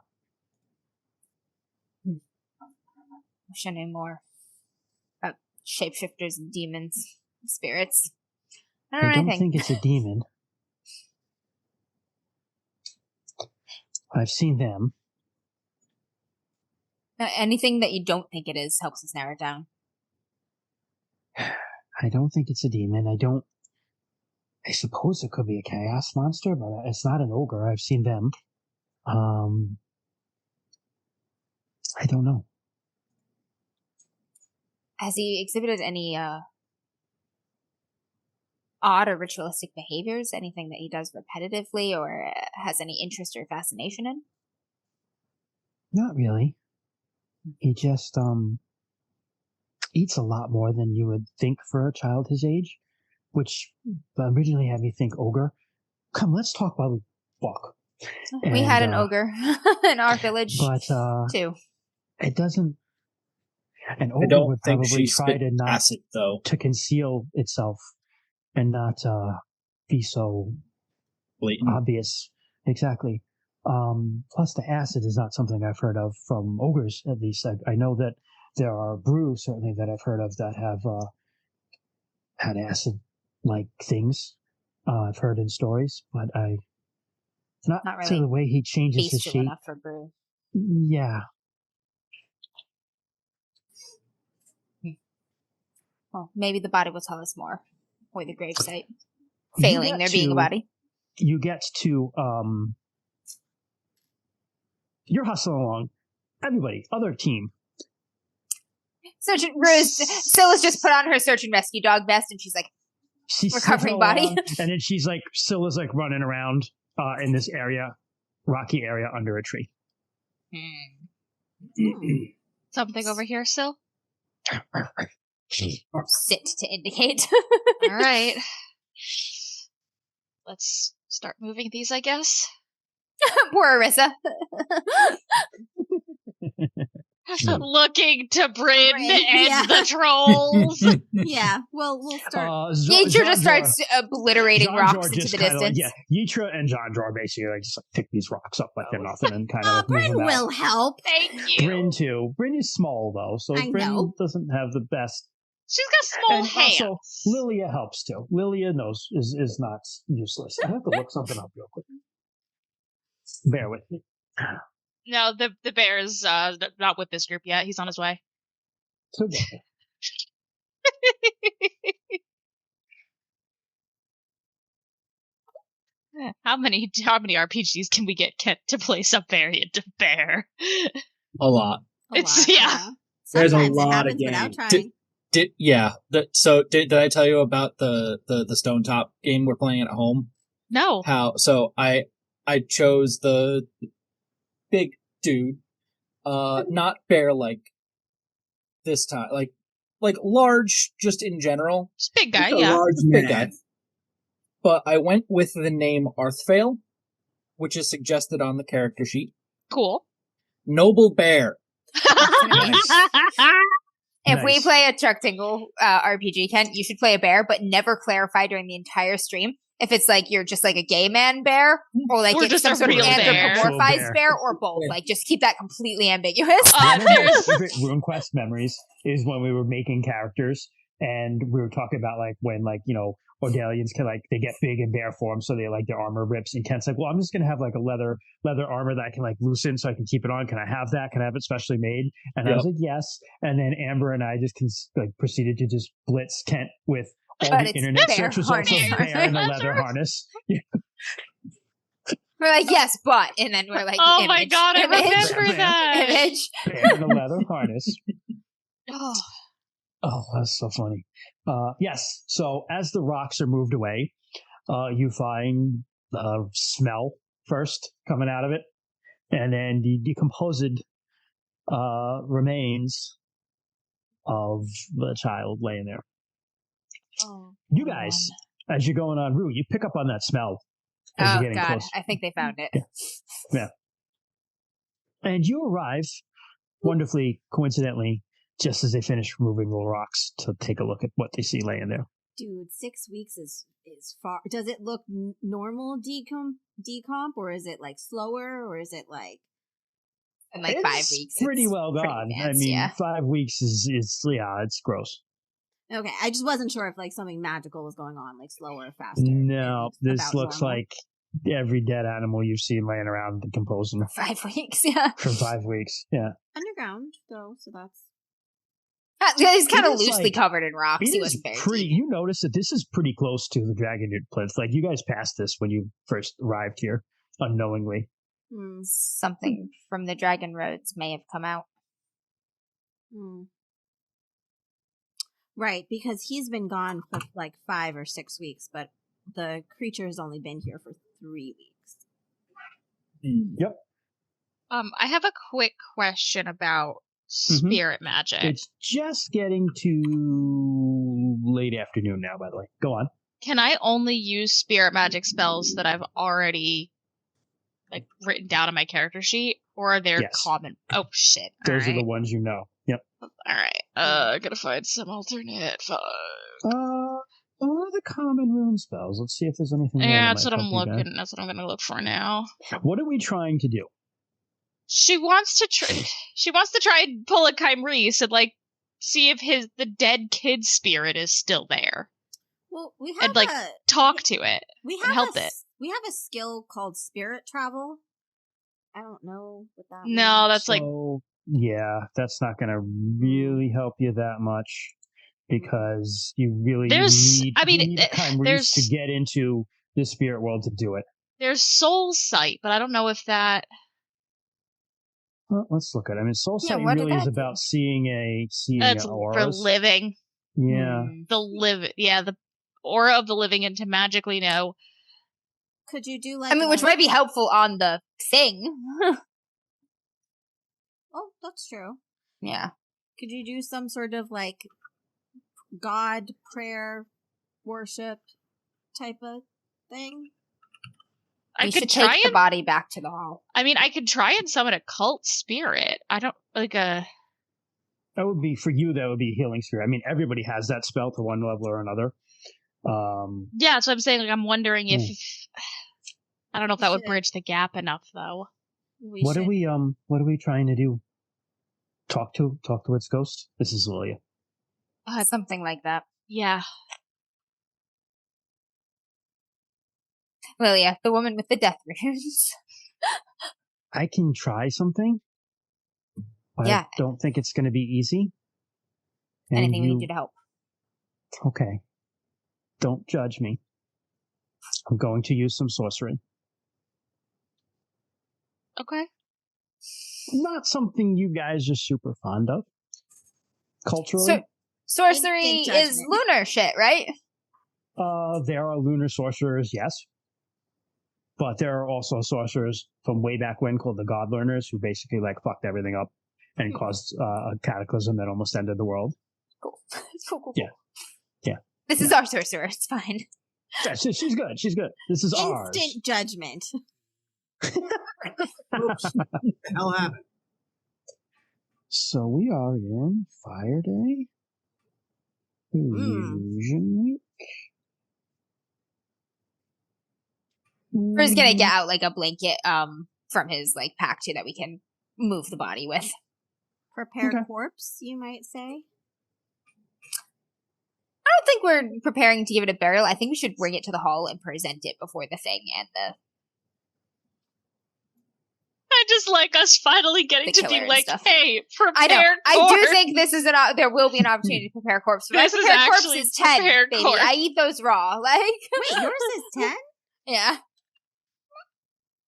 Wish I knew more about shapeshifters and demons, and spirits. I don't think it's a demon. I've seen them. Anything that you don't think it is helps us narrow it down. I don't think it's a demon. I suppose it could be a chaos monster, but it's not an ogre. I've seen them. I don't know. Has he exhibited any odd or ritualistic behaviors? Anything that he does repetitively or has any interest or fascination in? Not really. He just eats a lot more than you would think for a child his age, which originally had me think ogre. Come, let's talk while we walk. We had an ogre in our village, but too. It doesn't. An ogre would probably try to not acid, though, to conceal itself and not be so blatant. Obvious. Exactly. Plus, the acid is not something I've heard of from ogres. At least I know that there are brews certainly that I've heard of that have had acid-like things. I've heard in stories, but not really to the way he changes his shape. Enough for brew. Yeah. Well, maybe the body will tell us more. Or the gravesite. Failing there being a body. You get to you're hustling along. Everybody, other team. Scylla's just put on her search and rescue dog vest, and she's like, recovering body. And then she's like, Scylla's like running around in this area, rocky area under a tree. Something over here, Syl? Sit to indicate. All right. Let's start moving these, I guess. Poor Arissa. Looking to Bryn and the trolls. Yeah, well, we'll start. Yitra just starts obliterating rocks into the distance. Yitra and Jandra basically just pick these rocks up like they're nothing and kind of. Bryn will help. Thank you. Bryn too. Bryn is small though, so Bryn doesn't have the best. She's got small hands. Also, Lilia helps too. Lilia is not useless. I have to look something up real quick. Bear with me. No, the bear is not with this group yet. He's on his way. Okay. How many RPGs can we get Kent to play some variant of bear? A lot. Yeah. There's a Sometimes it lot of happens without games. trying. Did I tell you about the Stone Top game we're playing at home? No. I chose the big dude, not bear like this time, like large just in general. Just big guy, It's a yeah. large Big man. guy. But I went with the name Arthvale, which is suggested on the character sheet. Cool. Noble Bear. If we Nice. play a Chuck Tingle RPG, Kent, you should play a bear, but never clarify during the entire stream if it's like you're just like a gay man bear or like Or it's just some a sort of real bear. anthropomorphized Bear. bear or both. Yeah. Like just keep that completely ambiguous. One of my There's favorite RuneQuest memories is when we were making characters and we were talking about like when like, you know, Ordalians can like they get big in bear form, so they like their armor rips. And Kent's like, well, I'm just gonna have like a leather armor that I can like loosen so I can keep it on. Can I have that? Can I have it specially made? And I was like, yes. And then Amber and I just proceeded to just blitz Kent with all But the it's internet bear search results of harness. bear in a leather harness. We're like, yes, but, and then we're like, oh my image, god, I image, remember that. image. Bear in a leather harness. Oh. Oh, that's so funny. Yes. So as the rocks are moved away, you find smell first coming out of it, and then the decomposed remains of the child laying there. Oh, You guys, as you're going on route, you pick up on that smell as Oh you're getting god, close. I think they found it. Yeah. And you arrive, wonderfully, coincidentally, just as they finish removing the rocks to take a look at what they see laying there. Dude, 6 weeks is far. Does it look normal decomp, or is it like slower, or is it like? In like It's 5 weeks. pretty it's well pretty gone. I advanced, mean, yeah. 5 weeks is it's gross. Okay, I just wasn't sure if like something magical was going on, like slower or faster. No, than this about looks normal. like every dead animal you've seen laying around decomposing 5 weeks, yeah. for 5 weeks. Yeah. Underground though, so that's He's kind It of is, loosely like, covered in rocks. He It is wasn't very pretty. deep. You notice that this is pretty close to the Dragon Plinth. Like you guys passed this when you first arrived here, unknowingly. Something from the Dragon Roads may have come out. Right, because he's been gone for like 5 or 6 weeks, but the creature has only been here for 3 weeks. Yep. I have a quick question about spirit magic. It's just getting to late afternoon now, by the way. Go on. Can I only use spirit magic spells that I've already like written down on my character sheet, or are there Yes. common? Oh shit! Those are Alright. the ones you know. Yep. All right. I gotta find some alternate. What are the common rune spells? Let's see if there's anything. there Yeah, that that's might what I'm help you guys. looking. That's what I'm gonna look for now. What are we trying to do? She wants to try and pull a Kymreese and like see if the dead kid spirit is still there. Well, we have And like talk to it. we and have help a, it. We have a skill called spirit travel. I don't know what that No, means. that's like So, yeah, that's not going to really help you that much because you really There's- need, I mean, you need a Kymreese there's- to get into the spirit world to do it. there's soul sight, but I don't know if that. Well, let's look at it. I mean, soul Yeah, sight what did really is that about seeing That's an for auras. living. Yeah. The aura of the living, and to magically know. Could you do like? I mean, which might be helpful on the thing. Oh, that's true. Yeah. Could you do some sort of like God prayer worship type of thing? I We could should try take the and. body back to the hall. I mean, I could try and summon a cult spirit. I don't like a. That would be, for you, that would be healing spirit. I mean, everybody has that spell to one level or another. Yeah, so I'm saying, like, I'm wondering if. I don't know if that would should- bridge the gap enough, though. What are we trying to do? Talk to its ghost? This is Lilia. Something like that. Yeah. Lilia, the woman with the death runes. I can try something, but Yeah. I don't think it's going to be easy. And Anything we can do to help. Okay. Don't judge me. I'm going to use some sorcery. Okay. Not something you guys are super fond of. Culturally. Sorcery Instant is judgment. lunar shit, right? There are lunar sorcerers, yes. But there are also sorcerers from way back when called the God Learners who basically like fucked everything up and caused a cataclysm that almost ended the world. Cool. Cool. Yeah. Yeah. This is our sorcerer. It's fine. Yeah, she's good. She's good. This is ours. Instant judgment. Oops. What the hell happened? So we are in Fire Day. Illusion Week. We're just gonna get out like a blanket from his like pack too that we can move the body with. Prepare Okay. corpse, you might say. I don't think we're preparing to give it a burial. I think we should bring it to the hall and present it before the thing and the I just like us finally getting The to killer be and like, stuff. hey, prepare I know. I do corpse. think this is there will be an opportunity to prepare corpse. But This is prepare corpse actually is 10, prepared baby. corpse. I eat those raw. Like Wait, yours is 10? yeah.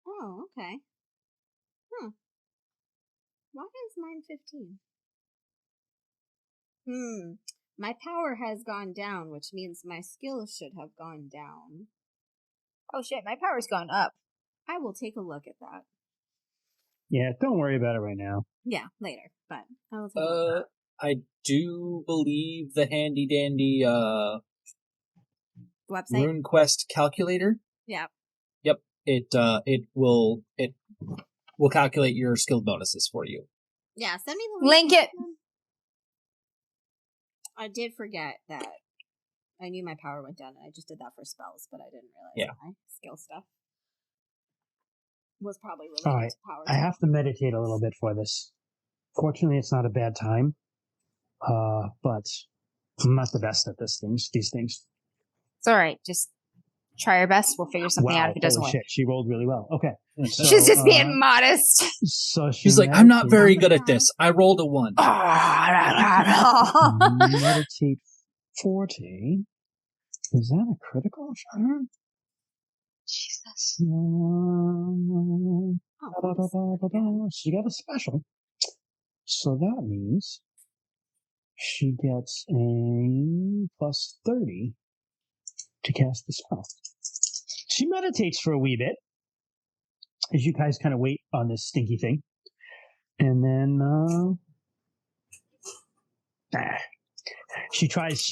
Oh, okay. Why is mine 15? My power has gone down, which means my skills should have gone down. Oh shit, my power's gone up. I will take a look at that. Yeah, don't worry about it right now. Yeah, later, but I will take a look at that. I do believe the handy dandy Website? RuneQuest calculator. Yeah. Yep. It will calculate your skill bonuses for you. Yeah, send me the Link it. I did forget that. I knew my power went down, and I just did that for spells, but I didn't realize my skill stuff was probably related All right. to power. I have to meditate a little bit for this. Fortunately, it's not a bad time. But I'm not the best at these things. It's alright, just try your best. We'll figure something out if it doesn't holy work. shit, she rolled really well. Okay. So, She's just being modest. So She's like, I'm not very good at this. I rolled a 1. Meditate 40. Is that a critical for her? Jesus. She got a special. So that means she gets a plus 30 to cast the spell. She meditates for a wee bit as you guys kind of wait on this stinky thing. And then she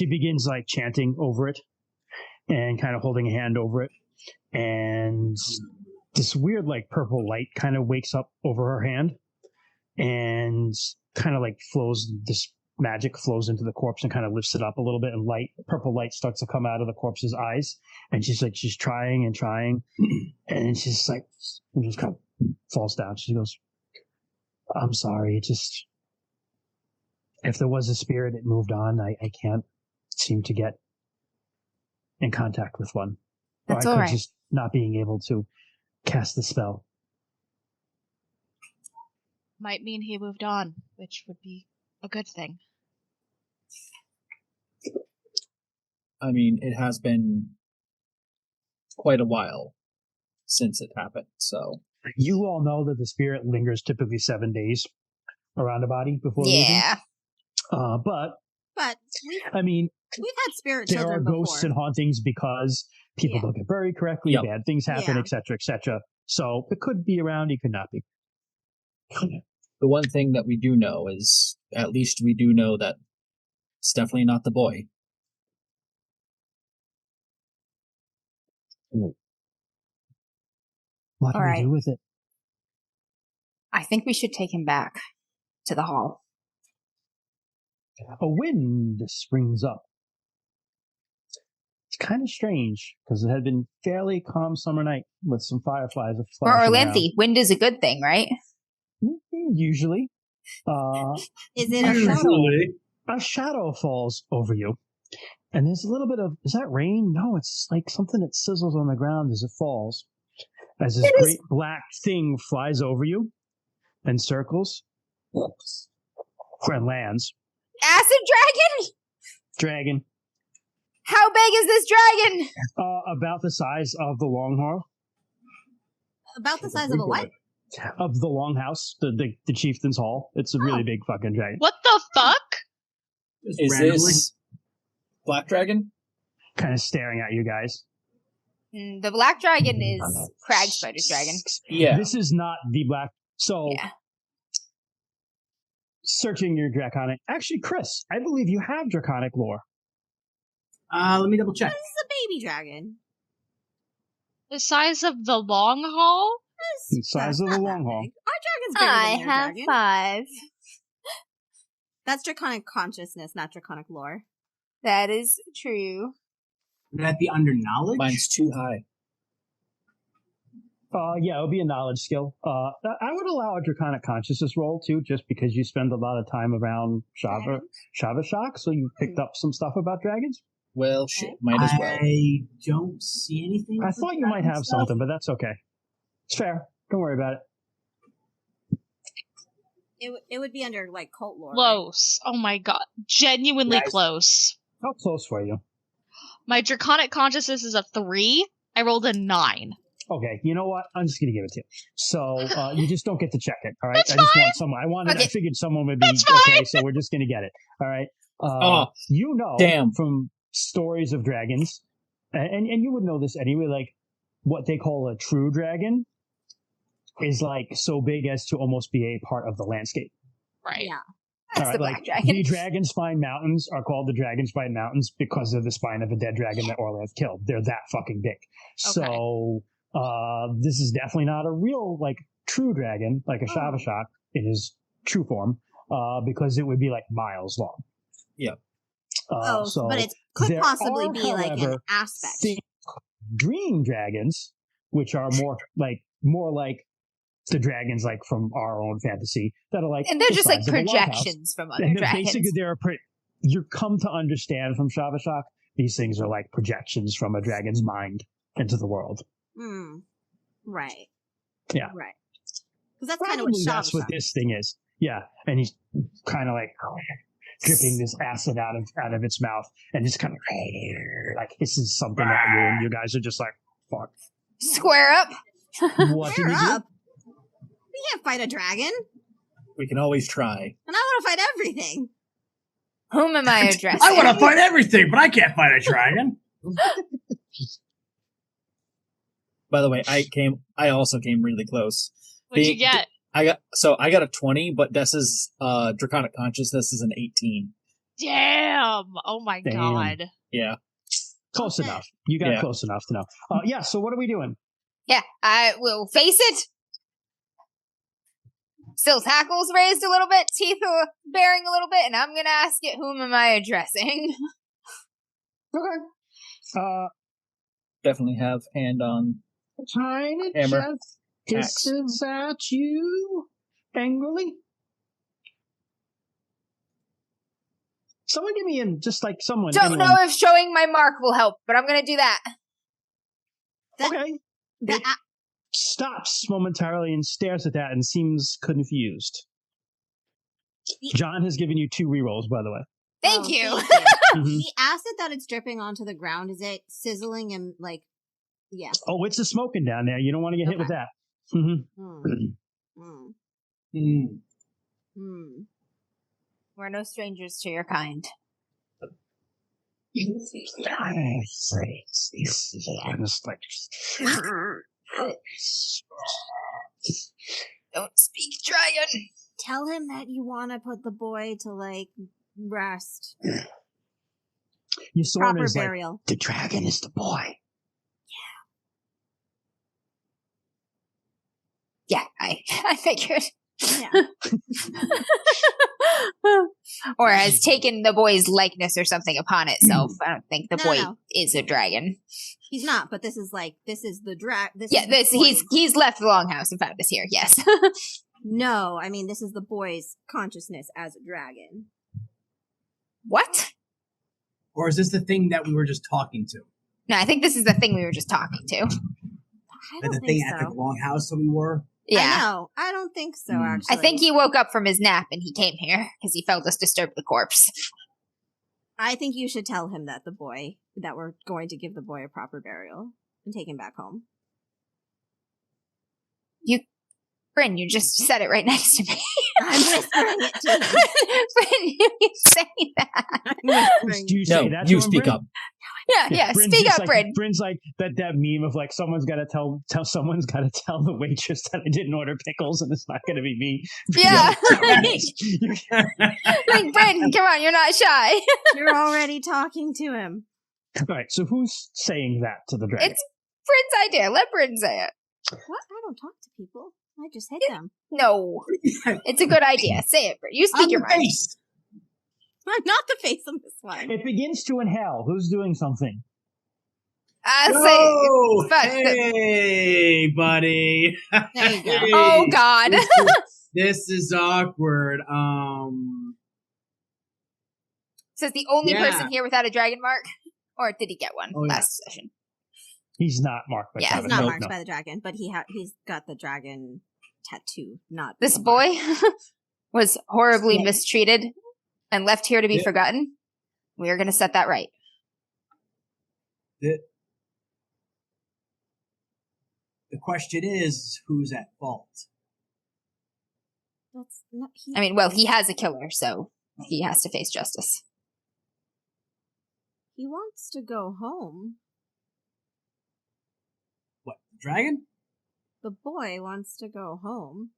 begins like chanting over it and kind of holding a hand over it. And this weird like purple light kind of wakes up over her hand and kind of like this magic flows into the corpse and kind of lifts it up a little bit, and purple light starts to come out of the corpse's eyes. And she's trying and trying, and she's like, and just kind of falls down. She goes, I'm sorry. If there was a spirit, it moved on. I can't seem to get in contact with one. That's or I all could right. just not being able to cast the spell. Might mean he moved on, which would be a good thing. I mean, it has been quite a while since it happened, so. You all know that the spirit lingers typically 7 days around a body before leaving. Yeah. But we've I mean, had spirit there are children ghosts before. and hauntings because people don't get buried correctly, Yep. bad things happen, Yeah. etc., etc. So it could be around, it could not be. The one thing that we do know is, at least we do know that it's definitely not the boy. What do All we right. do with it? I think we should take him back to the hall. A wind springs up. It's kind of strange because it had been fairly calm summer night with some fireflies For flashing around. Orlanthe, wind is a good thing, right? Usually. Is it a shadow? Usually. A shadow falls over you. And there's a little bit of, is that rain? No, it's like something that sizzles on the ground as it falls. As this great black thing flies over you and circles and lands. Acid dragon? Dragon. How big is this dragon? About the size of the Longhorn. About the size of a what? Of the Longhouse, the Chieftain's Hall. It's a really big fucking dragon. What the fuck? Is this Black Dragon? Kind of staring at you guys. The black dragon is Crag Spider's dragon. Yeah. This is not the black. So, searching your draconic. Actually, Chris, I believe you have draconic lore. Let me double check. This is a baby dragon. The size of the long haul? The size of the long haul. Our dragon's bigger than your dragon. 5. That's draconic consciousness, not draconic lore. That is true. Would that be under knowledge? Mine's too high. Yeah, it would be a knowledge skill. I would allow a draconic consciousness roll too, just because you spend a lot of time around Shavashak, so you picked up some stuff about dragons. Well, shit, might as well. I don't see anything. I thought you might have something, but that's okay. It's fair. Don't worry about it. It would be under like cult lore. Close. Right? Oh my god. Genuinely close. How close were you? My draconic consciousness is a 3. I rolled a 9. Okay, you know what? I'm just gonna give it to you. So you just don't get to check it. All right. That's I just fine. want someone. I figured someone would be That's fine. okay. So we're just gonna get it. All right. You know from stories of dragons, and you would know this anyway. Like what they call a true dragon is like so big as to almost be a part of the landscape. Right. Yeah. That's the black dragon. The Dragon Spine Mountains are called the Dragon Spine Mountains because of the spine of a dead dragon that Orlanth killed. They're that fucking big. Okay. So this is definitely not a real, like, true dragon, like a Shavashak in his true form, because it would be, like, miles long. Yeah. So but it could possibly be, however, like, an aspect. Dream dragons, which are more like the dragons like from our own fantasy that are like, and they're just like projections from other dragons. Basically, you come to understand from Shavashak, these things are like projections from a dragon's mind into the world. Right. Yeah. Right. Because that's kind of what Shavashak. That's what this thing is. Yeah, and he's kind of like dripping this acid out of its mouth, and just kind of like hisses something at you, and you guys are just like, fuck. Square up. What do we do? We can't fight a dragon. We can always try. And I want to fight everything. Whom am I addressing? I want to fight everything, but I can't fight a dragon. By the way, I also came really close. What'd you get? I got a 20, but Dessa's Draconic Consciousness is an 18. Damn! Oh my god. Yeah. Close enough. You got close enough to know. Yeah, so what are we doing? Yeah, I will face it. Still tackles raised a little bit, teeth are bearing a little bit, and I'm going to ask it, whom am I addressing? Okay. Definitely have hand on Tiny hammer. Hisses at you angrily. Someone give me someone. Don't know if showing my mark will help, but I'm going to do that. Okay. Stops momentarily and stares at that and seems confused. John has given you 2 rerolls, by the way. Thank you. The acid that it's dripping onto the ground, is it sizzling and like, yeah. Oh, it's a smoking down there. You don't want to get hit with that. We're no strangers to your kind. Don't speak dragon. Tell him that you want to put the boy to like rest. Proper burial. Like, the dragon is the boy. Yeah, I figured. Yeah. Or has taken the boy's likeness or something upon itself. I don't think the boy is a dragon. He's not, but this is the dragon. He's left the longhouse and found us here. Yes. No, I mean this is the boy's consciousness as a dragon. What? Or is this the thing that we were just talking to? No, I think this is the thing we were just talking to. I don't the think thing so. at the longhouse that we were. Yeah. No, I don't think so. Actually, I think he woke up from his nap and he came here because he felt us disturb the corpse. I think you should tell him that we're going to give the boy a proper burial and take him back home. Bryn, you just said it right next to me. I'm whispering it to him. Bryn, you can say that. I'm whispering. Do you say that? You to him, speak Bryn? up. Yeah, Bryn's speak just up, like, Bryn. Bryn's like that meme of like someone's got to tell the waitress that I didn't order pickles and it's not going to be me. Yeah. All Like, Bryn, come on, you're not shy. You're already talking to him. right. So who's saying that to the dragon? It's Bryn's idea. Let Bryn say it. What? I don't talk to people. I just hit them. No. It's a good idea. Say it, Bryn. You speak your mind. Face. I'm not the face on this one. It begins to inhale. Who's doing something? Oh, fuck. hey, buddy. There you go. Oh, God. This is awkward. Says the only Yeah. person here without a dragon mark? Or did he get one Oh, yeah. last session? He's not marked by Yeah, He's Travis. not No, marked no. by the dragon, but he's got the dragon tattoo. Not This the mark. boy was horribly Yeah. mistreated and left here to be Yeah. forgotten. We are going to set that right. The question is, who's at fault? That's not. I mean, well, he has a killer, so he has to face justice. He wants to go home. What, the dragon? The boy wants to go home.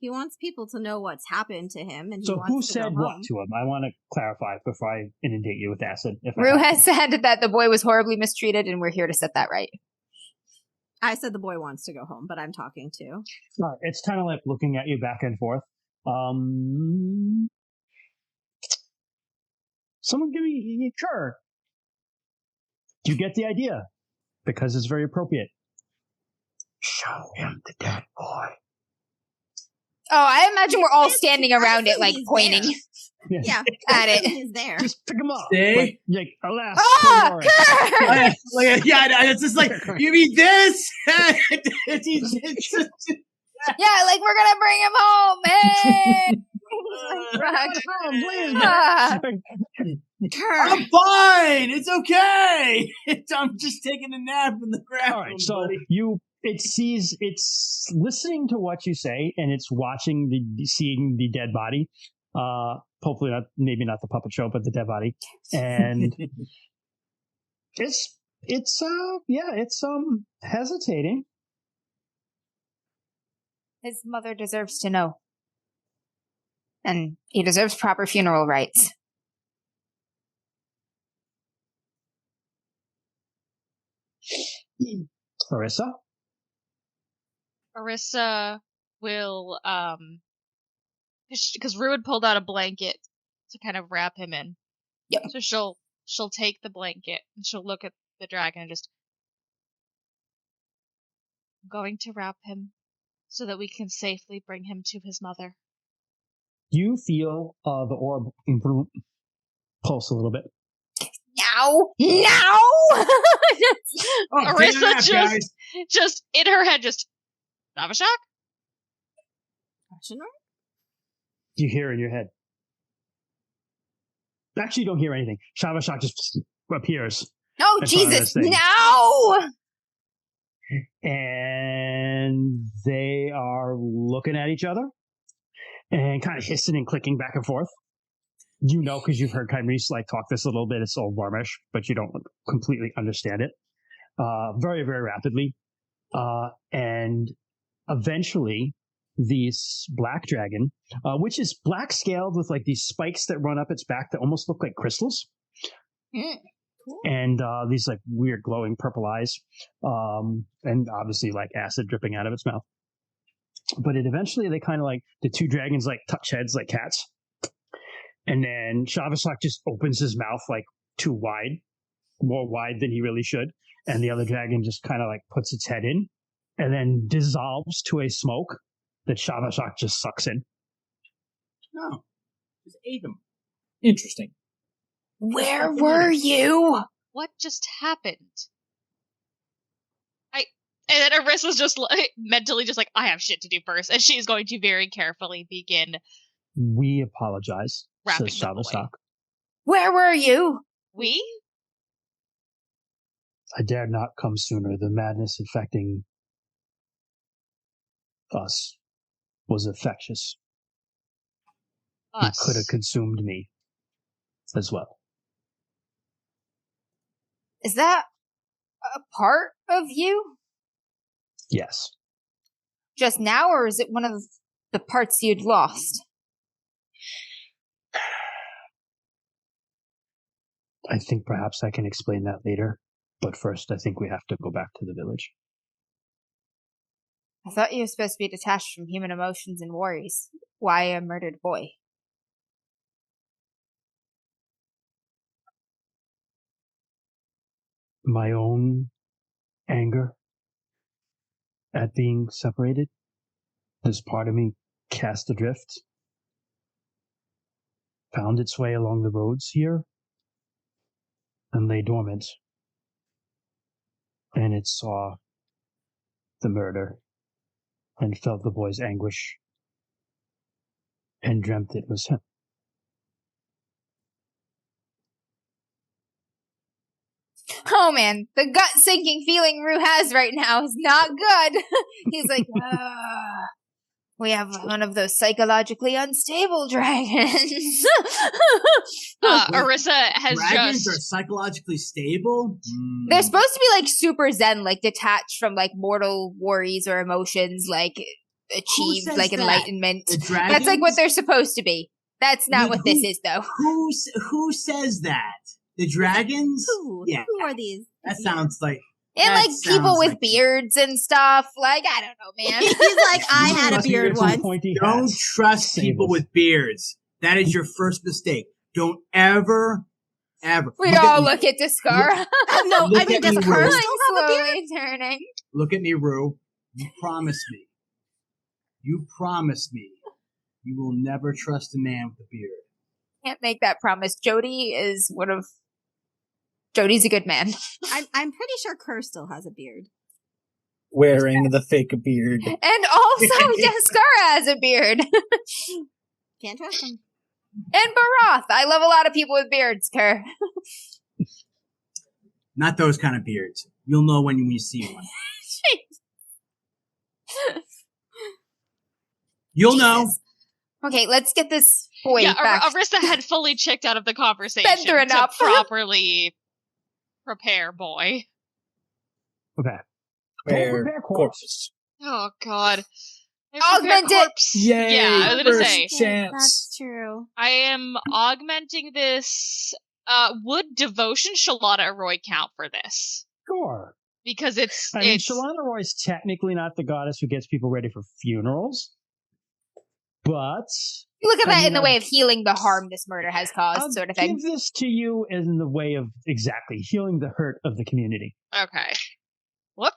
He wants people to know what's happened to him, and he So wants who to said go what home. to him? I want to clarify before I inundate you with acid. If I Rue have has said that the boy was horribly mistreated, and we're here to set that right. I said the boy wants to go home, but I'm talking to. All right, it's kind of like looking at you back and forth. Someone give me sure. Do you get the idea? Because it's very appropriate. Show him the dead boy. Oh, I imagine we're all It's- standing around it, I like, think he's pointing there. Yeah, at it. He's there. Just pick him up. See? Like alas. Ah! poor Kurt! Yeah, it's just like, you mean this? It's just- Yeah, like, we're gonna bring him home. Hey! Ah. I'm fine. It's okay. I'm just taking a nap in the ground. All right, so buddy. it's listening to what you say, and it's seeing the dead body. Hopefully not, maybe not the puppet show, but the dead body, and it's hesitating. His mother deserves to know. And he deserves proper funeral rites. Marissa, Marissa will, because Rue had pulled out a blanket to kind of wrap him in. Yep. So she'll take the blanket and she'll look at the dragon and just, I'm going to wrap him so that we can safely bring him to his mother. you feel the orb pulse a little bit. Now! Oh, Marissa damn it, just in her head, just, Shavashak? Question mark? You hear in your head. Actually, you don't hear anything. Shavashak just appears. No, That's one of Jesus! those things. No! And they are looking at each other and kind of hissing and clicking back and forth. You know, because you've heard Kyrese like talk this a little bit. It's all warmish, but you don't completely understand it. Very, very rapidly. And eventually, this black dragon, which is black scaled with like these spikes that run up its back that almost look like crystals. Cool. And these like weird glowing purple eyes, and obviously like acid dripping out of its mouth. But they kind of like the two dragons like touch heads like cats, and then Shavashak just opens his mouth like too wide, more wide than he really should, and the other dragon just kind of like puts its head in, and then dissolves to a smoke that Shavashak just sucks in. No, just ate him. Interesting. Where were you? What just happened? And then Arissa's just like, mentally just like, I have shit to do first. And she's going to very carefully begin. We apologize. wrapping says them away. Shavashak. Where were you? We? I dared not come sooner. The madness infecting us was infectious. It could have consumed me as well. Is that a part of you? Yes. Just now, or is it one of the parts you'd lost? I think perhaps I can explain that later. But first, I think we have to go back to the village. I thought you were supposed to be detached from human emotions and worries. Why a murdered boy? My own anger at being separated. This part of me cast adrift, found its way along the roads here, and lay dormant. And it saw the murder and felt the boy's anguish and dreamt it was him. Oh man, the gut-sinking feeling Rue has right now is not good. He's like, we have one of those psychologically unstable dragons. Arissa has Dragons just... are psychologically stable? They're supposed to be like super zen, like detached from like mortal worries or emotions, like achieved like that? enlightenment. The dragons? That's like what they're supposed to be. That's not what this is, though. Who says that? The dragons? Who? Yeah. Who are these? That sounds like... And that like people sounds with like- beards and stuff. Like, I don't know, man. He's like, I had a beard once. Don't trust people with beards. That is your first mistake. Don't ever. We look all at me. look at Discar. No, Look I mean, at does me, her Rue. still have a beard? Slowly turning. Look at me, Rue. You promised me. You promised me. You will never trust a man with a beard. Can't make that promise. Jody's a good man. I'm pretty sure Kerr still has a beard. Wearing the fake beard. And also Discar has a beard. Can't trust him. And Baroth. I love a lot of people with beards, Kerr. Not those kind of beards. You'll know when you see one. You'll know. Okay, let's get this boy Yeah, back. Arissa had fully checked out of the conversation Been through to enough. properly prepare boy. Okay. Prepare corpse. Oh god. Augment it! Yay! Yeah, I was gonna first say. chance. That's true. I am augmenting this. Would Devotion Shalana Roy count for this? Sure. Because it's I mean, Shalana Roy's technically not the goddess who gets people ready for funerals, but You look at I that mean, in the way of healing the harm this murder has caused, I'll sort of thing. give this to you in the way of exactly healing the hurt of the community. okay. Whoop.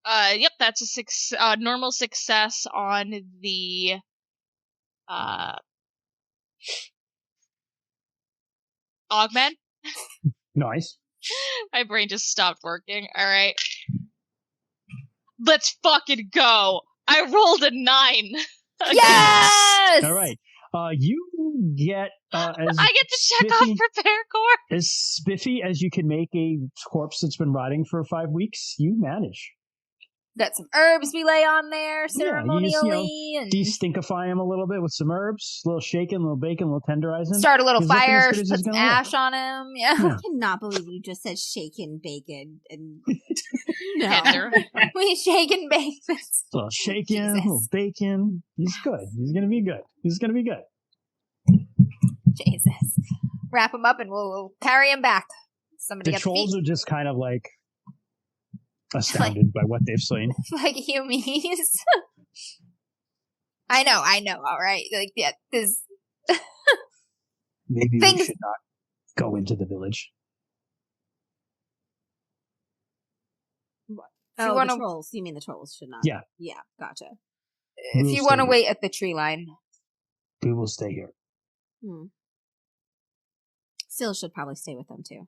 Yep, that's a normal success on the augment. Nice. My brain just stopped working. All right. Let's fucking go. I rolled a 9. Yes! All right. You get as I get to check off spiffy- prepare corpse. as spiffy as you can make a corpse that's been rotting for 5 weeks. You manage. Got some herbs we lay on there you just, ceremonially. and De-stinkify them a little bit with some herbs, a little shaking, a little bacon, a little tenderizing. start a little He's looking as fire, good as put he's some gonna ash on him. Yeah. Yeah. I cannot believe you just said shaken bacon and no. Tender. We shake and bake this. A little shaking, a Jesus. little bacon. He's good. He's gonna be good. He's gonna be good. Jesus. Wrap him up and we'll carry him back. Somebody The get the trolls feet. are just kind of like astounded by what they've seen. Like humies. I know, all right. Like, yeah, this. Maybe Things- we should not go into the village. If you Oh, wanna- the trolls. You mean the trolls should not? Yeah. Yeah, gotcha. If We'll you stay want to here. wait at the tree line. We will stay here. Syl should probably stay with them too.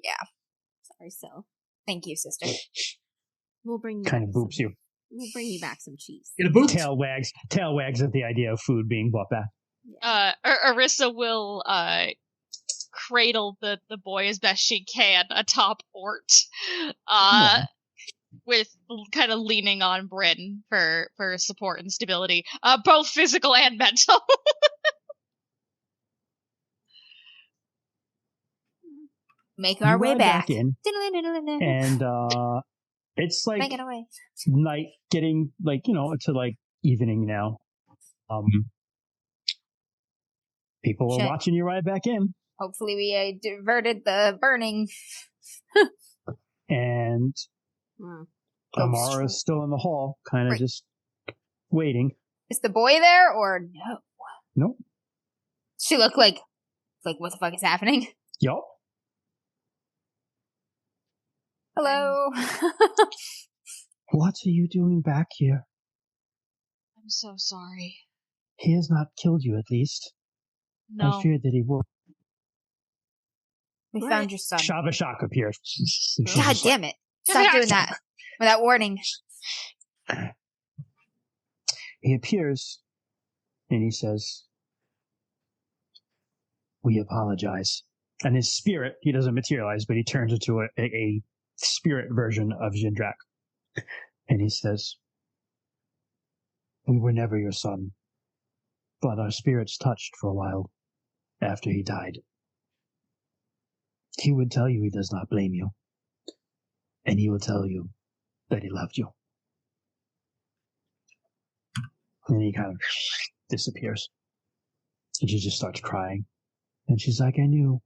Yeah. Sorry, Syl. Thank you, sister. We'll bring you Kind of back boops some- you. We'll bring you back some cheese. Get a boot. Tail wags at the idea of food being brought back. Arissa will cradle the boy as best she can atop Ort, with kind of leaning on Bryn for support and stability, both physical and mental. Make our way back. in, and it's like Make it away. night, getting like to like evening now. People are watching you ride back in. Hopefully we diverted the burning. And Amara is still in the hall, kind of just waiting. Is the boy there or no? Nope. She look like what the fuck is happening? Yup. Hello. What are you doing back here? I'm so sorry. He has not killed you, at least. No. I feared that he would. We found your son. Shavashak appears. God damn it. Stop doing that without warning. He appears and he says, "We apologize." And his spirit, he doesn't materialize, but he turns into a spirit version of Jindrak. And he says, "We were never your son, but our spirits touched for a while after he died. He would tell you he does not blame you, and he will tell you that he loved you." And he kind of disappears. And she just starts crying. And she's like, I knew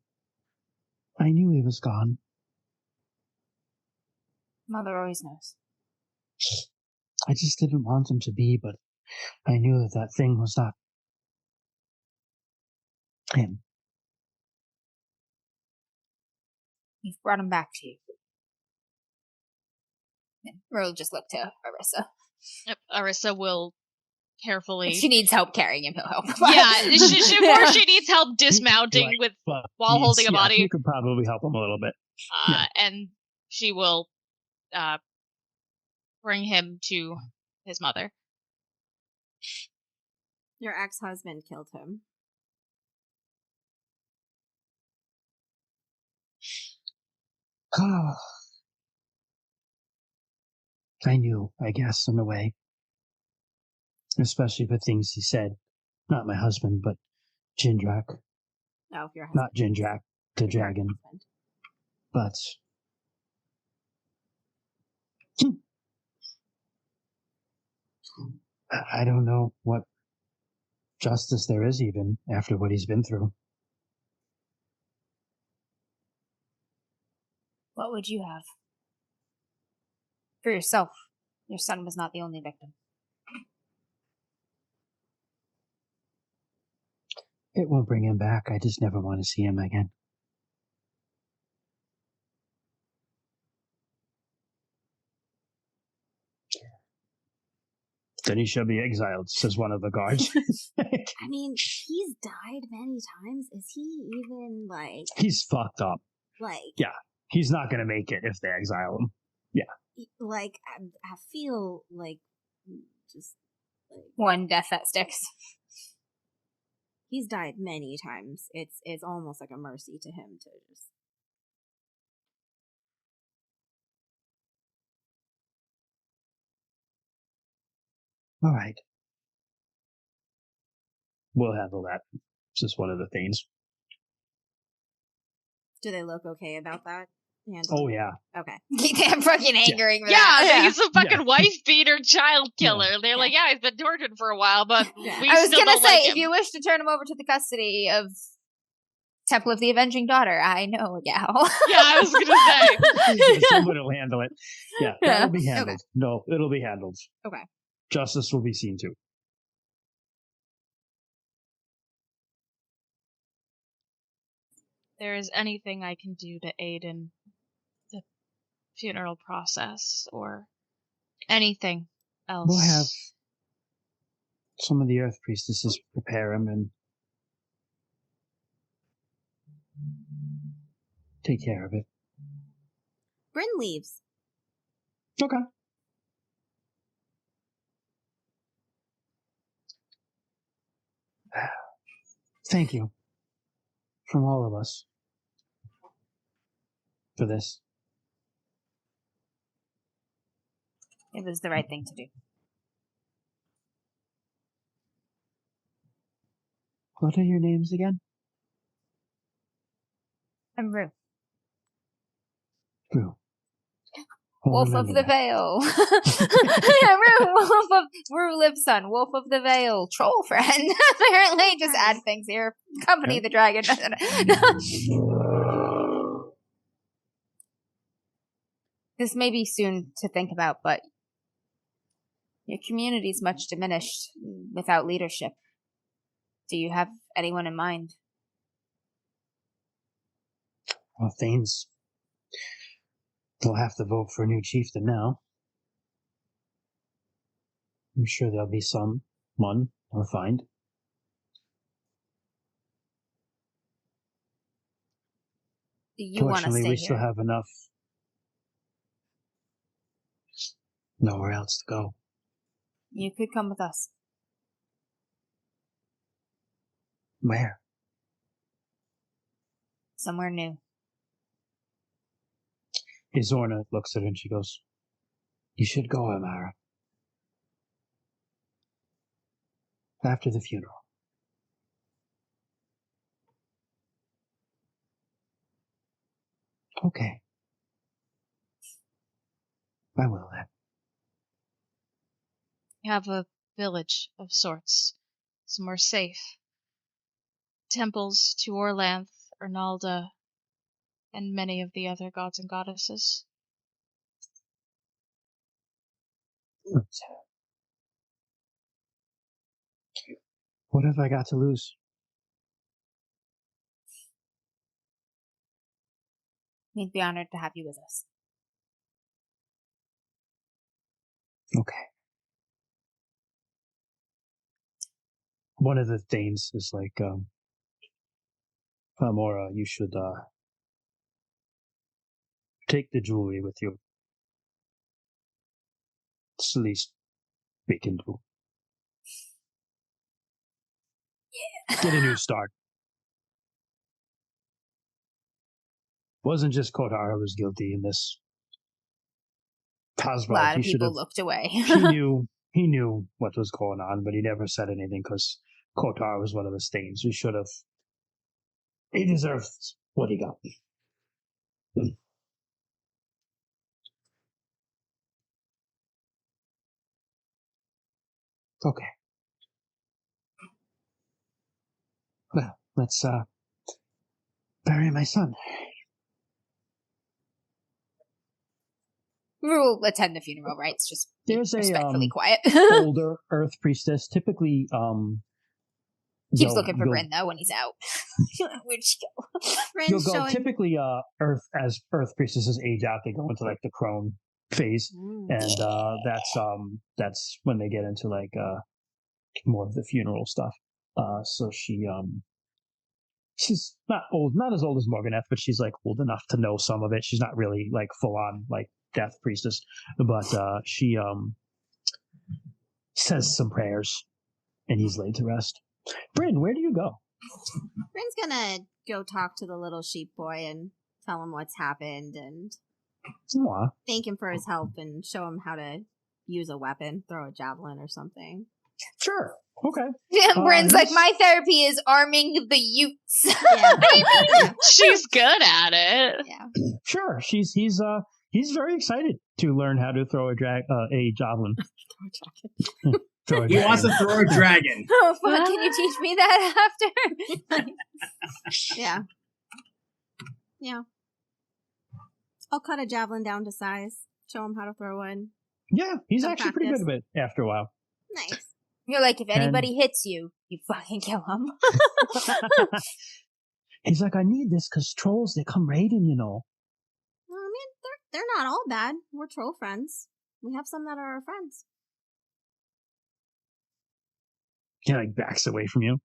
he was gone. Mother always knows. I just didn't want him to be, but I knew that thing was not him. We've brought him back to you. And we'll just look to Arissa. Yep, Arissa will carefully. If she needs help carrying him, he'll help. Yeah, she needs help dismounting while holding a body. You could probably help him a little bit. And she will bring him to his mother. Your ex-husband killed him. I knew, I guess, in a way. Especially for things he said. Not my husband, but Jindrak. No, your husband. Not Jindrak, the dragon. But I don't know what justice there is even after what he's been through. What would you have? For yourself. Your son was not the only victim. It won't bring him back. I just never want to see him again. Then he shall be exiled, says one of the guards. I mean, he's died many times. Is he even, like... He's fucked up. Like... Yeah. He's not going to make it if they exile him. Yeah. Like, I feel like... just... like one death that sticks. He's died many times. It's almost like a mercy to him to just... All right. We'll handle that. It's just one of the things. Do they look okay about that? Oh, yeah. Okay. I'm fucking angering. Yeah, he's a fucking wife beater, child killer. They're like, yeah, he's been tortured for a while, but we I was still gonna don't say, like if him. you wish to turn him over to the custody of Temple of the Avenging Daughter, I know a gal. Yeah, I was gonna say. Someone will handle it. Yeah, that'll be handled. Okay. No, it'll be handled. Okay. Justice will be seen to. There is anything I can do to aid in the funeral process or anything else. We'll have some of the Earth Priestesses prepare him and take care of it. Bryn leaves. Okay. Thank you. From all of us. For this. It was the right thing to do. What are your names again? I'm Rue. Rue. Wolf of the Vale. Yeah, Rue lives son. Wolf of the Vale. Troll friend. Apparently, just add things here. Company of the Dragon. This may be soon to think about, but your community's much diminished without leadership. Do you have anyone in mind? Well, Thanes. They'll have to vote for a new chieftain now. I'm sure there'll be someone I'll find. Do you want to Fortunately, stay we here? still have enough. Nowhere else to go. You could come with us. Where? Somewhere new. Izorna looks at her and she goes, "You should go, Amara. After the funeral." Okay. I will then. You have a village of sorts, somewhere safe. Temples to Orlanth, Ernalda, and many of the other gods and goddesses. What have I got to lose? We'd be honored to have you with us. Okay. One of the Thanes is like, Amora, you should take the jewelry with you. It's the least we can do. Yeah. Get a new start. Wasn't just Kotar who was guilty in this. A lot he of should people have. looked away. He knew what was going on, but he never said anything because Kotar was one of the Thanes. We should have. He deserved what he got. Okay. Well, let's bury my son. We'll attend the funeral rites, just There's respectfully a quiet. older Earth priestess. Typically, Keeps looking for Bryn though when he's out. Where'd she go? You'll Bryn's go showing. typically as Earth priestesses age out, they go into like the crone phase, and that's when they get into like more of the funeral stuff. So she's not as old as Morganeth, but she's like old enough to know some of it. She's not really like full on like death priestess, but she says some prayers, and he's laid to rest. Bryn, where do you go? Bryn's gonna go talk to the little sheep boy and tell him what's happened and Aww. thank him for his help and show him how to use a weapon, throw a javelin or something. Sure. Okay. Yeah, Bryn's like, my therapy is arming the youths. Yeah. She's good at it. Yeah. Sure. He's very excited to learn how to throw a javelin. He wants to throw a dragon. Oh, fuck, can you teach me that after? Yeah. Yeah. I'll cut a javelin down to size, show him how to throw one. Yeah, he's Some actually pretty good practice. at it after a while. Nice. You're like, if anybody hits you, you fucking kill him. He's like, I need this because trolls, they come raiding, you know. Well, I mean, they're not all bad. We're troll friends. We have some that are our friends. He like backs away from you.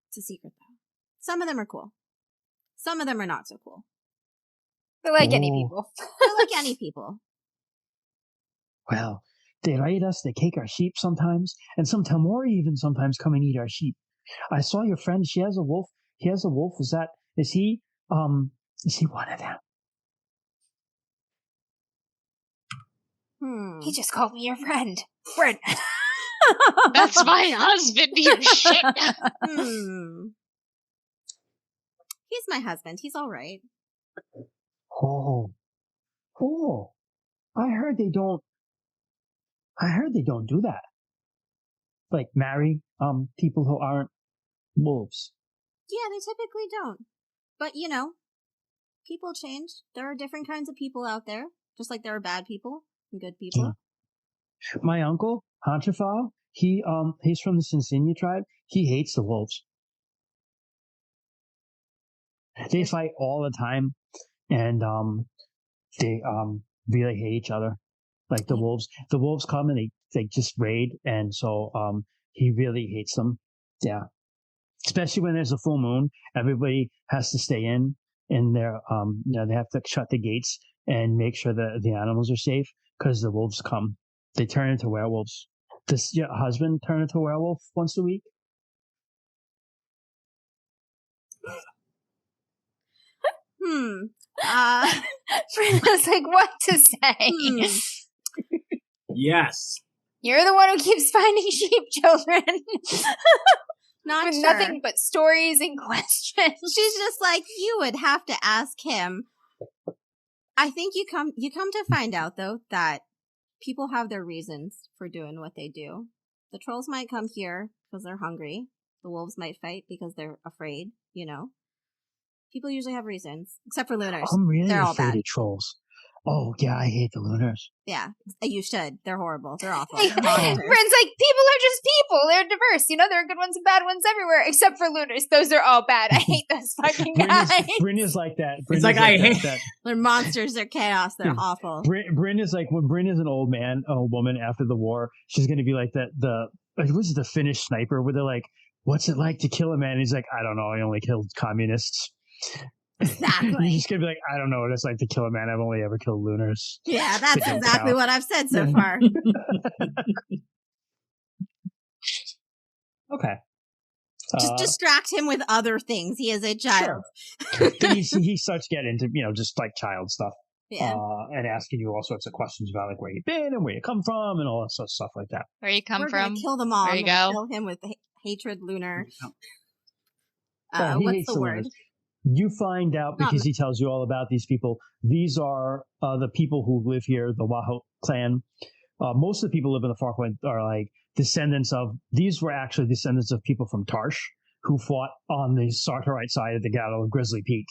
It's a secret, though. Some of them are cool. Some of them are not so cool. They're like any Oh. people. They're like any people. Well, they raid us, they take our sheep sometimes, and some Tamori even sometimes come and eat our sheep. I saw your friend. She has a wolf. He has a wolf. Is he one of them? He just called me your friend. Friend. That's my husband, you shit. He's my husband. He's all right. Oh. I heard they don't do that. Like marry people who aren't wolves. Yeah, they typically don't. But people change. There are different kinds of people out there, just like there are bad people and good people. Yeah. My uncle, Hanchafal, he's from the Sinsinia tribe. He hates the wolves. They fight all the time, and they really hate each other. Like the wolves come and they just raid, and so he really hates them. Yeah, especially when there's a full moon, everybody has to stay in their they have to shut the gates and make sure that the animals are safe because the wolves come. They turn into werewolves. Does your husband turn into a werewolf once a week? Brenda's like, what to say? Yes. You're the one who keeps finding sheep children. Not with sure. nothing but stories and questions. She's just like, you would have to ask him. I think you come to find out though that people have their reasons for doing what they do. The trolls might come here because they're hungry. The wolves might fight because they're afraid, People usually have reasons, except for Lunars. I'm really They're all afraid bad. of trolls. Oh, yeah, I hate the Lunars. Yeah, you should. They're horrible. They're awful. Bryn's like, people are just people. They're diverse. There are good ones and bad ones everywhere, except for Lunars. Those are all bad. I hate those fucking guys. Bryn is like that. It's like I hate that. They're monsters. They're chaos. They're awful. Bryn is like, when Bryn is an old woman after the war, she's going to be like that. What's the Finnish sniper where they're like, what's it like to kill a man? And he's like, I don't know. I only killed communists. Exactly. You're just going to be like, I don't know what it's like to kill a man. I've only ever killed Lunars. Yeah, that's exactly what I've said so far. Okay. Just distract him with other things. He is a child. Sure. Then he starts getting into, just like child stuff. Yeah. And asking you all sorts of questions about like where you've been and where you come from and all that sort of stuff like that. Where you come We're from? Gonna kill them all. There you go. Kill him with hatred, Lunar. He What's hates the word? Lunars. You find out because he tells you all about these people. These are the people who live here, the Wahoo clan. Most of the people who live in the far point are like descendants of. These were actually descendants of people from Tarsh who fought on the Sartarite side of the Gallo of Grizzly Peak,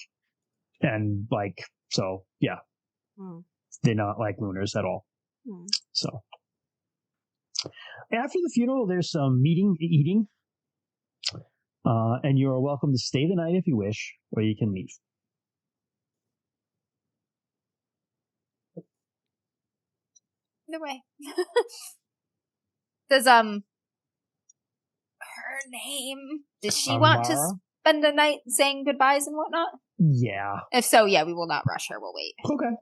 and they're not like Lunars at all. So after the funeral, there's some eating. And you are welcome to stay the night if you wish, or you can leave. Either way. Does her name? Does she want to spend a night saying goodbyes and whatnot? Yeah. If so, yeah, we will not rush her. We'll wait. Okay.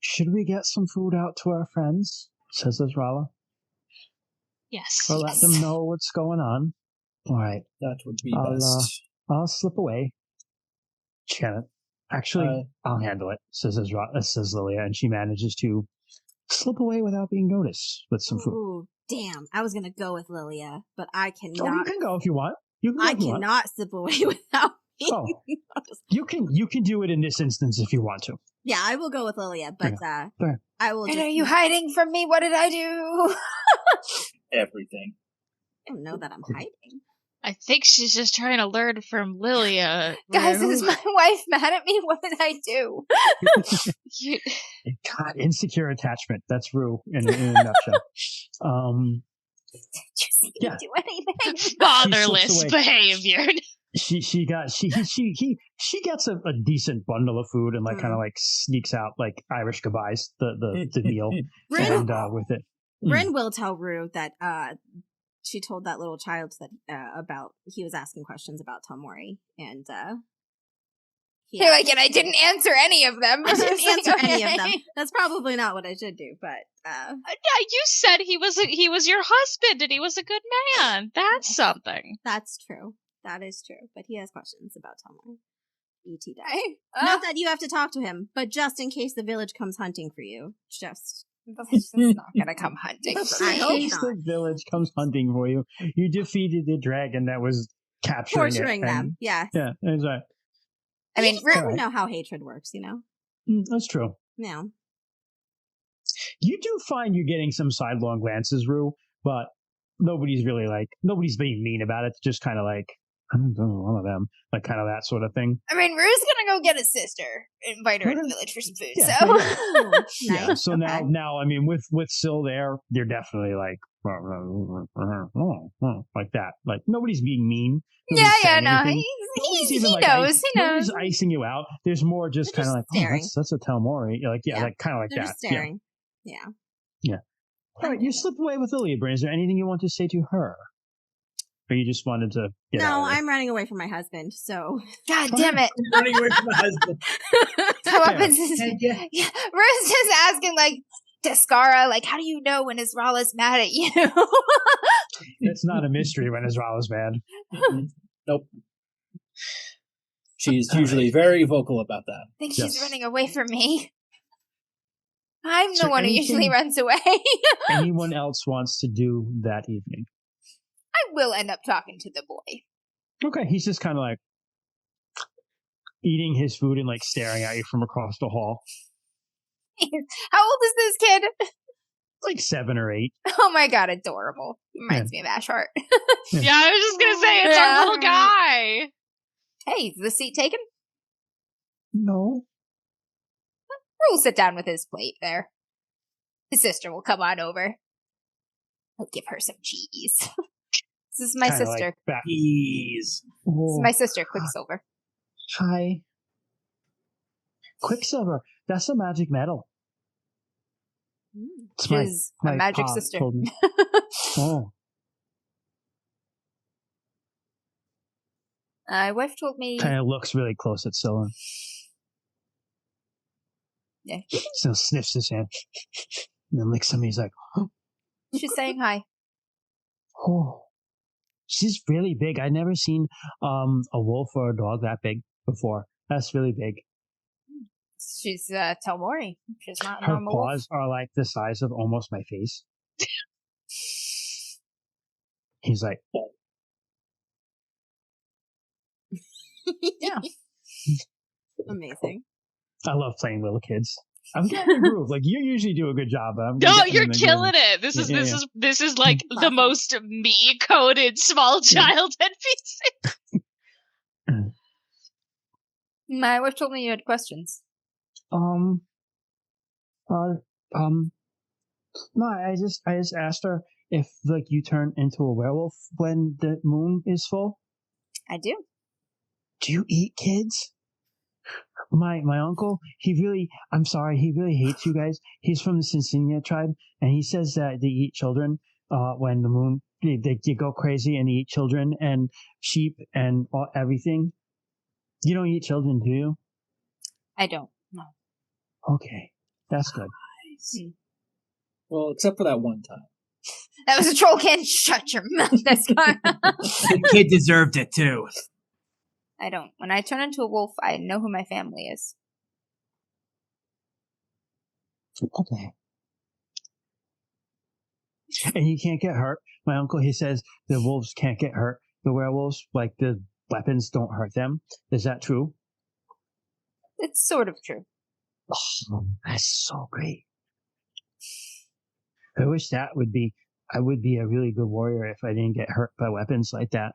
Should we get some food out to our friends? Says Azrala. Yes. Or let them know what's going on. All right. That would be best. I'll slip away. Janet. Actually, I'll handle it, says Lilia, and she manages to slip away without being noticed with some food. Ooh, damn. I was going to go with Lilia, but I cannot. Oh, you can go if you want. I cannot slip away without being noticed. You can do it in this instance if you want to. Yeah, I will go with Lilia, but I will. And are you hiding from me? What did I do? Everything. I don't know that I'm hiding. I think she's just trying to learn from Lilia. Guys, is my wife mad at me? What did I do? God, insecure attachment. That's Rue in a nutshell. Did you see me do anything? Fatherless behavior. She gets a decent bundle of food and like kind of like sneaks out like Irish goodbyes the meal and with it. Bryn will tell Rue that she told that little child that about he was asking questions about Tomori, and You're like, and I didn't answer any of them. I didn't answer any of them. That's probably not what I should do, but Yeah, you said he was your husband and he was a good man. That's something. that's true. That is true. But he has questions about Tomar. E.T. does. I, Not that you have to talk to him, but just in case the village comes hunting for you. Just. the village's not gonna come hunting for I me. hope Case not. the village comes hunting for you. You defeated the dragon that was capturing Torturing it, them. and- Yeah. Yeah, exactly. I mean, You never know how hatred works, you know? That's true. Yeah. You do find you're getting some sidelong glances, Rue, but nobody's being mean about it. It's just kind of like, I don't know, one of them, like kind of that sort of thing. I mean, Rue's gonna go get his sister, invite her to the Okay. village for some food. Yeah. So Ooh, nice. Yeah. So Okay. now, I mean, with Syl there, they're definitely like that. Like nobody's being mean. Nobody's saying no, anything. Nobody's he even, like, knows. He Nobody's knows. icing you out. There's more just They're kind of just like, staring. that's a Telmori. Like, yeah, Yeah. like kind of like They're that. just staring. Yeah. All right, you slip away with Illiabra. Is there anything you want to say to her? Or you just wanted to get out No, of there? I'm running away from my husband, so. God damn it! Running away from my husband. How happens is Hey, yeah. Rue's just asking like Descara, like, how do you know when Israela's mad at you? It's not a mystery when Azrala's bad. Nope. She's usually very vocal about that. I think Yes. she's running away from me. I'm Is the there one who usually anything- runs away. Anyone else wants to do that evening? I will end up talking to the boy. Okay, he's just kind of like eating his food and like staring at you from across the hall. How old is this kid? Like 7 or 8. Oh my god, adorable. Reminds me of Ashhart. Yeah, I was just gonna say it's Yeah. our little guy. Hey, is the seat taken? No. We'll sit down with his plate there. His sister will come on over. He'll give her some cheese. This is my Kinda sister. like back. Jeez. This Oh, is my sister, Quicksilver. hi. Quicksilver. That's a magic metal. It's She's a my magic pa sister. told me. Oh. My wife told me. Kind of looks really close at Scylla. Yeah. Still sniffs his hand. And then licks him. He's like, She's saying hi. oh. She's really big. I've never seen a wolf or a dog that big before. That's really big. She's Telmori. She's not a Her normal wolf. paws are like the size of almost my face. He's like, oh. Yeah. Amazing. I love playing little kids. I'm getting the groove. Like you usually do a good job, but I'm No, getting you're in the killing groove. it. This is Yeah, this yeah. is this is like the Awesome. most me coded small child NPC. My wife told me you had questions. No, I just asked her if like you turn into a werewolf when the moon is full. I do. Do you eat kids? My uncle, he really hates you guys. He's from the Sinsinia tribe, and he says that they eat children when the moon, they go crazy and they eat children and sheep and everything. You don't eat children, do you? I don't. No. Okay, that's good. Well, except for that one time. That was a troll can. Shut your mouth. That's gone. The kid deserved it too. I don't. When I turn into a wolf, I know who my family is. Okay. And you can't get hurt. My uncle, he says the wolves can't get hurt. The werewolves, like the weapons don't hurt them. Is that true? It's sort of true. Oh, that's so great. I wish I would be a really good warrior if I didn't get hurt by weapons like that.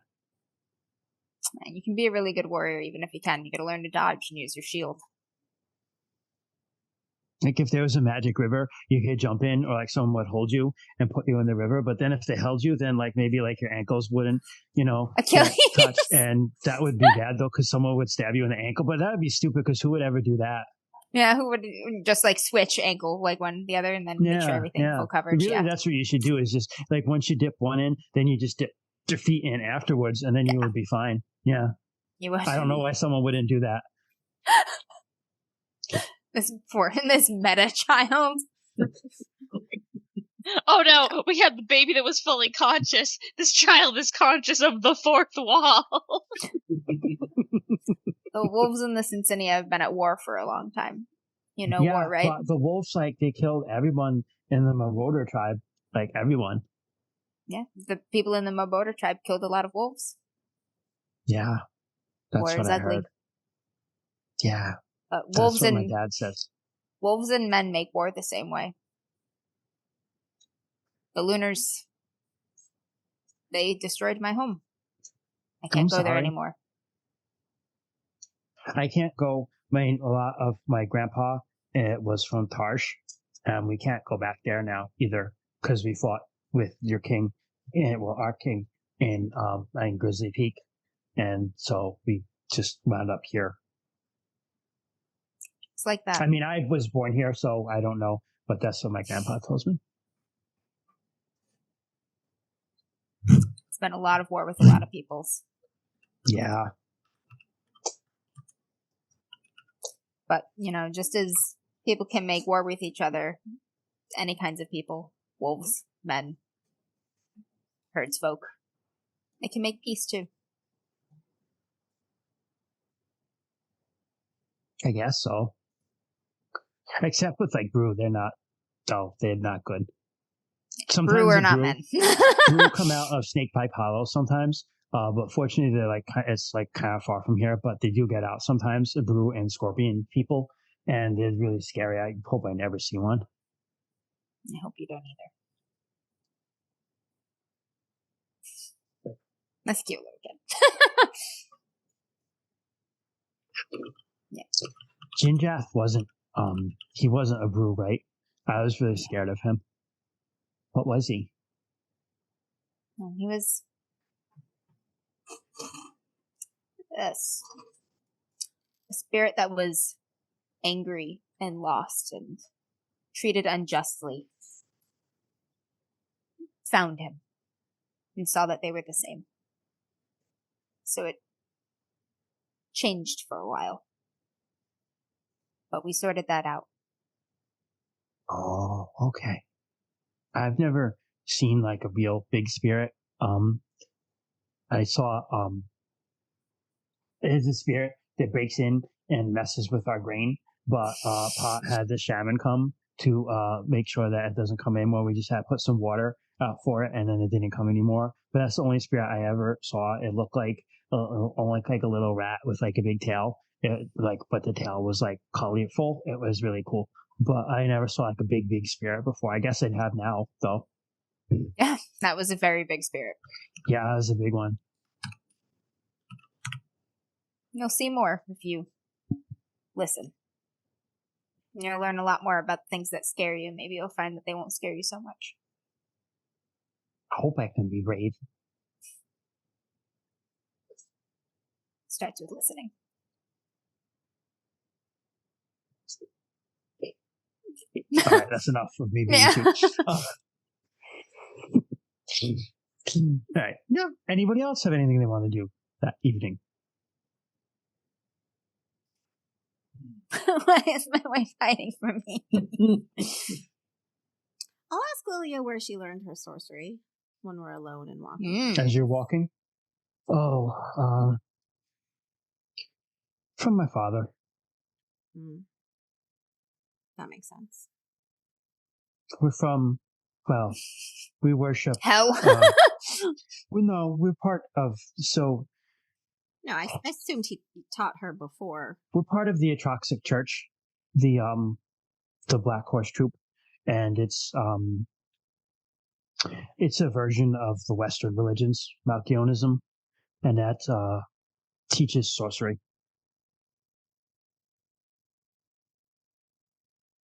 And you can be a really good warrior even if you can. You gotta learn to dodge and use your shield. Like if there was a magic river, you could jump in, or like someone would hold you and put you in the river. But then if they held you, then like maybe like your ankles wouldn't, Achilles. get touched, and that would be bad though, because someone would stab you in the ankle. But that would be stupid, because who would ever do that? Yeah, who would just like switch ankle like one the other and then make sure everything full coverage. Really, Yeah. that's what you should do. Is just like once you dip one in, then you just dip your feet in afterwards, and then you would be fine. Yeah, You would. I don't know why someone wouldn't do that. This meta child. Oh no, we had the baby that was fully conscious. This child is conscious of the fourth wall. The wolves in the Cincinnati have been at war for a long time. You know war, right? But the wolves, like, they killed everyone in the Marauder tribe. Like, everyone. Yeah, the people in the Marauder tribe killed a lot of wolves. Yeah. That's War what is I ugly. heard. Yeah. Wolves That's what and my dad says. wolves and men make war the same way. The Lunars, they destroyed my home. I can't go there anymore. I can't go. A lot of my grandpa was from Tarsh, and we can't go back there now either because we fought with your king, our king in Grizzly Peak, and so we just wound up here. It's like that. I mean, I was born here, so I don't know, but that's what my grandpa tells me. It's been a lot of war with a lot of peoples. Yeah. But, just as people can make war with each other, any kinds of people, wolves, men, herdsfolk, they can make peace too. I guess so. Except with, like, Brew, they're not good. Sometimes Brew are not men. Brew come out of Snakepipe Hollow sometimes, but fortunately it's kind of far from here, but they do get out sometimes, Brew and Scorpion people, and they're really scary. I hope I never see one. I hope you don't either. That's cute little kid. Yeah. Jinjath wasn't a Brew, right? I was really scared of him. What was he? He was a spirit that was angry and lost and treated unjustly. Found him and saw that they were the same. So it changed for a while. But we sorted that out. Oh, okay. I've never seen like a real big spirit. I saw it is a spirit that breaks in and messes with our grain, but Pot had the shaman come to make sure that it doesn't come anymore. We just had to put some water for it, and then it didn't come anymore. But that's the only spirit I ever saw. It looked like almost like a little rat with like a big tail. But the tail was like colorful. It was really cool. But I never saw like a big spirit before. I guess I'd have now though. Yeah, that was a very big spirit. Yeah, that was a big one. You'll see more if you listen. You'll learn a lot more about things that scare you. Maybe you'll find that they won't scare you so much. I hope I can be brave. Starts with listening. All right, that's enough of me being All right. Yeah. Anybody else have anything they want to do that evening? Why is my wife hiding from me? I'll ask Lilia where she learned her sorcery when we're alone and walking. As you're walking? Oh, from my father. That makes sense. We worship. Hell. We're part of, No, I assumed he taught her before. We're part of the Atroxic Church, the Black Horse Troop, and it's a version of the Western religions, Malkionism, and that teaches sorcery.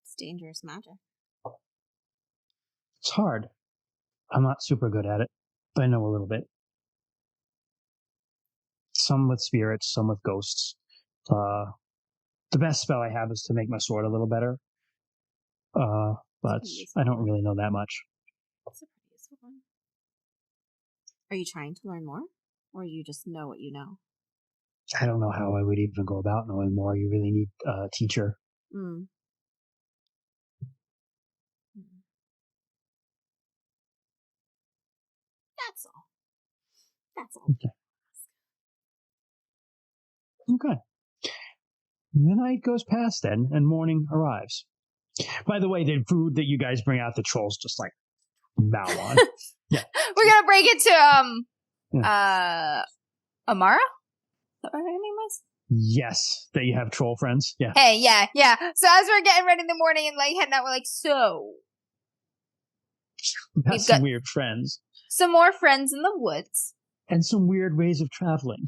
It's dangerous magic. It's hard. I'm not super good at it, but I know a little bit. Some with spirits, some with ghosts. The best spell I have is to make my sword a little better. But I don't really know that much. That's a pretty useful one. Are you trying to learn more? Or you just know what you know? I don't know how I would even go about knowing more. You really need a teacher. Mm. That's all. That's all. Okay. The night goes past then, and morning arrives. By the way, the food that you guys bring out, the trolls just like bow on. Yeah. We're gonna break it to Amara? Is that what her name was? Yes, that you have troll friends. Yeah. Hey, yeah. So as we're getting ready in the morning and like heading out, we're like, so That's we've some got- weird friends. some more friends in the woods. And some weird ways of traveling.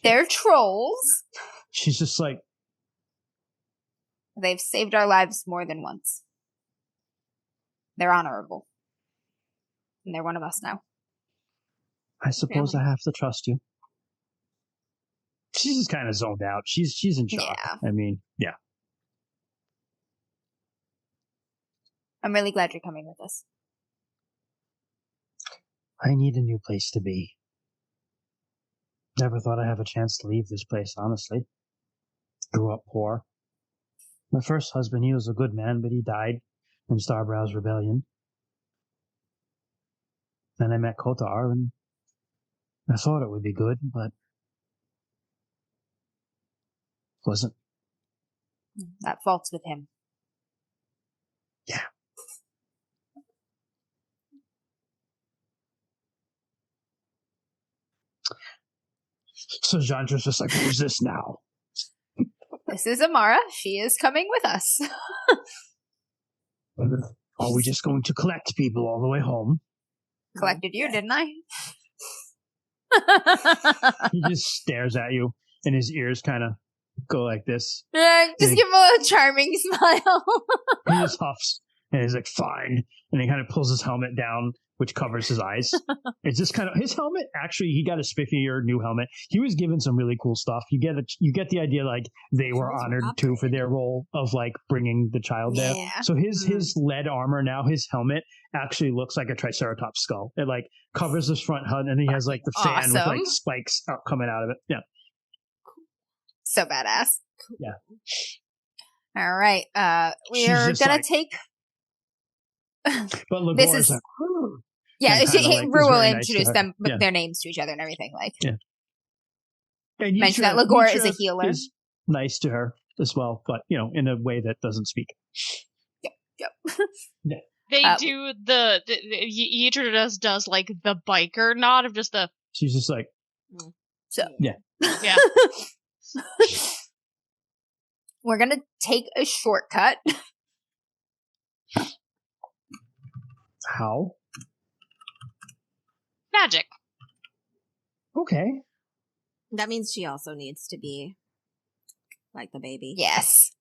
They're trolls. She's just like, They've saved our lives more than once. They're honorable. And they're one of us now. I suppose Family. I have to trust you. She's just kind of zoned out. She's in shock. Yeah. I mean, yeah. I'm really glad you're coming with us. I need a new place to be. Never thought I'd have a chance to leave this place, honestly. Grew up poor. My first husband, he was a good man, but he died in Starbrow's rebellion. Then I met Kotar, and I thought it would be good, but wasn't. That fault's with him. Yeah. So Jandra's just like, who's this now? This is Amara. She is coming with us. Are we just going to collect people all the way home? Collected you, didn't I? He just stares at you, and his ears kind of go like this. Just give him a little charming smile. He just huffs, and he's like, fine. And he kind of pulls his helmet down, which covers his eyes. It's just kind of his helmet. Actually, he got a spiffier new helmet. He was given some really cool stuff. You get the idea, like they were honored too for their role of like bringing the child there. Yeah. So his lead armor now, his helmet actually looks like a triceratops skull. It like covers his front HUD, and he has like the fan with like spikes coming out of it. Yeah. So badass. Yeah. All right. We She's are just gonna like- take. But This Lagor's is- like, Yeah, and kinda, like, Rue is will very nice to introduce her. them, Yeah. their names to each other and everything. Like, and mention that Lagor is a healer. Is nice to her as well, but in a way that doesn't speak. Yep. They do Yidra does like the biker nod of just the She's just like, So yeah. We're gonna take a shortcut. how? Magic. Okay. That means she also needs to be like the baby. Yes.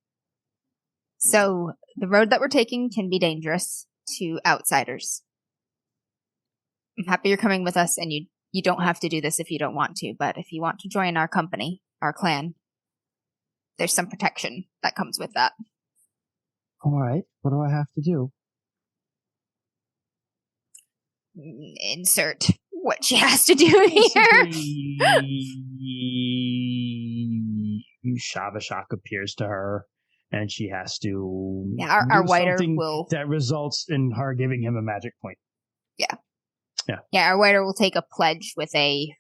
So the road that we're taking can be dangerous to outsiders. I'm happy you're coming with us, and you don't have to do this if you don't want to, but if you want to join our company, our clan, there's some protection that comes with that. All right. What do I have to do? Insert what she has to do here. Shavashak appears to her, and she has to. Yeah, our do whiter something will. that results in her giving him a magic point. Yeah, our whiter will take a pledge with a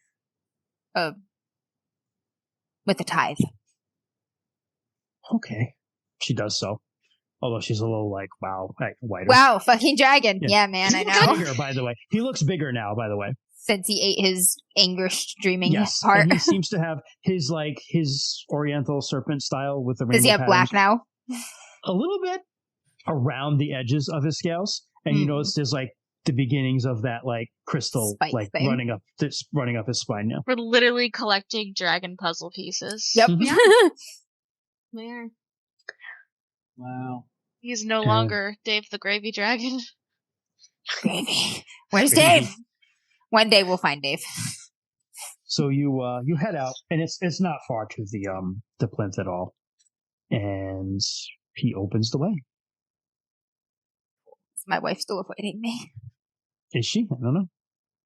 tithe. Okay. She does so. Although she's a little like, wow, like whiter. Wow, fucking dragon. Yeah. Yeah, man, He I looks know. bigger, by the way. He looks bigger now, by the way. Since he ate his anger streaming Yes, part. and he seems to have his Oriental serpent style with the rainbow Does he have patterns. black now? A little bit around the edges of his scales, and you notice there's like the beginnings of that like crystal Spike like thing. running up his spine now. We're literally collecting dragon puzzle pieces. Yep. Mhm. Where? Wow. He's no longer Dave the Gravy Dragon. Gravy. Where's Dave? One day we'll find Dave. So you head out, and it's not far to the plinth at all, and he opens the way. Is my wife still avoiding me? Is she? I don't know.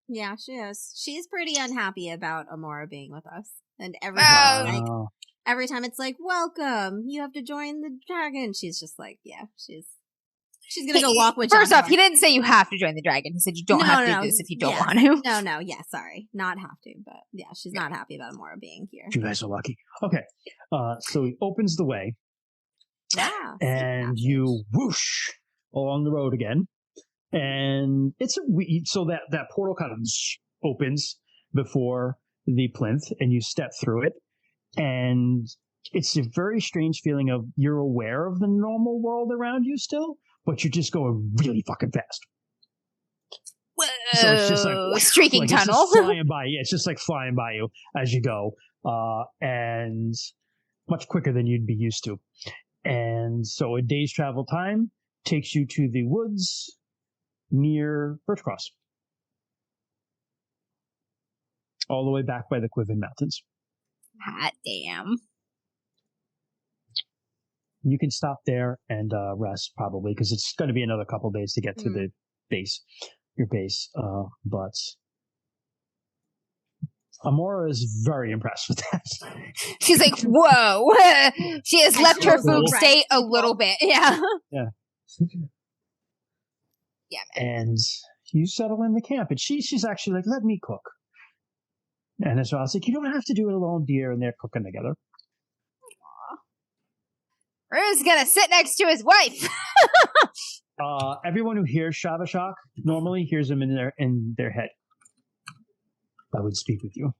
Yeah, she is. She's pretty unhappy about Amora being with us. And Wow. every time it's like, welcome, you have to join the dragon. She's just like, yeah, she's gonna go walk with First Joshua. off, he didn't say you have to join the dragon. He said you don't have to do this if you don't want to. No, yeah, sorry. Not have to, but yeah, she's not happy about Amora being here. You guys are lucky. Okay. So he opens the way. Yeah. And you whoosh along the road again. And so that portal kind of opens before the plinth and you step through it. And it's a very strange feeling of you're aware of the normal world around you still, but you're just going really fucking fast. Whoa, so it's just like streaking like tunnel. It's just flying by you. It's just like flying by you as you go, and much quicker than you'd be used to. And so a day's travel time takes you to the woods near Birchcross, all the way back by the Quiven Mountains. Hot damn. You can stop there and rest probably because it's going to be another couple days to get to the base, your base. But Amora is very impressed with that. She's like, whoa. She has left her food state a little bit. Yeah. Yeah. Yeah, man. And you settle in the camp, and she's actually like, let me cook. And as well, I was like, you don't have to do it alone, dear. And they're cooking together. Rue's gonna sit next to his wife. Everyone who hears Shavashak normally hears him in their head. I would speak with you.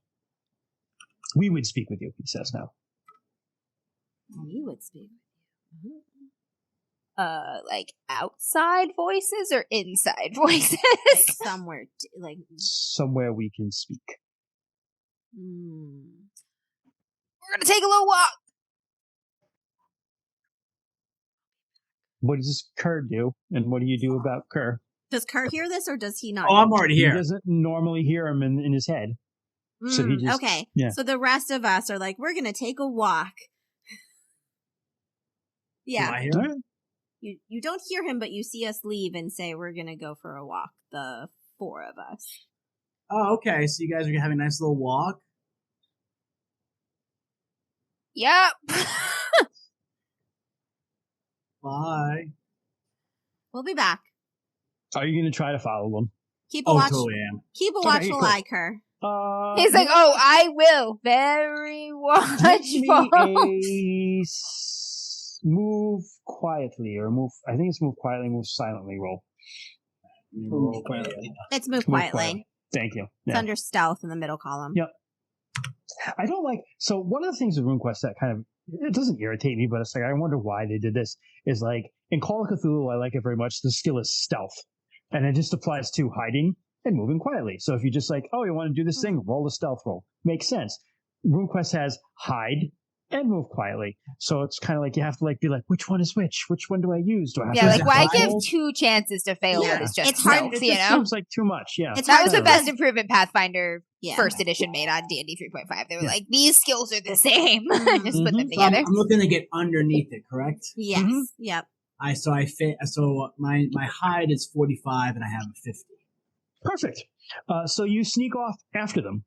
We would speak with you, he says now. We would speak with you. Like outside voices or inside voices? Somewhere we can speak. Mm. We're gonna take a little walk. What does Kerr do? And what do you do about Kerr? Does Kerr hear this or does he not? Oh, I'm already here. He doesn't normally hear him in his head. So he just, okay. Yeah. So the rest of us are like, we're going to take a walk. Yeah. Do I hear him? You don't hear him, but you see us leave and say we're going to go for a walk, the four of us. Oh, okay. So you guys are having a nice little walk? Yep. Bye. We'll be back. Are you going to try to follow them? Keep a Totally am. Keep a watchful eye, Kerr. He's like, oh, I will. Very watchful. Move quietly, or move. I think it's move quietly, move silently. Roll. Roll quietly. It's move quietly. Thank you. It's Yeah. under stealth in the middle column. Yep. I don't like. So one of the things with RuneQuest that kind of it doesn't irritate me, but it's like I wonder why they did this. Is like in Call of Cthulhu, I like it very much. The skill is stealth, and it just applies to hiding and moving quietly. So if you just like, oh, you want to do this thing, roll a stealth roll. Makes sense. RuneQuest has hide and move quietly. So it's kind of like you have to like be like, which one is which? Which one do I use? Do I have Yeah, to like why hide? give 2 chances to fail when it's just It's hard stealth, It you just know? seems like too much. Yeah, That was the best improvement Pathfinder Yeah. first edition made on D&D 3.5. They were like, these skills are the same. Just put them So I'm together. looking to get underneath it, correct? Yes. Mhm. Yep. So my hide is 45 and I have a 50. Perfect. So you sneak off after them.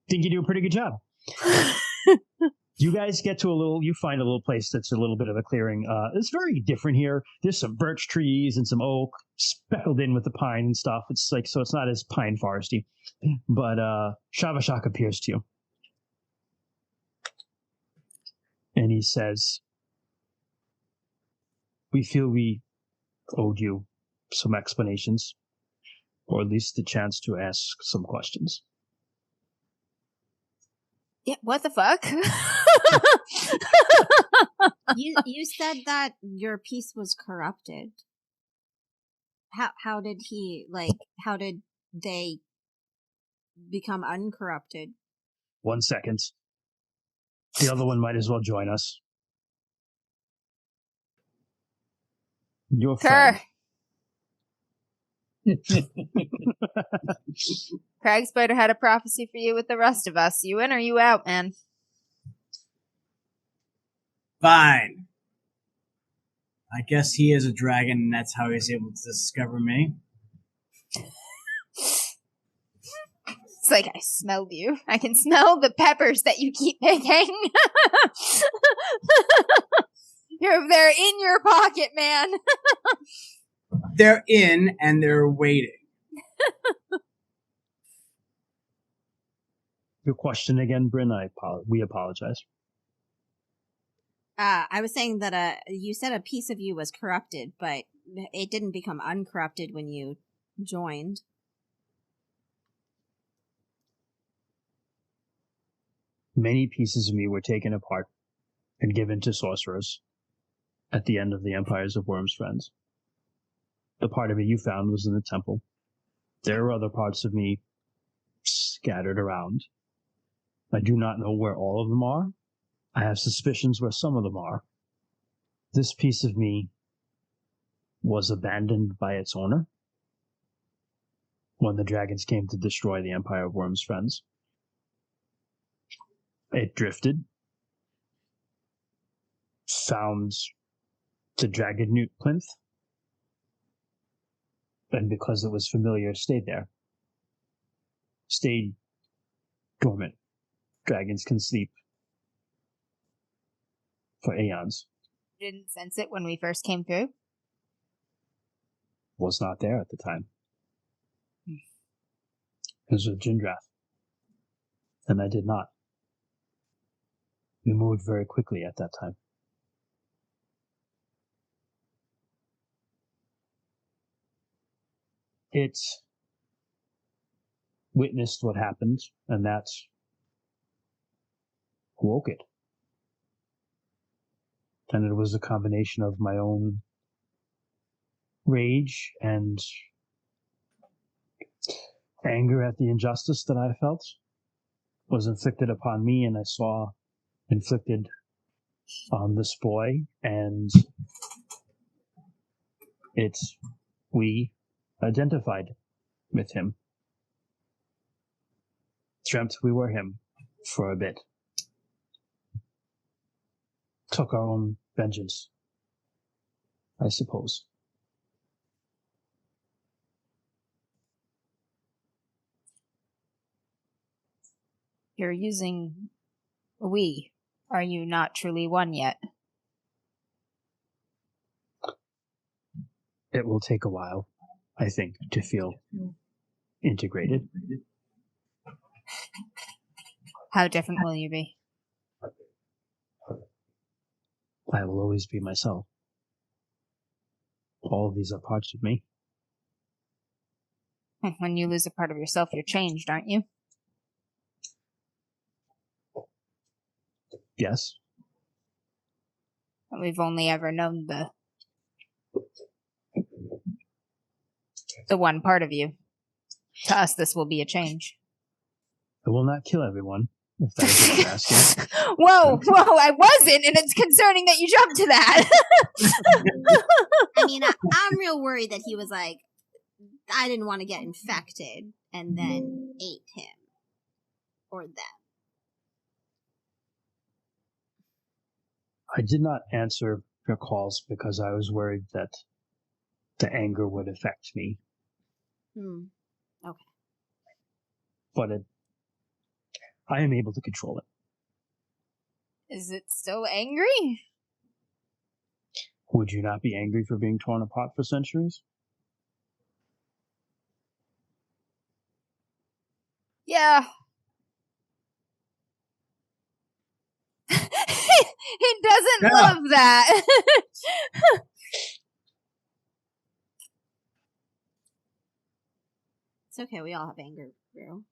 Think you do a pretty good job. You guys get to you find a little place that's a little bit of a clearing. It's very different here. There's some birch trees and some oak speckled in with the pine and stuff. It's like, so it's not as pine foresty, but Shavashak appears to you. And he says, we feel we owed you some explanations, or at least the chance to ask some questions. Yeah, what the fuck? You said that your piece was corrupted. How did they become uncorrupted? 1 second. The other one might as well join us. Your friend. Kerr. Crag Spider had a prophecy for you with the rest of us. You in or you out, man? Fine. I guess he is a dragon and that's how he's able to discover me. It's like, I smelled you. I can smell the peppers that you keep picking. They're in your pocket, man. They're in and they're waiting. Your question again, Bryn. We apologize. I was saying that you said a piece of you was corrupted, but it didn't become uncorrupted when you joined. Many pieces of me were taken apart and given to sorcerers at the end of the Empires of Worm's Friends. The part of me you found was in the temple. There are other parts of me scattered around. I do not know where all of them are. I have suspicions where some of them are. This piece of me was abandoned by its owner when the dragons came to destroy the Empire of Worm's Friends. It drifted, found the Dragon Newt plinth, and because it was familiar, stayed there. Stayed dormant. Dragons can sleep for aeons. Didn't sense it when we first came through. Was not there at the time. It was with Jindrath. And I did not. We moved very quickly at that time. It witnessed what happened, and that woke it. And it was a combination of my own rage and anger at the injustice that I felt was inflicted upon me, and I saw inflicted on this boy, and we identified with him. Dreamt we were him for a bit. Took our own vengeance, I suppose. You're using we. Are you not truly one yet? It will take a while, I think, to feel integrated. How different will you be? I will always be myself. All of these are parts of me. When you lose a part of yourself, you're changed, aren't you? Yes. We've only ever known the one part of you. To us, this will be a change. I will not kill everyone, if that is what you're asking. Whoa, I wasn't, and it's concerning that you jumped to that. I mean, I'm real worried that he was like, I didn't want to get infected, and then ate him. Or them. I did not answer your calls because I was worried that the anger would affect me. Okay. But I am able to control it. Is it still angry? Would you not be angry for being torn apart for centuries? Yeah. He doesn't love that. It's okay, we all have anger, bro.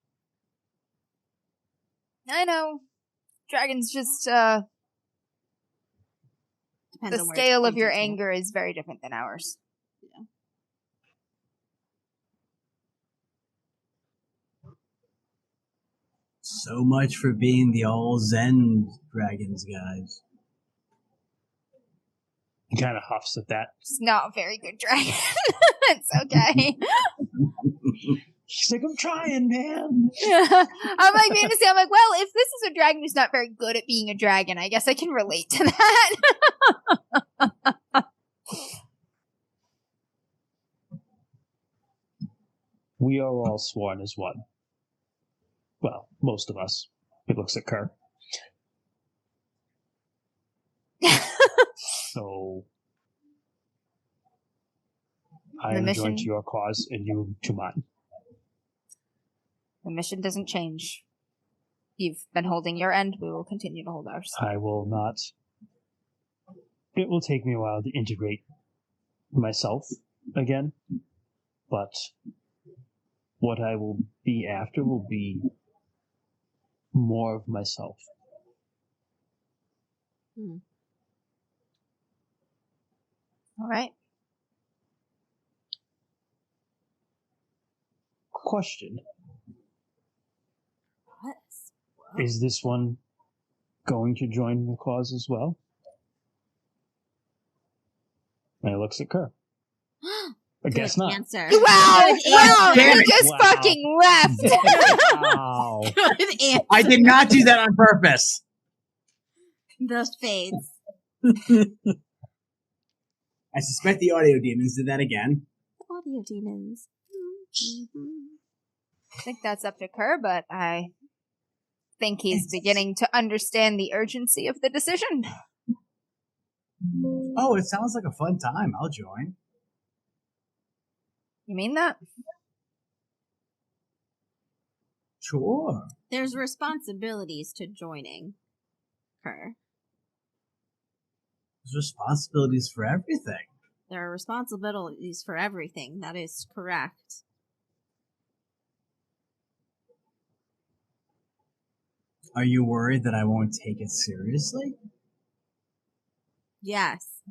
I know. Dragons just, Depends the on where it's scale of your pointed to. anger is very different than ours. Yeah. So much for being the all Zen dragons, guys. He kind of huffs at that. It's not a very good dragon. It's okay. She's like, I'm trying, man. I'm like, being to say, I'm like, well, if this is a dragon who's not very good at being a dragon, I guess I can relate to that. We are all sworn as one. most of us. He looks at Kerr. So I am joined to your cause and you to mine. The mission doesn't change. You've been holding your end. We will continue to hold ours. I will not. It will take me a while to integrate myself again, but what I will be after will be more of myself. All right. Question. What? Is this one going to join the cause as well? And he looks at Kerr. I guess not. Answer. Wow! Good Wow! answer. You just fucking left! Wow. Good answer. I did not do that on purpose. The fades. I suspect the audio demons did that again. Audio demons. I think that's up to Kerr, but I think he's beginning to understand the urgency of the decision. Oh, it sounds like a fun time. I'll join. You mean that? Sure. There's responsibilities to joining her. There's responsibilities for everything. There are responsibilities for everything. That is correct. Are you worried that I won't take it seriously? Yes.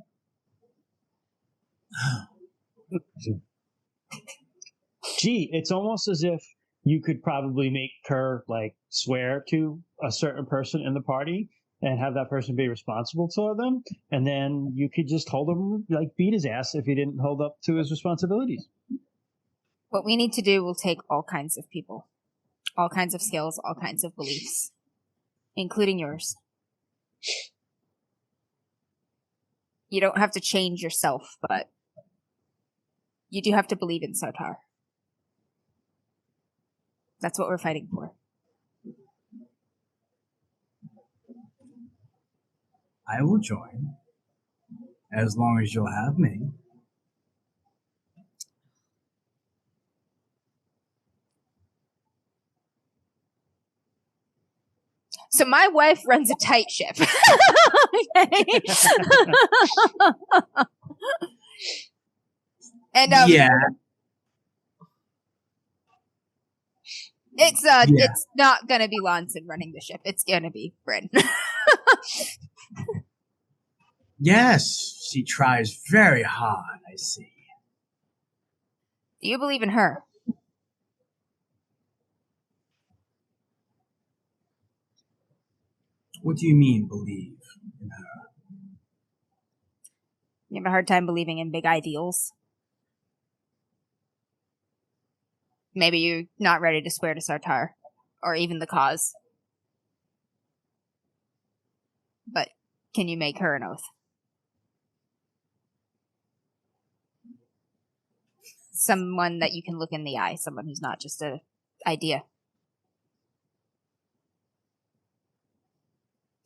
Gee, it's almost as if you could probably make Kerr like swear to a certain person in the party and have that person be responsible to them, and then you could just hold him, like beat his ass if he didn't hold up to his responsibilities. What we need to do will take all kinds of people, all kinds of skills, all kinds of beliefs, including yours. You don't have to change yourself, but you do have to believe in Sartar. That's what we're fighting for. I will join, as long as you'll have me. So my wife runs a tight ship. Okay. And yeah. It's not gonna be Lonson running the ship. It's gonna be Bryn. Yes, she tries very hard, I see. Do you believe in her? What do you mean, believe in her? You have a hard time believing in big ideals? Maybe you're not ready to swear to Sartar, or even the cause. But can you make her an oath? Someone that you can look in the eye, someone who's not just an idea.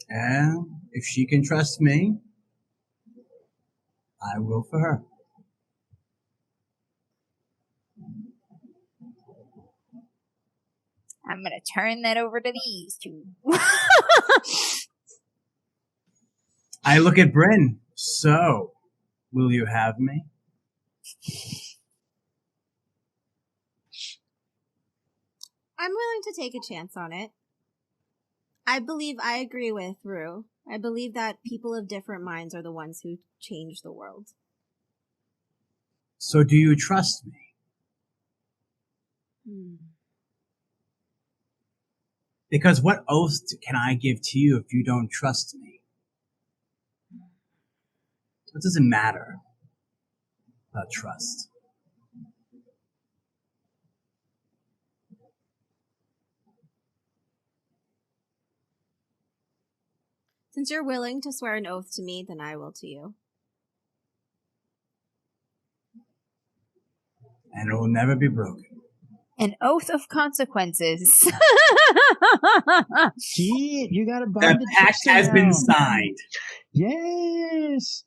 And if she can trust me, I will for her. I'm gonna turn that over to these two. I look at Bryn. So, will you have me? I'm willing to take a chance on it. I agree with Rue. I believe that people of different minds are the ones who change the world. So do you trust me? Because what oath can I give to you if you don't trust me? What does it matter about trust? Since you're willing to swear an oath to me, then I will to you. And it will never be broken. An oath of consequences. Shit, you got to bind That the pact trickster has been now. signed. Yes.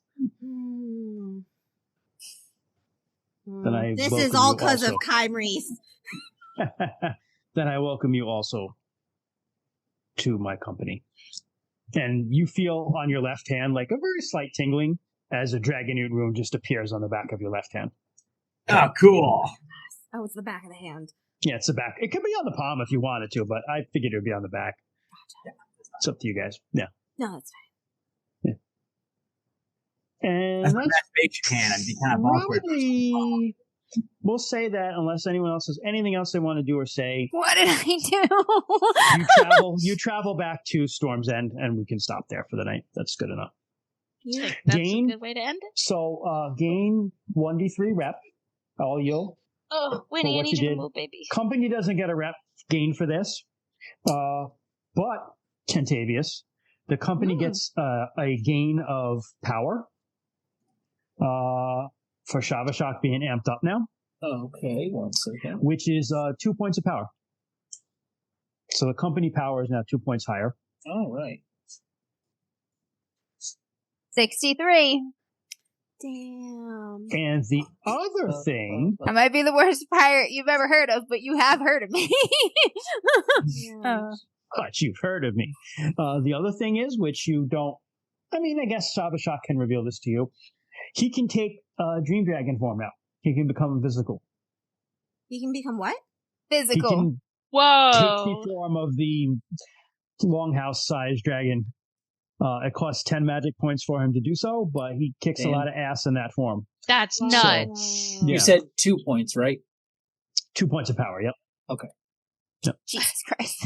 Then I This welcome is all you because of also. Kymries. Then I welcome you also to my company. And you feel on your left hand like a very slight tingling as a dragonute rune just appears on the back of your left hand. Oh, cool. Oh, it's the back of the hand. Yeah, it's the back. It could be on the palm if you wanted to, but I figured it would be on the back. Gotcha. It's up to you guys. Yeah. No, that's fine. And That's my that's best basic hand. I'd be kind of awkward. probably, we'll say that unless anyone else has anything else they want to do or say, What did I do? you travel back to Storm's End and we can stop there for the night. That's good enough. Yeah. That's Gain- a good way to end it. So gain 1d3 rep, all you. Oh, Winnie, I what need you you to did. move, baby. Company doesn't get a rep gain for this. But Kentavious, the company gets a gain of power. For Shavashak being amped up now, Okay, 1 second. which is 2 points of power. So the company power is now 2 points higher. All right. 63. Damn. And the other thing, I might be the worst pirate you've ever heard of, but you have heard of me. Yeah. but you've heard of me. The other thing is, which you don't, I mean, I guess Shavashak can reveal this to you. He can take Dream Dragon form now. He can become physical. You can become what? He Physical. can take Whoa. the form of the longhouse-sized dragon. It costs 10 magic points for him to do so, but he kicks a Damn. lot of ass in that form. That's Wow. nuts. Yeah. You said 2 points, right? 2 points of power, yep. Jesus Christ.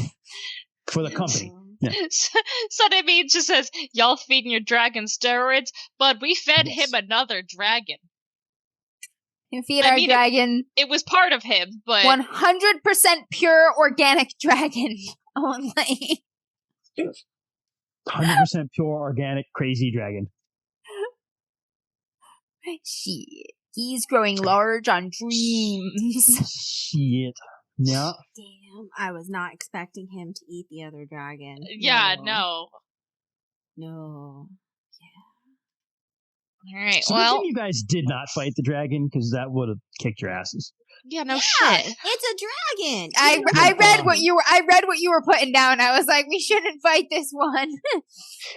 For the company. Yeah. So that means just says, y'all feeding your dragon steroids, but we fed Yes. him another dragon. You feed I our mean, dragon It was part of him, but 100% pure organic dragon only. 100% pure, organic, crazy dragon. Shit. He's growing large on dreams. Shit. Yeah. Damn. I was not expecting him to eat the other dragon. yeah, no. No. All right, So well, good thing you guys did not fight the dragon, because that would have kicked your asses. yeah, no Yeah, shit. it's a dragon. I read what you were putting down. I was like, we shouldn't fight this one.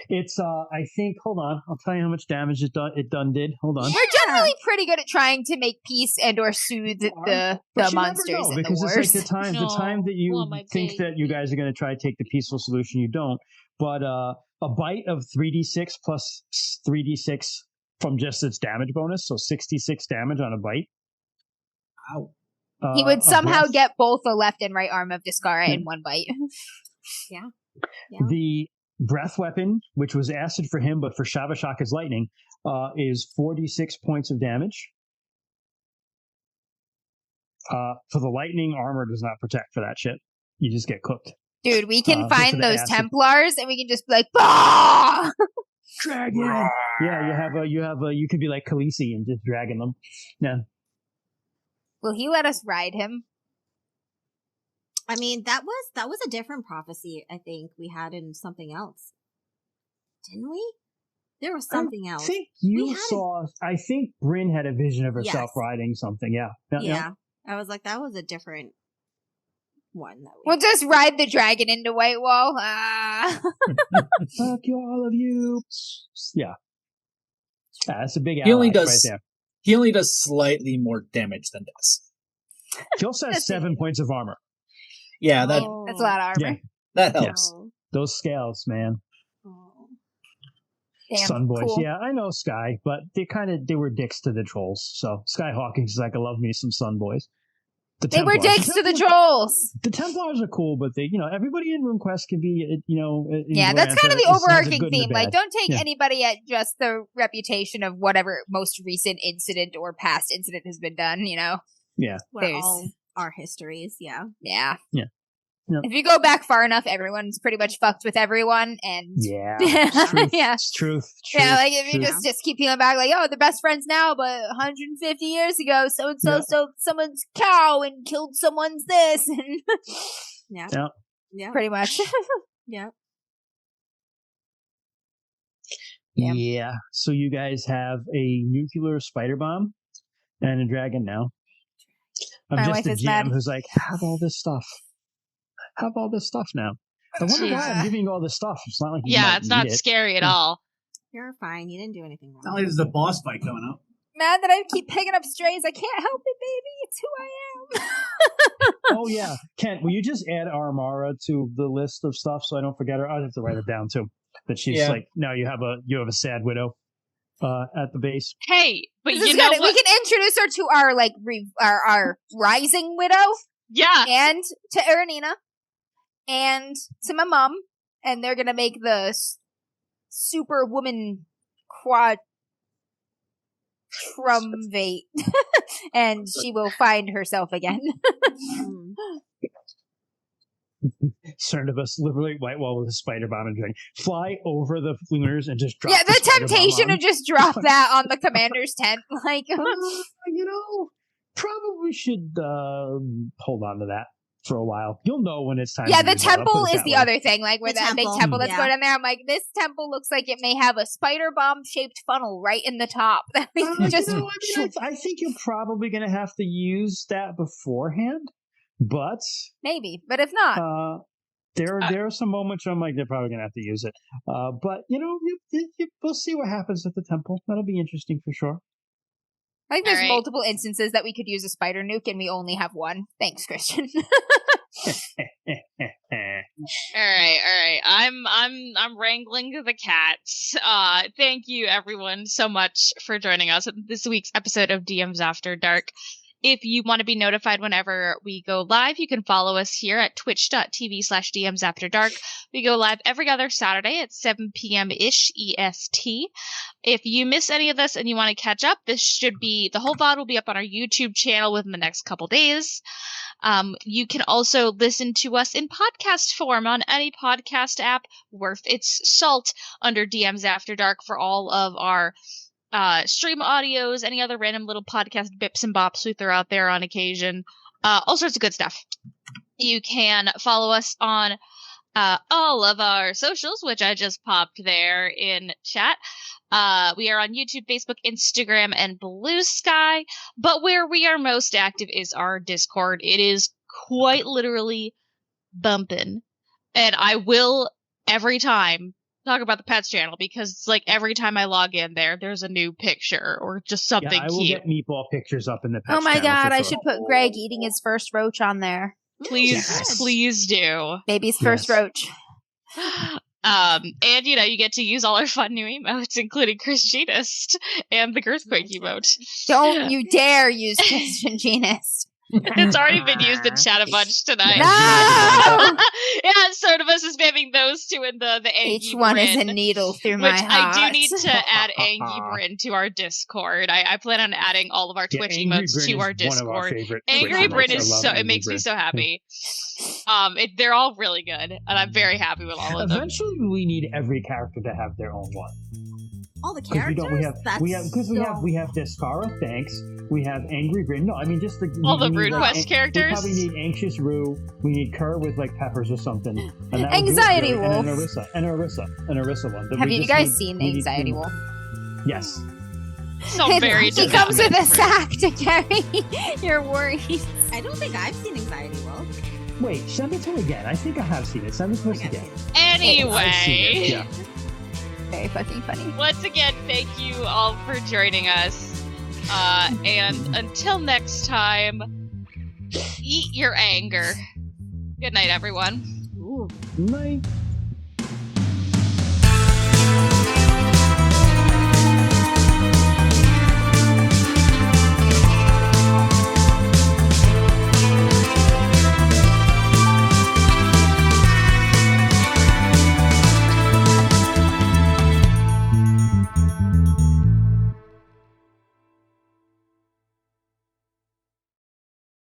It's, I think, hold on. I'll tell you how much damage it done did. Hold on. We're generally pretty good at trying to make peace and or soothe the But you never monsters know, in the because wars. it's like the time that you Oh, my think that you guys are going to try to take the peaceful solution, you don't. But a bite of 3d6 plus 3d6 from just its damage bonus, so 66 damage on a bite. Ow. He would A somehow breath- get both the left and right arm of Discara in one bite. Yeah. The breath weapon, which was acid for him, but for Shavashak is lightning, is 46 points of damage. For the lightning, armor does not protect for that shit. You just get cooked. Dude, we can But for find the those acid- Templars and we can just be like, bah! Dragon. Yeah, you could be like Khaleesi and just dragging them. Yeah. Will he let us ride him? I mean, that was a different prophecy, I think, we had in something else. Didn't we? There was something I else. think We you had saw. I think Bryn had a vision of herself Yes. riding something. Yeah. Yeah. I was like, that was a different one that we We'll just ride the dragon into Whitewall. Fuck you, all of you. Yeah. That's a big ally He only right does there. he only does slightly more damage than does. He also has 7 points of armor. Yeah, that Oh. That's a lot of armor. Yeah. that helps. Oh. Those scales, man. Oh. Damn, Sun boys. cool. Yeah, I know Sky, but they were dicks to the trolls. So Sky Hawkins is like, I love me some Sun boys. The They were Templars- dicks to the trolls. The Templars are cool, but they, everybody in RuneQuest can be, Yeah, that's kind of the has a overarching good and a theme. Like, bad. don't take Yeah. anybody at just the reputation of whatever most recent incident or past incident has been done, Yeah. We're There's- all our histories, yeah. Yeah. If you go back far enough, everyone's pretty much fucked with everyone, and Yeah, it's truth. yeah, It's truth. yeah. Like if you truth. just keep peeling back, like, oh, they're best friends now, but 150 years ago, so and so stole someone's cow and killed someone's this, and Yeah. pretty much. Yeah. Yeah. So you guys have a nuclear spider bomb and a dragon now. I'm My just wife a is GM mad. who's like, have all this stuff. Have all this stuff now. I wonder why I'm giving you all this stuff. It's not like you might it's not need it. scary at all. You're fine. You didn't do anything It's not wrong. like there's a boss fight coming up. Mad that I keep picking up strays. I can't help it, baby. It's who I am. Oh yeah, Kent, will you just add Armara to the list of stuff so I don't forget her? I'll have to write it down too. That she's like, now you have a sad widow at the base. Hey, but This is you know good. what? We can introduce her to our our rising widow, Yeah. and to Aranina, and to my mom, and they're gonna make the super woman quadrumvate, and she will find herself again. Cernivus literally white wall with a spider bomb and dragon. Fly over the lunars and just drop. Yeah, the spider bomb temptation to on. just drop that on the commander's tent, like. Probably should hold on to that for a while. You'll know when it's time. Yeah, to the use it. I'll temple put it is that the way. other thing, like where The that big temple, temple that's yeah. going down there. I'm like, this temple looks like it may have a spider bomb shaped funnel right in the top. That we can just I think you're probably going to have to use that beforehand, but maybe, but if not, there are some moments where I'm like, they're probably going to have to use it. But we'll see what happens at the temple. That'll be interesting for sure. I think there's Alright. multiple instances that we could use a spider nuke, and we only have one. Thanks, Christian. All right. I'm wrangling the cats. Thank you everyone so much for joining us in this week's episode of DMs After Dark. If you want to be notified whenever we go live, you can follow us here at twitch.tv/DMs After Dark. We go live every other Saturday at 7 p.m.-ish EST. If you miss any of this and you want to catch up, the whole VOD will be up on our YouTube channel within the next couple days. You can also listen to us in podcast form on any podcast app worth its salt under DMs After Dark for all of our stream audios, any other random little podcast bips and bops we throw out there on occasion. All sorts of good stuff. You can follow us on all of our socials, which I just popped there in chat. We are on YouTube, Facebook, Instagram, and Blue Sky. But where we are most active is our Discord. It is quite literally bumping. And I will, every time, talk about the pets channel, because it's like every time I log in there's a new picture or just something I will cute. get meemeatball pictures up in the pets Oh my channel god, for I sure. should put Greg eating his first roach on there. Please do. Baby's first Yes. roach. And you get to use all our fun new emotes, including Chris Genist and the Girthquake emote. Don't you dare use Christian Genist. It's already been used in chat a bunch tonight. No! Yeah, sort of us is spamming those two in the Angie Each one is a Bryn, needle through my which heart. I do need to add Angie Bryn to our Discord. I plan on adding all of our Twitch emotes to our Discord. Angry Bryn is so, it makes me so happy. They're all really good, and I'm very happy with all of them. Eventually, we need every character to have their own one. All the Because characters? we have Descara, thanks. We have Angry Grin. No, I mean just All the we need, RuneQuest characters? We probably need Anxious Rue. We need Kerr with like peppers or something. And that would do it, Anxiety really. Wolf. And Arissa one. Have you guys seen Anxiety Wolf? Yes. So very He comes with a different. sack to carry your worries. I don't think I've seen Anxiety Wolf. Wait, send it to me again. I think I have seen it. Send it to us again. I've seen it. Anyway, Yeah. Very fucking funny. once again, thank you all for joining us. And until next time, eat your anger. Good night, everyone. Ooh. Night.